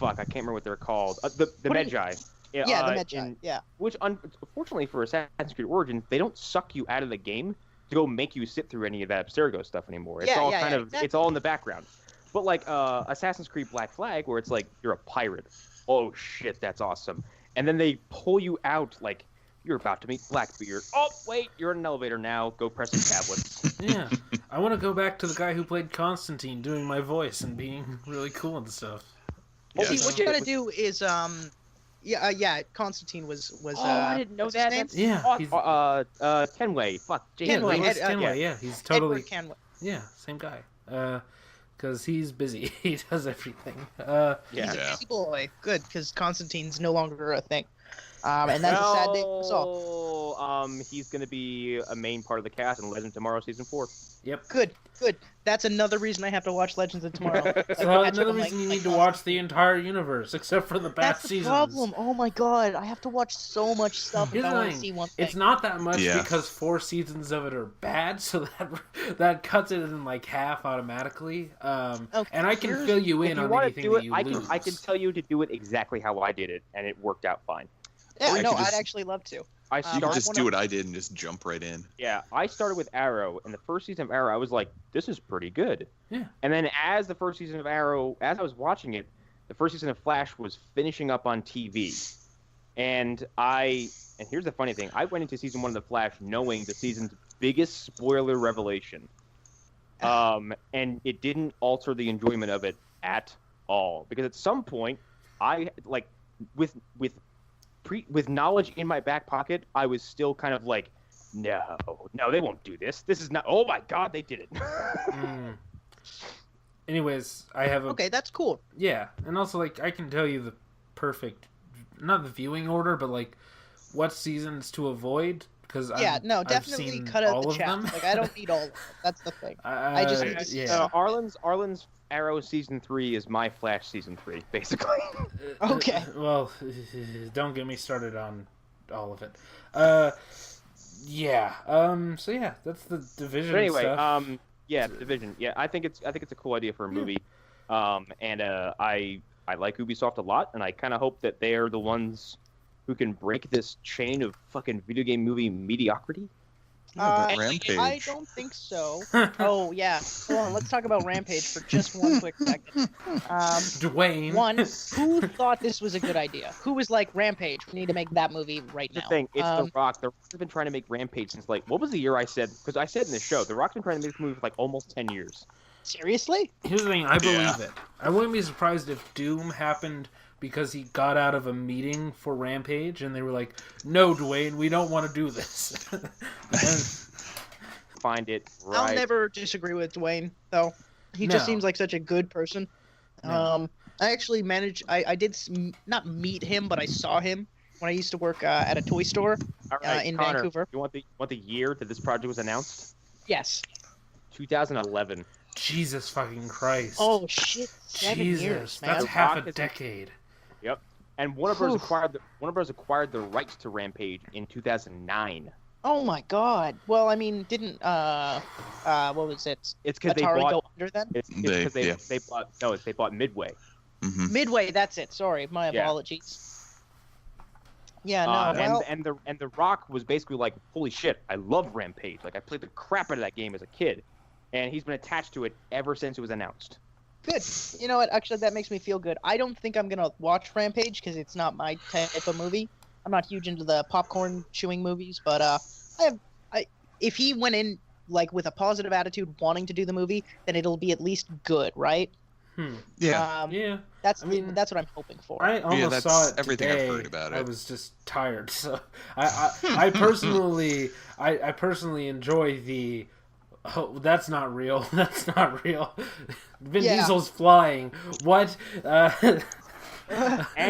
I can't remember what they're called. The Magi. The Magi. Which, unfortunately for Assassin's Creed Origins, they don't suck you out of the game to go make you sit through any of that Abstergo stuff anymore. It's it's all in the background. But like Assassin's Creed Black Flag, where it's like you're a pirate. Oh shit, that's awesome. And then they pull you out like you're about to meet Blackbeard. Oh wait, you're in an elevator now. Go press the tablets. Yeah, I want to go back to the guy who played Constantine doing my voice and being really cool and stuff. Yes. See, what you gotta do is Constantine was. I didn't know that. Kenway. Kenway. Yeah, he's totally. Edward Kenway. Yeah, same guy. Because he's busy. He does everything. He's a busy boy. Good, because Constantine's no longer a thing. And that's a sad day for us all. He's going to be a main part of the cast in Legend of Tomorrow Season 4. Yep. Good. That's another reason I have to watch Legends of Tomorrow. So another reason you need to watch the entire universe, except for the bad seasons. That's the problem. Oh my god, I have to watch so much stuff if I want to see one thing. It's not that much because 4 seasons of it are bad, so that cuts it in like half automatically. And I can fill you in on anything that you lose. I can tell you to do it exactly how I did it, and it worked out fine. Yeah, I'd actually love to. You could just do what I did and just jump right in. Yeah, I started with Arrow, and the first season of Arrow, I was like, this is pretty good. Yeah. And then as the first season of Arrow, as I was watching it, the first season of Flash was finishing up on TV. And here's the funny thing, I went into season 1 of the Flash knowing the season's biggest spoiler revelation. And it didn't alter the enjoyment of it at all. Because at some point, I, like, with knowledge in my back pocket, I was still kind of like, no, they won't do this. This is not. Oh my god, they did it. Anyways, I have Okay, that's cool. Yeah, and also like I can tell you the perfect, not the viewing order, but like what seasons to avoid because definitely cut out the chat. Like I don't need all of them. That's the thing. I just need to see. Arlen's Arrow season 3 is my Flash season 3, basically. Okay. Well, don't get me started on all of it. So yeah, that's the Division. But anyway, stuff. Division. Yeah, I think it's a cool idea for a movie. I like Ubisoft a lot, and I kind of hope that they are the ones who can break this chain of fucking video game movie mediocrity. Rampage. I don't think so. Oh yeah. Hold on. Let's talk about Rampage for just one quick second. Dwayne. One, who thought this was a good idea? Who was like, Rampage? We need to make that movie right now. The thing, it's The Rock. The Rock's been trying to make Rampage since like what was the year I said? Because I said in the show, The Rock's been trying to make this movie for like almost 10 years. Seriously? Here's the thing. I believe it. I wouldn't be surprised if Doom happened because he got out of a meeting for Rampage, and they were like, "No, Dwayne, we don't want to do this." Find it right. I'll never disagree with Dwayne, though. He just seems like such a good person. No. I actually I did not meet him, but I saw him when I used to work at a toy store in Connor, Vancouver. You want the year that this project was announced? Yes. 2011. Jesus fucking Christ. Oh shit! 7 years, man. That's half a decade. Yep. And Warner Bros. acquired the rights to Rampage in 2009. Oh my God. Well, I mean, didn't what was it? It's because Atari they bought. go under then? It's because they bought Midway. Mhm. Midway, that's it. Sorry, my Yeah. apologies. Yeah, no. Well, and the Rock was basically like, holy shit, I love Rampage. Like I played the crap out of that game as a kid, and he's been attached to it ever since it was announced. good. You know what? Actually, that makes me feel good. I don't think I'm gonna watch Rampage because it's not my type of movie. I'm not huge into the popcorn chewing movies, but if he went in like with a positive attitude, wanting to do the movie, then it'll be at least good, right? Yeah. Yeah. That's I mean, that's what I'm hoping for. I almost that's saw it everything I've today. heard about it. I was just tired, so I personally enjoy the. Oh, that's not real. That's not real. Vin Diesel's flying. What? They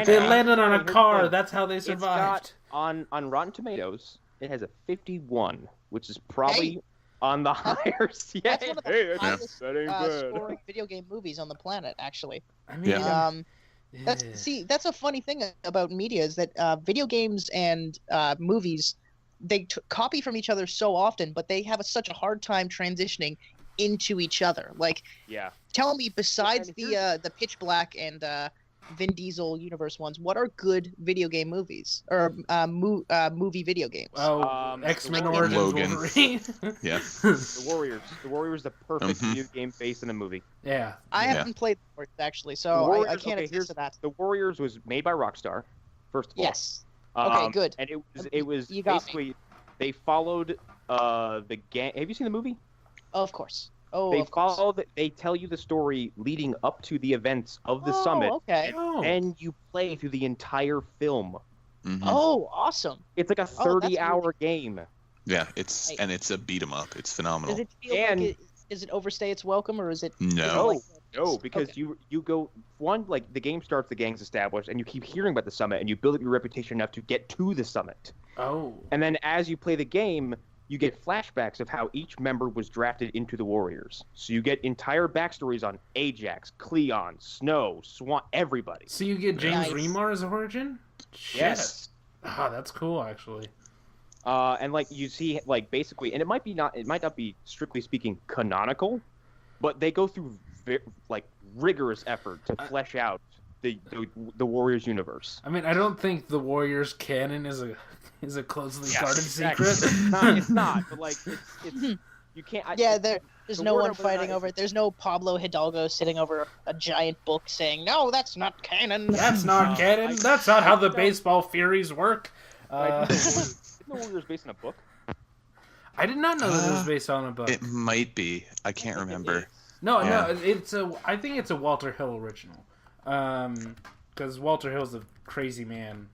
landed on a car. That's how they survived. On Rotten Tomatoes, it has a 51, which is probably on the higher side. That's one of the highest that ain't bad. scoring video game movies on the planet, actually. I mean, That's a funny thing about media is that video games and movies, they copy from each other so often, but they have such a hard time transitioning into each other. Like, tell me, besides the Pitch Black and Vin Diesel universe ones, what are good video game movies or movie video games? X-Men Origins Wolverine. Yeah. The Warriors. The Warriors, the perfect video game based in a movie. Yeah. I haven't played the Warriors actually, so I can't attest to that. The Warriors was made by Rockstar, first of all. Yes. Okay, good. And it was You got basically they followed the gang. Have you seen the movie? Of course. Oh, They tell you the story leading up to the events of the summit. Okay. And you play through the entire film. Mhm. Oh, awesome. It's like a 30-hour game. Yeah, it's a beat 'em up. It's phenomenal. Does it feel does it overstay its welcome, or is it? No. No, because you go like the game starts, the gang's established, and you keep hearing about the summit, and you build up your reputation enough to get to the summit. Oh. And then as you play the game, you get flashbacks of how each member was drafted into the Warriors. So you get entire backstories on Ajax, Cleon, Snow, Swan, everybody. So you get James Nice. Remar as origin? Shit. Yes. Ah, that's cool, actually. And like you see, like basically, and it might not be strictly speaking canonical, but they go through like rigorous effort to flesh out the Warriors universe. I mean, I don't think the Warriors canon is a closely guarded exactly. secret. It's not, but like it's you can't. There's no one fighting over it. There's no Pablo Hidalgo sitting over a giant book saying, "No, that's not canon." That's not canon. That's not how the baseball Furies work. Isn't the Warriors based on a book? I did not know that it was based on a book. It might be. I can't remember. No, Yeah. I think it's a Walter Hill original. Because Walter Hill's a crazy man.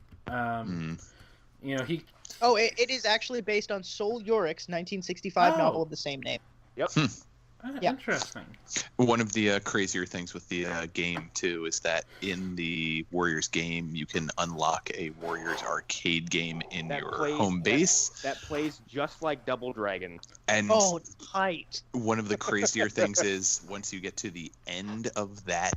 You know, he. Oh, it is actually based on Sol Yorick's 1965 novel of the same name. Yep. Yeah. Interesting. One of the crazier things with the game too is that in the Warriors game you can unlock a Warriors arcade game in your home base that plays just like Double Dragon. And tight. one of the crazier things is once you get to the end of that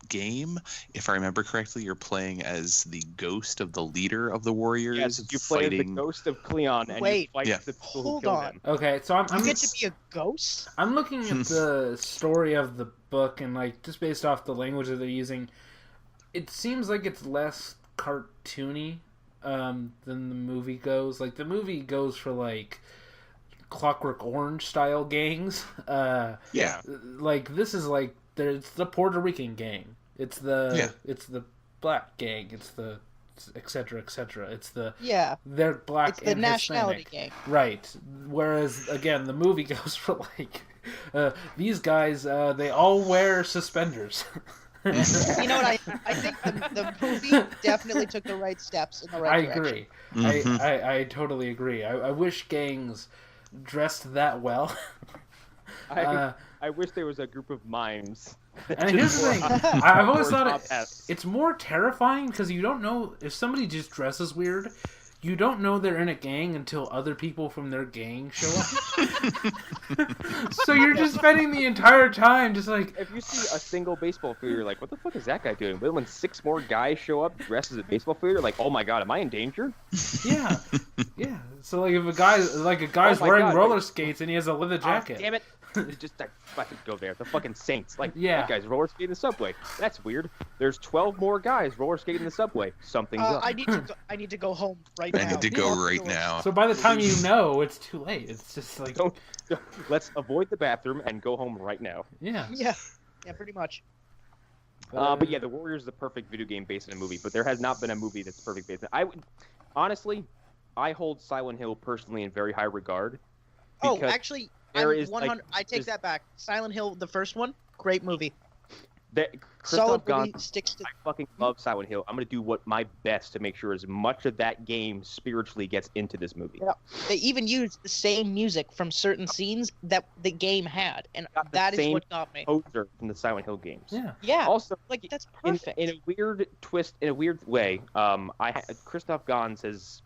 game, if I remember correctly, you're playing as the ghost of the leader of the Warriors. Yes, you play as the ghost of Cleon, and you fight the people who killed him. Okay, so I'm You get to be a ghost? I'm looking at the story of the book, and like just based off the language that they're using, it seems like it's less cartoony than the movie goes. Like the movie goes for like Clockwork Orange style gangs. Like this is like there's the Puerto Rican gang. It's the black gang. It's the etc. It's the they're black. It's the and nationality Hispanic. gang. Right. Whereas again, the movie goes for like these guys. They all wear suspenders. You know what? I think the movie definitely took the right steps in the right direction. I agree. I totally agree. I wish gangs dressed that well. I wish there was a group of mimes. And here's the thing. I've always thought it's more terrifying because you don't know if somebody just dresses weird. you don't know they're in a gang until other people from their gang show up. So you're just spending the entire time just like... If you see a single baseball field, you're like, what the fuck is that guy doing? But when 6 more guys show up dressed as a baseball field, you're like, oh my god, am I in danger? Yeah. Yeah. So like if a guy's Oh my wearing God, roller like- skates and he has a leather jacket. Oh, damn it. Just I fucking go there. The fucking Saints. Like, Yeah. that guy's roller skating the subway. That's weird. There's 12 more guys roller skating the subway. Something's up. I need to go home right now. I need to go right now. So by the time you know, it's too late. It's just like... Don't- Let's avoid the bathroom and go home right now. Yeah. Yeah, pretty much. But yeah, The Warriors is the perfect video game based in a movie, but there has not been a movie that's perfect based in. Honestly, I hold Silent Hill personally in very high regard. Oh, because actually, there I'm is, 100. I take that back. Silent Hill, the first one, great movie. Christoph Solid movie. Gans, Sticks to. I fucking love Silent Hill. I'm gonna do my best to make sure as much of that game spiritually gets into this movie. Yeah. They even used the same music from certain scenes that the game had, and Got the that is same what got me. Poser from the Silent Hill games. Yeah. Yeah, Also, like that's in perfect. a weird twist, in a weird way, Christoph Gans has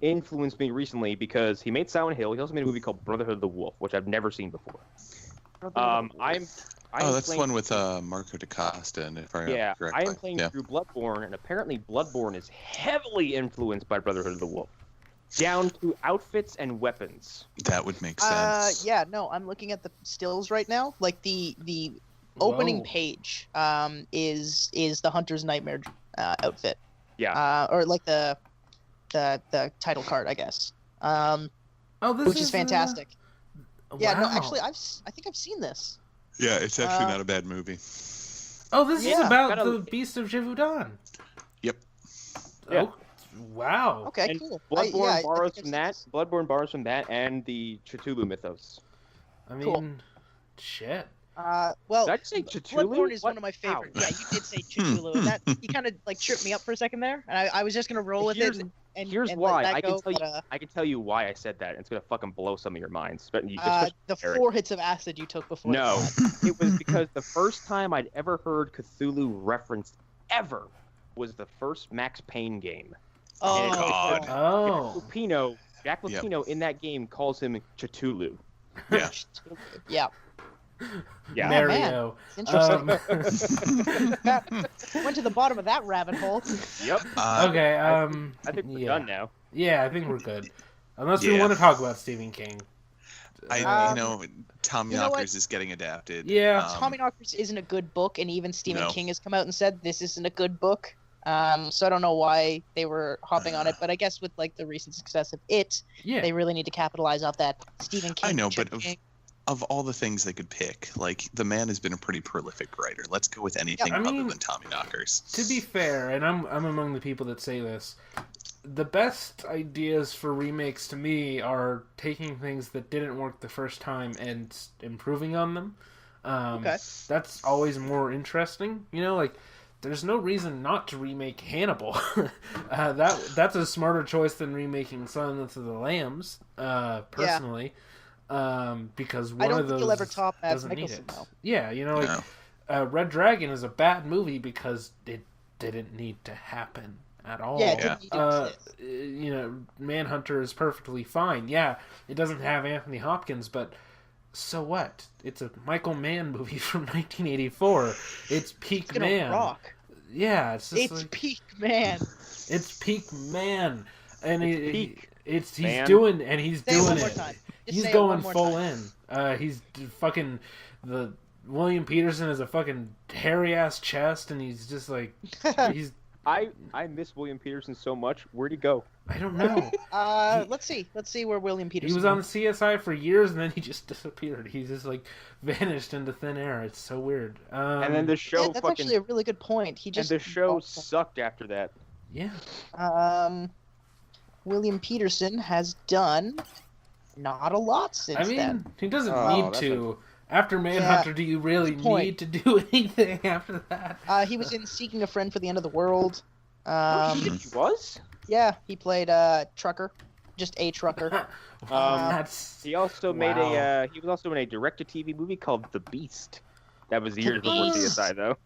influenced me recently because he made Silent Hill. He also made a movie called Brotherhood of the Wolf, which I've never seen before. That's the one with Marco DaCosta, and if I remember correctly. I am playing through Bloodborne, and apparently Bloodborne is heavily influenced by Brotherhood of the Wolf, down to outfits and weapons. That would make sense. Yeah, no, I'm looking at the stills right now. Like the opening Whoa. page is the Hunter's Nightmare outfit. Yeah. Or like the title card, I guess. Oh, this Which is fantastic. Yeah, no, wow. actually, I think I've seen this. Yeah, it's actually not a bad movie. Oh, this is Yeah. about Gotta- the Beast of Gévaudan. Yep. Yeah. Oh, wow. Okay, And cool. Bloodborne I borrows think from I've that. seen Bloodborne borrows from that and the Cthulhu mythos. I mean, Cool. shit. this. Well, Did I say Cthulhu? Bloodborne is What? one of my favorite. Ow. Yeah, you did say Cthulhu, and that you kind of like tripped me up for a second there, and I was just gonna roll with Here's- it. And Here's and why. let that I can go, tell you. but, I can tell you why I said that. And it's gonna fucking blow some of your minds. But the 4 hits of acid you took before. No, that. it was because the first time I'd ever heard Cthulhu referenced ever was the first Max Payne game. Oh God. Oh. Jack Lupino in that game calls him Cthulhu. Yeah. Yeah. Yeah. Mario. It's interesting. Um, Went to the bottom of that rabbit hole. Yep. okay. I think we're yeah. done now. Yeah, I think we're good. Unless we Yeah. want to talk about Stephen King. Tom you know what? Knockers is getting adapted. Yeah. Tommy Knockers isn't a good book, and even Stephen No. King has come out and said this isn't a good book. So I don't know why they were hopping on it, but I guess with like the recent success of it, Yeah. they really need to capitalize off that Stephen King. I know, Richard but King. of all the things they could pick, like, the man has been a pretty prolific writer. Let's go with anything I mean, other than Tommy Knockers. To be fair, and I'm among the people that say this, the best ideas for remakes to me are taking things that didn't work the first time and improving on them. Okay. That's always more interesting. You know, like, there's no reason not to remake Hannibal. That's a smarter choice than remaking Silence of the Lambs, personally. Because one I don't of think those you'll ever top Mads doesn't need Mikkelsen, it. though. Yeah, you know, like, Red Dragon is a bad movie because it didn't need to happen at all. Yeah, it Yeah. didn't need to exist. You know, Manhunter is perfectly fine. Yeah, it doesn't have Anthony Hopkins, but so what? It's a Michael Mann movie from 1984. It's peak It's gonna man. rock. Yeah, it's just It's like, peak man. it's peak man, and he's man. doing and he's Say it doing one more it. time. Just He's say it going one more full time. in. He's fucking the William Peterson has a fucking hairy ass chest, and he's just like he's. I miss William Peterson so much. Where'd he go? I don't know. Let's see where William Peterson. He was on CSI for years, and then he just disappeared. He's just like vanished into thin air. It's so weird. And then the show Yeah, that's fucking. actually a really good point. He And just the show sucked after that. yeah. William Peterson has done not a lot since I mean, then. he doesn't Oh, need that's to. After Manhunter, do you really Good point. need to do anything after that? He was in Seeking a Friend for the End of the World. He was? Yeah, he played Trucker, just a trucker. That's He also made wow. he was also in a direct-to-TV movie called The Beast. That was years before CSI, though.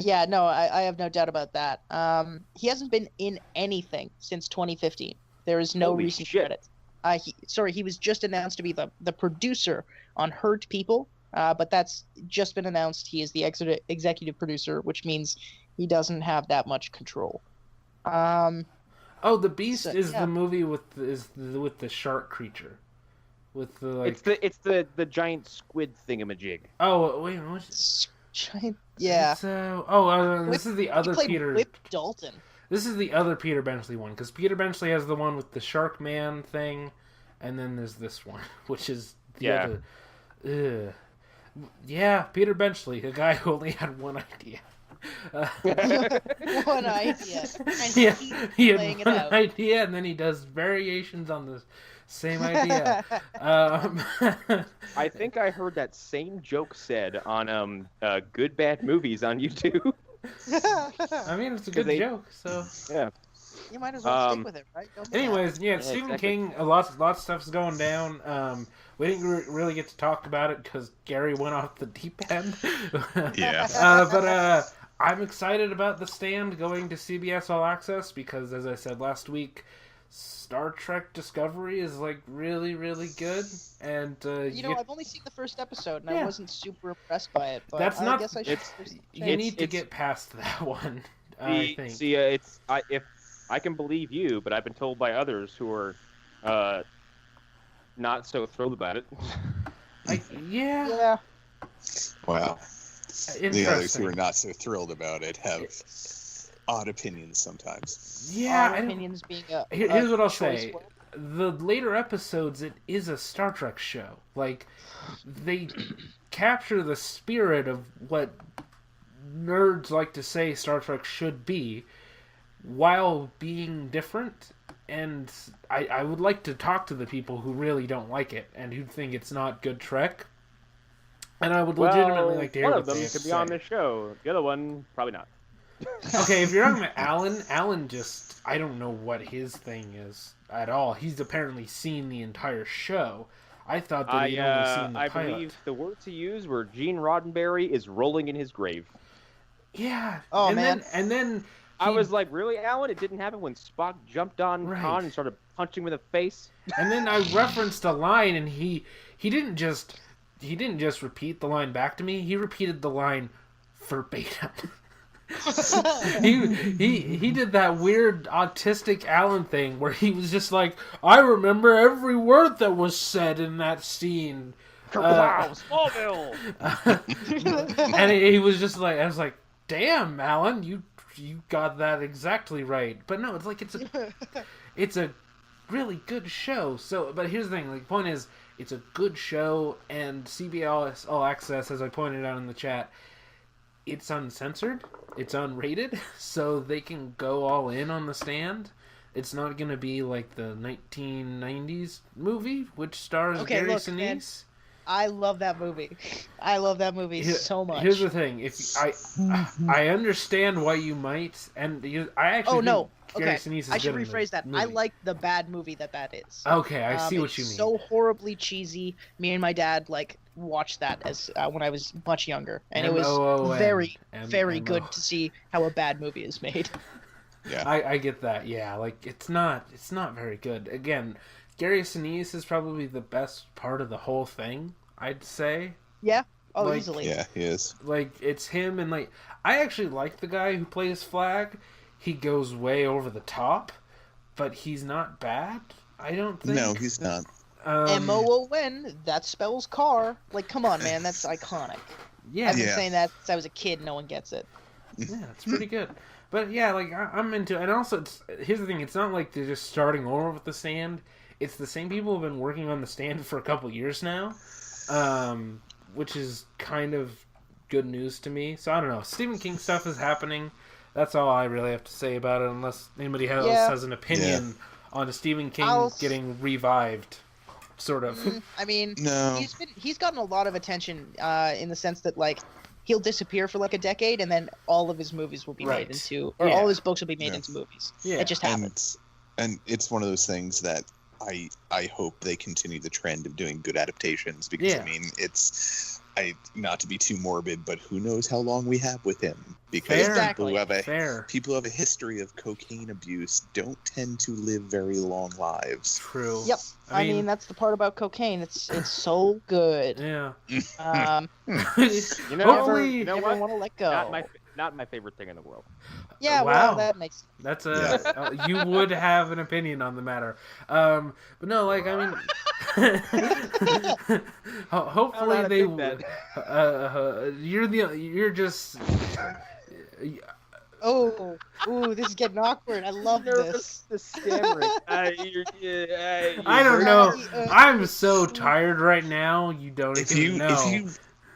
Yeah, no, I have no doubt about that. He hasn't been in anything since 2015. There is no Holy recent shit. credits. He was just announced to be the producer on Hurt People, but that's just been announced. He is the executive producer, which means he doesn't have that much control. Oh, The Beast is yeah. the movie with the shark creature, with the like. It's the giant squid thingamajig. Oh wait, what's Giant, yeah. this is the other He played Peter. Whip Dalton. This is the other Peter Benchley one, because Peter Benchley has the one with the Shark Man thing, and then there's this one, which is the other. Ugh. Yeah, Peter Benchley, the guy who only had one idea. One idea. And Yeah, he had laying it one out. idea, and then he does variations on the same idea. I think I heard that same joke said on Good Bad Movies on YouTube. I mean, it's a good joke, so... Yeah. You might as well stick with it, right? Don't be Anyways, happy. yeah, Stephen King, lots of stuff's going down. We didn't really get to talk about it because Gary went off the deep end. Yeah. But I'm excited about The Stand going to CBS All Access because, as I said last week, Star Trek Discovery is like really, really good. And I've only seen the first episode, and Yeah. I wasn't super impressed by it. But That's I not- guess I should. you need to get past that one. I think. if I can believe you, but I've been told by others who are not so thrilled about it. Yeah. Yeah. Wow. The others Interesting. who are not so thrilled about it have odd opinions sometimes. Yeah. Our I don't- opinions being a. Here's what I'll choice say. word. The later episodes, it is a Star Trek show. Like, they capture the spirit of what nerds like to say Star Trek should be, while being different. And I would like to talk to the people who really don't like it, and who think it's not good Trek. And I would legitimately like to hear one what of them they have could to be say. on this show. The other one, probably not. Okay, if you're talking about Alan just, I don't know what his thing is at all. He's apparently seen the entire show. I thought that he'd only seen the I pilot. believe the words he used were Gene Roddenberry is rolling in his grave. Yeah. Oh, and man. Then I he- was like, really, Alan? It didn't happen when Spock jumped on Right. Khan and started punching him in the face? and then I referenced a line, and he didn't just repeat the line back to me. He repeated the line verbatim. he did that weird autistic Alan thing where he was just like, I remember every word that was said in that scene. Wow, Smallville! And he was just like, I was like, damn, Alan, you got that exactly right. But no, it's like it's a really good show. So, but here's the thing, like, point is, it's a good show, and CBS All Access, as I pointed out in the chat, it's uncensored, it's unrated, so they can go all in on The Stand. It's not going to be like the 1990s movie, which stars Okay, Gary look, man. Sinise. I love that movie. I love that movie so much. Here's the thing: if I understand why you might, and I actually think Gary Okay, Sinise is I should good in the rephrase that. I movie. like the bad movie that is. Okay, I see what it's you mean. So horribly cheesy. Me and my dad watched that as when I was much younger, and it was M-O-O-N. very, M- very M-O. good to see how a bad movie is made. Yeah. I get that. Yeah, like it's not very good. Again, Gary Sinise is probably the best part of the whole thing, I'd say. Yeah. Oh, Like- easily. Yeah, he is. Like, it's him, and like, I actually like the guy who plays Flag. He goes way over the top, but he's not bad, I don't think. No, he's not. M-O-O-N. That spells car. Like, come on, man. That's iconic. Yeah, I've been Yeah. saying that since I was a kid. No one gets it. yeah, it's pretty good. But yeah, like, I'm into it. And also, here's the thing, it's not like they're just starting over with The Stand. It's the same people who've been working on The Stand for a couple years now, which is kind of good news to me. So I don't know. Stephen King stuff is happening. That's all I really have to say about it, unless anybody else Yeah. has an opinion on a Stephen King I'll- getting revived, sort of. I mean, No. he's gotten a lot of attention in the sense that, like, he'll disappear for like a decade, and then all of his movies will be Right. made into, or Yeah. all his books will be made Yeah. into movies. Yeah. It just happens. And it's one of those things that I hope they continue the trend of doing good adaptations because Yeah. I mean it's not to be too morbid, but who knows how long we have with him? Because people who have a history of cocaine abuse don't tend to live very long lives. True. Yep. I mean, that's the part about cocaine. It's so good. Yeah. Hopefully, never want to let go. Not my favorite thing in the world. Yeah, wow. well, that makes sense. That's you would have an opinion on the matter. But no, like, I mean, hopefully they. You're just. Oh, this is getting awkward. I love this. The stammering. I don't know. I'm so tired right now. You don't even know.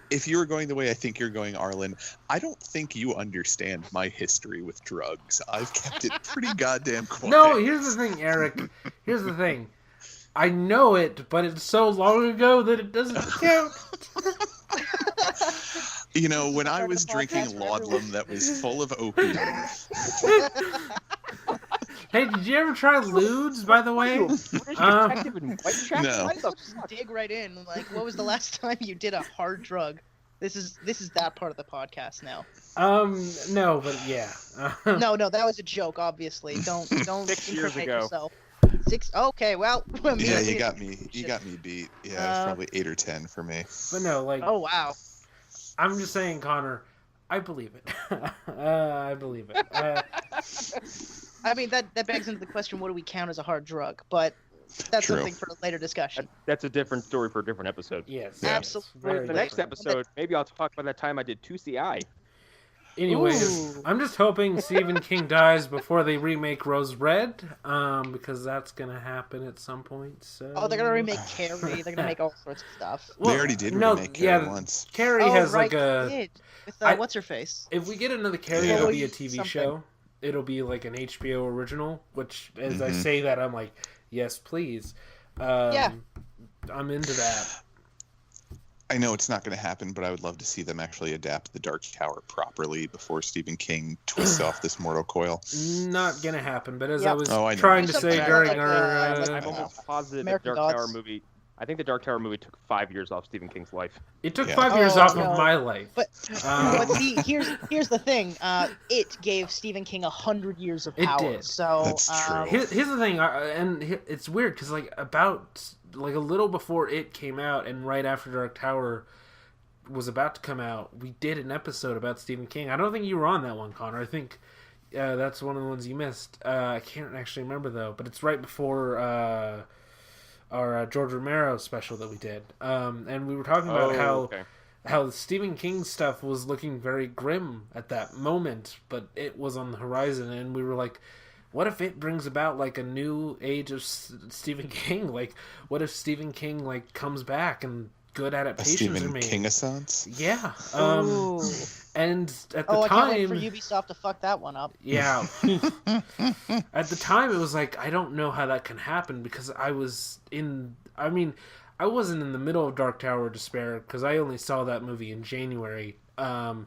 If you were going the way I think you're going, Arlen, I don't think you understand my history with drugs. I've kept it pretty goddamn quiet. No, here's the thing, Eric. Here's the thing. I know it, but it's so long ago that it doesn't count. You know, when I was drinking laudanum that was full of opium. Hey, did you ever try Ludes, by the way? No. Dig right in. Like, what was the last time you did a hard drug? This is that part of the podcast now. No, but yeah. No, that was a joke. Obviously, don't 6 years ago. Yourself. 6. Okay, well. Yeah, you got me. You got me beat. Yeah, it was probably 8 or 10 for me. But no, like. Oh wow. I'm just saying, Connor. I believe it. I believe it. I mean, that begs into the question: what do we count as a hard drug? But that's something for a later discussion. That's a different story for a different episode. Yes, absolutely. For the next episode, maybe I'll talk about that time I did 2CI. Anyways, I'm just hoping Stephen King dies before they remake Rose Red, because that's gonna happen at some point. So. Oh, they're gonna remake Carrie. They're gonna make all sorts of stuff. Well, they already did remake Carrie once. Carrie has right, like a. Did. With what's her face? If we get another Carrie, it'll be a TV show. It'll be like an HBO original. Which, as I say that, I'm like, yes, please. Yeah. I'm into that. I know it's not going to happen, but I would love to see them actually adapt The Dark Tower properly before Stephen King twists off this mortal coil. Not going to happen, but as I was I trying to say during our... I'm almost positive the Dark Tower movie... I think the Dark Tower movie took 5 years off Stephen King's life. It took 5 years off of my life. But see, here's the thing. It gave Stephen King 100 years of power. It did. So that's true. Here's the thing, and it's weird because about a little before it came out, and right after Dark Tower was about to come out, we did an episode about Stephen King. I don't think you were on that one, Connor. I think that's one of the ones you missed. I can't actually remember though, but it's right before our George Romero special that we did, and we were talking about how Stephen King stuff was looking very grim at that moment, but it was on the horizon, and we were like, what if it brings about like a new age of Stephen King? Like, what if Stephen King like comes back and good adaptations are made? Stephen King-a-sance? Yeah. And at the I time, can't wait for Ubisoft to fuck that one up. Yeah. At the time, it was like, I don't know how that can happen because I wasn't in the middle of Dark Tower Despair because I only saw that movie in January. But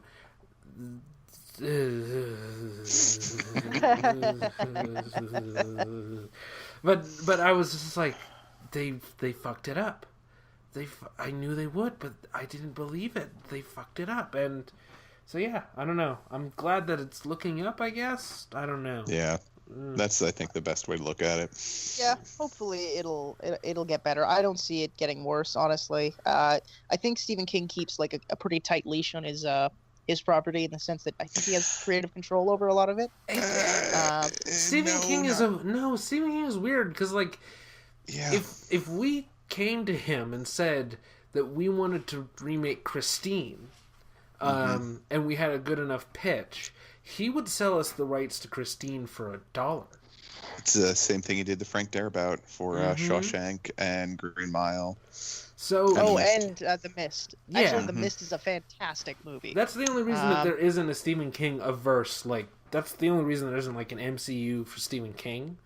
I was just like, they fucked it up. I knew they would, but I didn't believe it. They fucked it up, and so yeah, I don't know. I'm glad that it's looking up. I guess I don't know. Yeah, that's I think the best way to look at it. Yeah, hopefully it'll get better. I don't see it getting worse, honestly. I think Stephen King keeps like a pretty tight leash on his property in the sense that I think he has creative control over a lot of it. Stephen King is weird because like, if we came to him and said that we wanted to remake Christine, and we had a good enough pitch, he would sell us the rights to Christine for $1. It's the same thing he did to Frank Darabont for Shawshank and Green Mile. So and The Mist. Actually, The Mist is a fantastic movie. That's the only reason that there isn't a Stephen King averse. Like, that's the only reason there isn't like an MCU for Stephen King.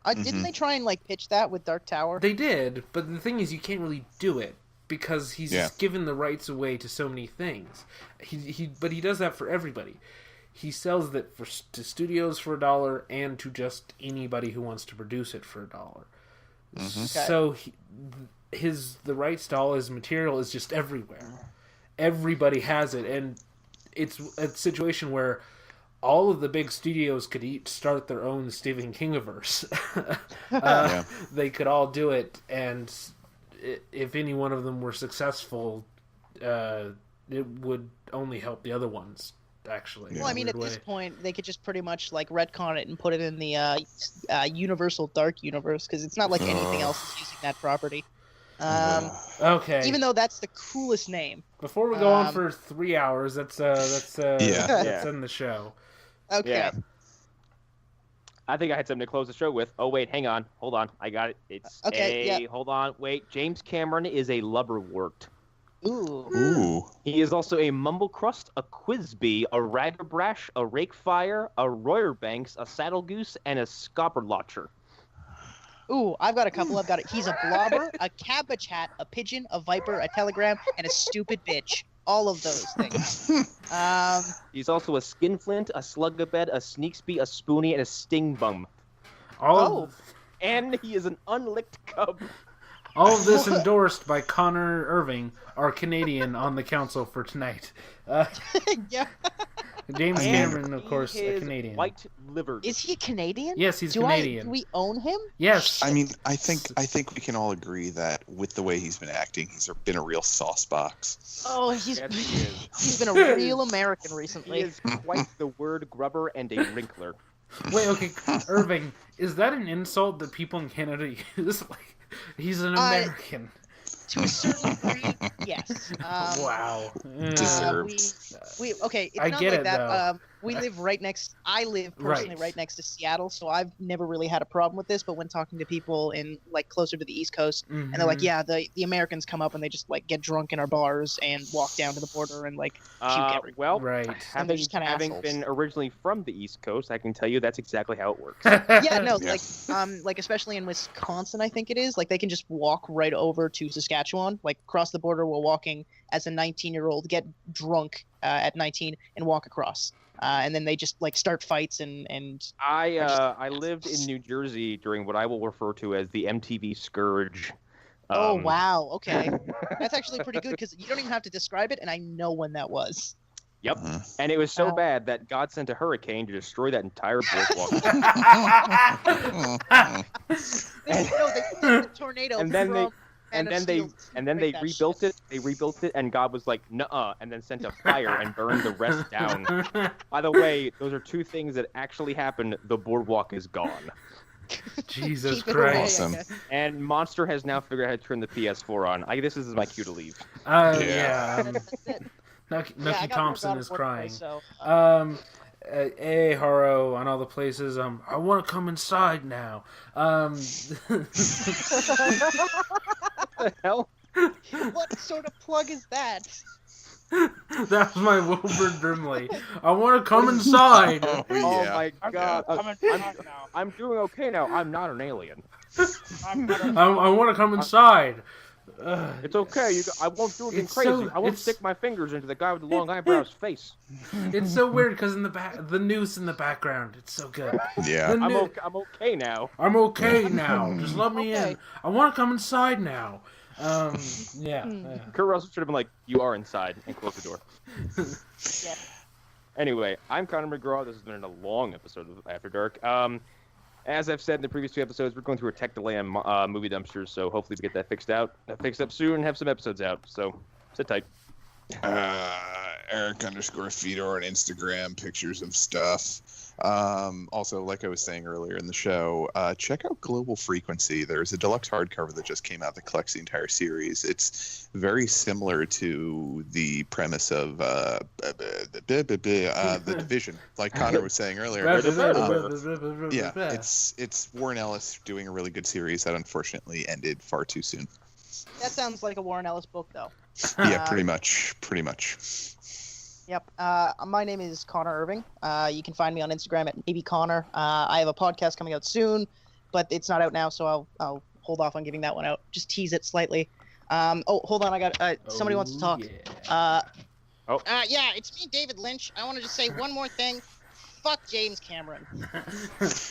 Didn't they try and like pitch that with Dark Tower? They did, but the thing is, you can't really do it because he's just given the rights away to so many things. But he does that for everybody. He sells that to studios for $1 and to just anybody who wants to produce it for $1. So the rights to all his material is just everywhere. everybody has it, and it's a situation where all of the big studios could each start their own Stephen Kingiverse. They could all do it, and if any one of them were successful, it would only help the other ones, actually. Well, I mean, at this point, they could just pretty much like retcon it and put it in the Universal Dark Universe, because it's not like anything else is using that property. Okay. Even though that's the coolest name. Before we go on for 3 hours, let's end the show. Okay. Yeah. I think I had something to close the show with. Oh wait, hang on, hold on, I got it. It's hold on, wait. James Cameron is a lubberwort. Ooh. He is also a Mumblecrust, a Quizbee, a Raggerbrash, a Rakefire, a Royerbanks, a Saddlegoose, and a Scopperlotcher. Ooh, I've got a couple. He's a blobber, a cabbage hat, a pigeon, a viper, a telegram, and a stupid bitch. All of those things. He's also a Skinflint, a Slugabed, a Sneaksby, a Spoonie, and a Stingbum. And he is an unlicked cub. All of this endorsed by Connor Irving, our Canadian on the council for tonight. Yeah. James Cameron, of course, a Canadian. White-livered. Is he Canadian? Yes, he's Canadian. Do we own him? Yes. I mean, I think we can all agree that with the way he's been acting, he's been a real saucebox. Oh, he's been a real American recently. He is quite the word grubber and a wrinkler. Wait, okay, Irving, is that an insult that people in Canada use? Like, he's an American. To a certain degree, yes. Wow. Deserved. It's not get like it, that. though. I live personally right next to Seattle, so I've never really had a problem with this. But when talking to people in like closer to the East Coast, and they're like, yeah, the Americans come up and they just like get drunk in our bars and walk down to the border and like shoot everyone. Well, right. having been originally from the East Coast, I can tell you that's exactly how it works. Yeah, no, like especially in Wisconsin, I think it is. Like they can just walk right over to Saskatchewan, like cross the border while walking as a 19-year-old, get drunk at 19 and walk across. And then they just like start fights and I lived in New Jersey during what I will refer to as the MTV Scourge. Oh wow, okay, that's actually pretty good because you don't even have to describe it, and I know when that was. Yep, and it was so bad that God sent a hurricane to destroy that entire boardwalk. The tornado. And then they rebuilt it. They rebuilt it, and God was like, "Nuh-uh," and then sent a fire and burned the rest down. By the way, those are two things that actually happened. The boardwalk is gone. Jesus Christ! Awesome. And Monster has now figured out how to turn the PS4 on. This is my cue to leave. Nucky Thompson is crying. So, Hey, Haro, on all the places. I want to come inside now. What the hell? what sort of plug is that? That was my Wilbur Brimley. I want to come inside. Oh my God! I'm doing okay now. I'm not an alien. I want to come inside. It's okay. I won't do anything crazy. I won't stick my fingers into the guy with the long eyebrows' face. It's so weird because in the back, the noose in the background. It's so good. Yeah. I'm okay now. I'm okay now. Just let me in. I want to come inside now. Yeah. Kurt Russell should have been like, "You are inside," and close the door. Yeah. Anyway, I'm Connor McGraw. This has been a long episode of After Dark. As I've said in the previous two episodes, we're going through a tech delay on movie dumpsters, so hopefully we get that fixed up soon and have some episodes out. So sit tight. Eric_Fedor on Instagram, pictures of stuff. Also, like I was saying earlier in the show, check out Global Frequency. There's a deluxe hardcover that just came out that collects the entire series. It's very similar to the premise of The Division, like Connor was saying earlier. Yeah, it's Warren Ellis doing a really good series that unfortunately ended far too soon. That sounds like a Warren Ellis book, though. Yeah, pretty much. Yep. My name is Connor Irving. You can find me on Instagram at maybe Connor. I have a podcast coming out soon, but it's not out now, so I'll hold off on giving that one out. Just tease it slightly. Hold on. I got somebody wants to talk. Yeah. Yeah, it's me, David Lynch. I want to just say one more thing. Fuck James Cameron.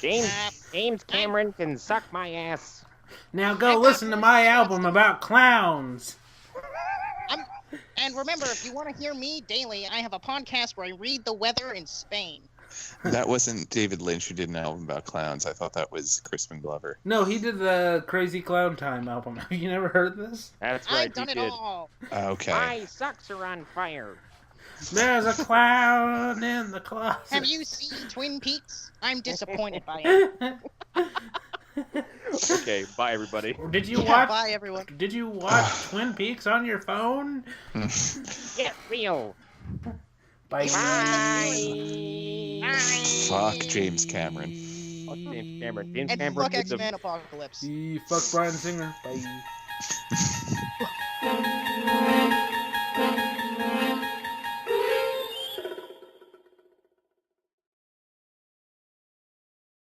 James Cameron can suck my ass. Now go listen to my album about clowns. And remember, if you want to hear me daily, I have a podcast where I read the weather in Spain. That wasn't David Lynch who did an album about clowns. I thought that was Crispin Glover. No, he did the Crazy Clown Time album. Have you never heard this? That's right. I've done he it did. all. Okay. My socks are on fire. There's a clown in the closet. Have you seen Twin Peaks? I'm disappointed by it. Okay, bye everybody. Did you Yeah, watch? bye, everyone. Did you watch Twin Peaks on your phone? Get real. Bye. Bye. Fuck James Cameron. Fuck James Cameron. James And Cameron fuck did the X-Men Apocalypse. Fuck Bryan Singer. Bye.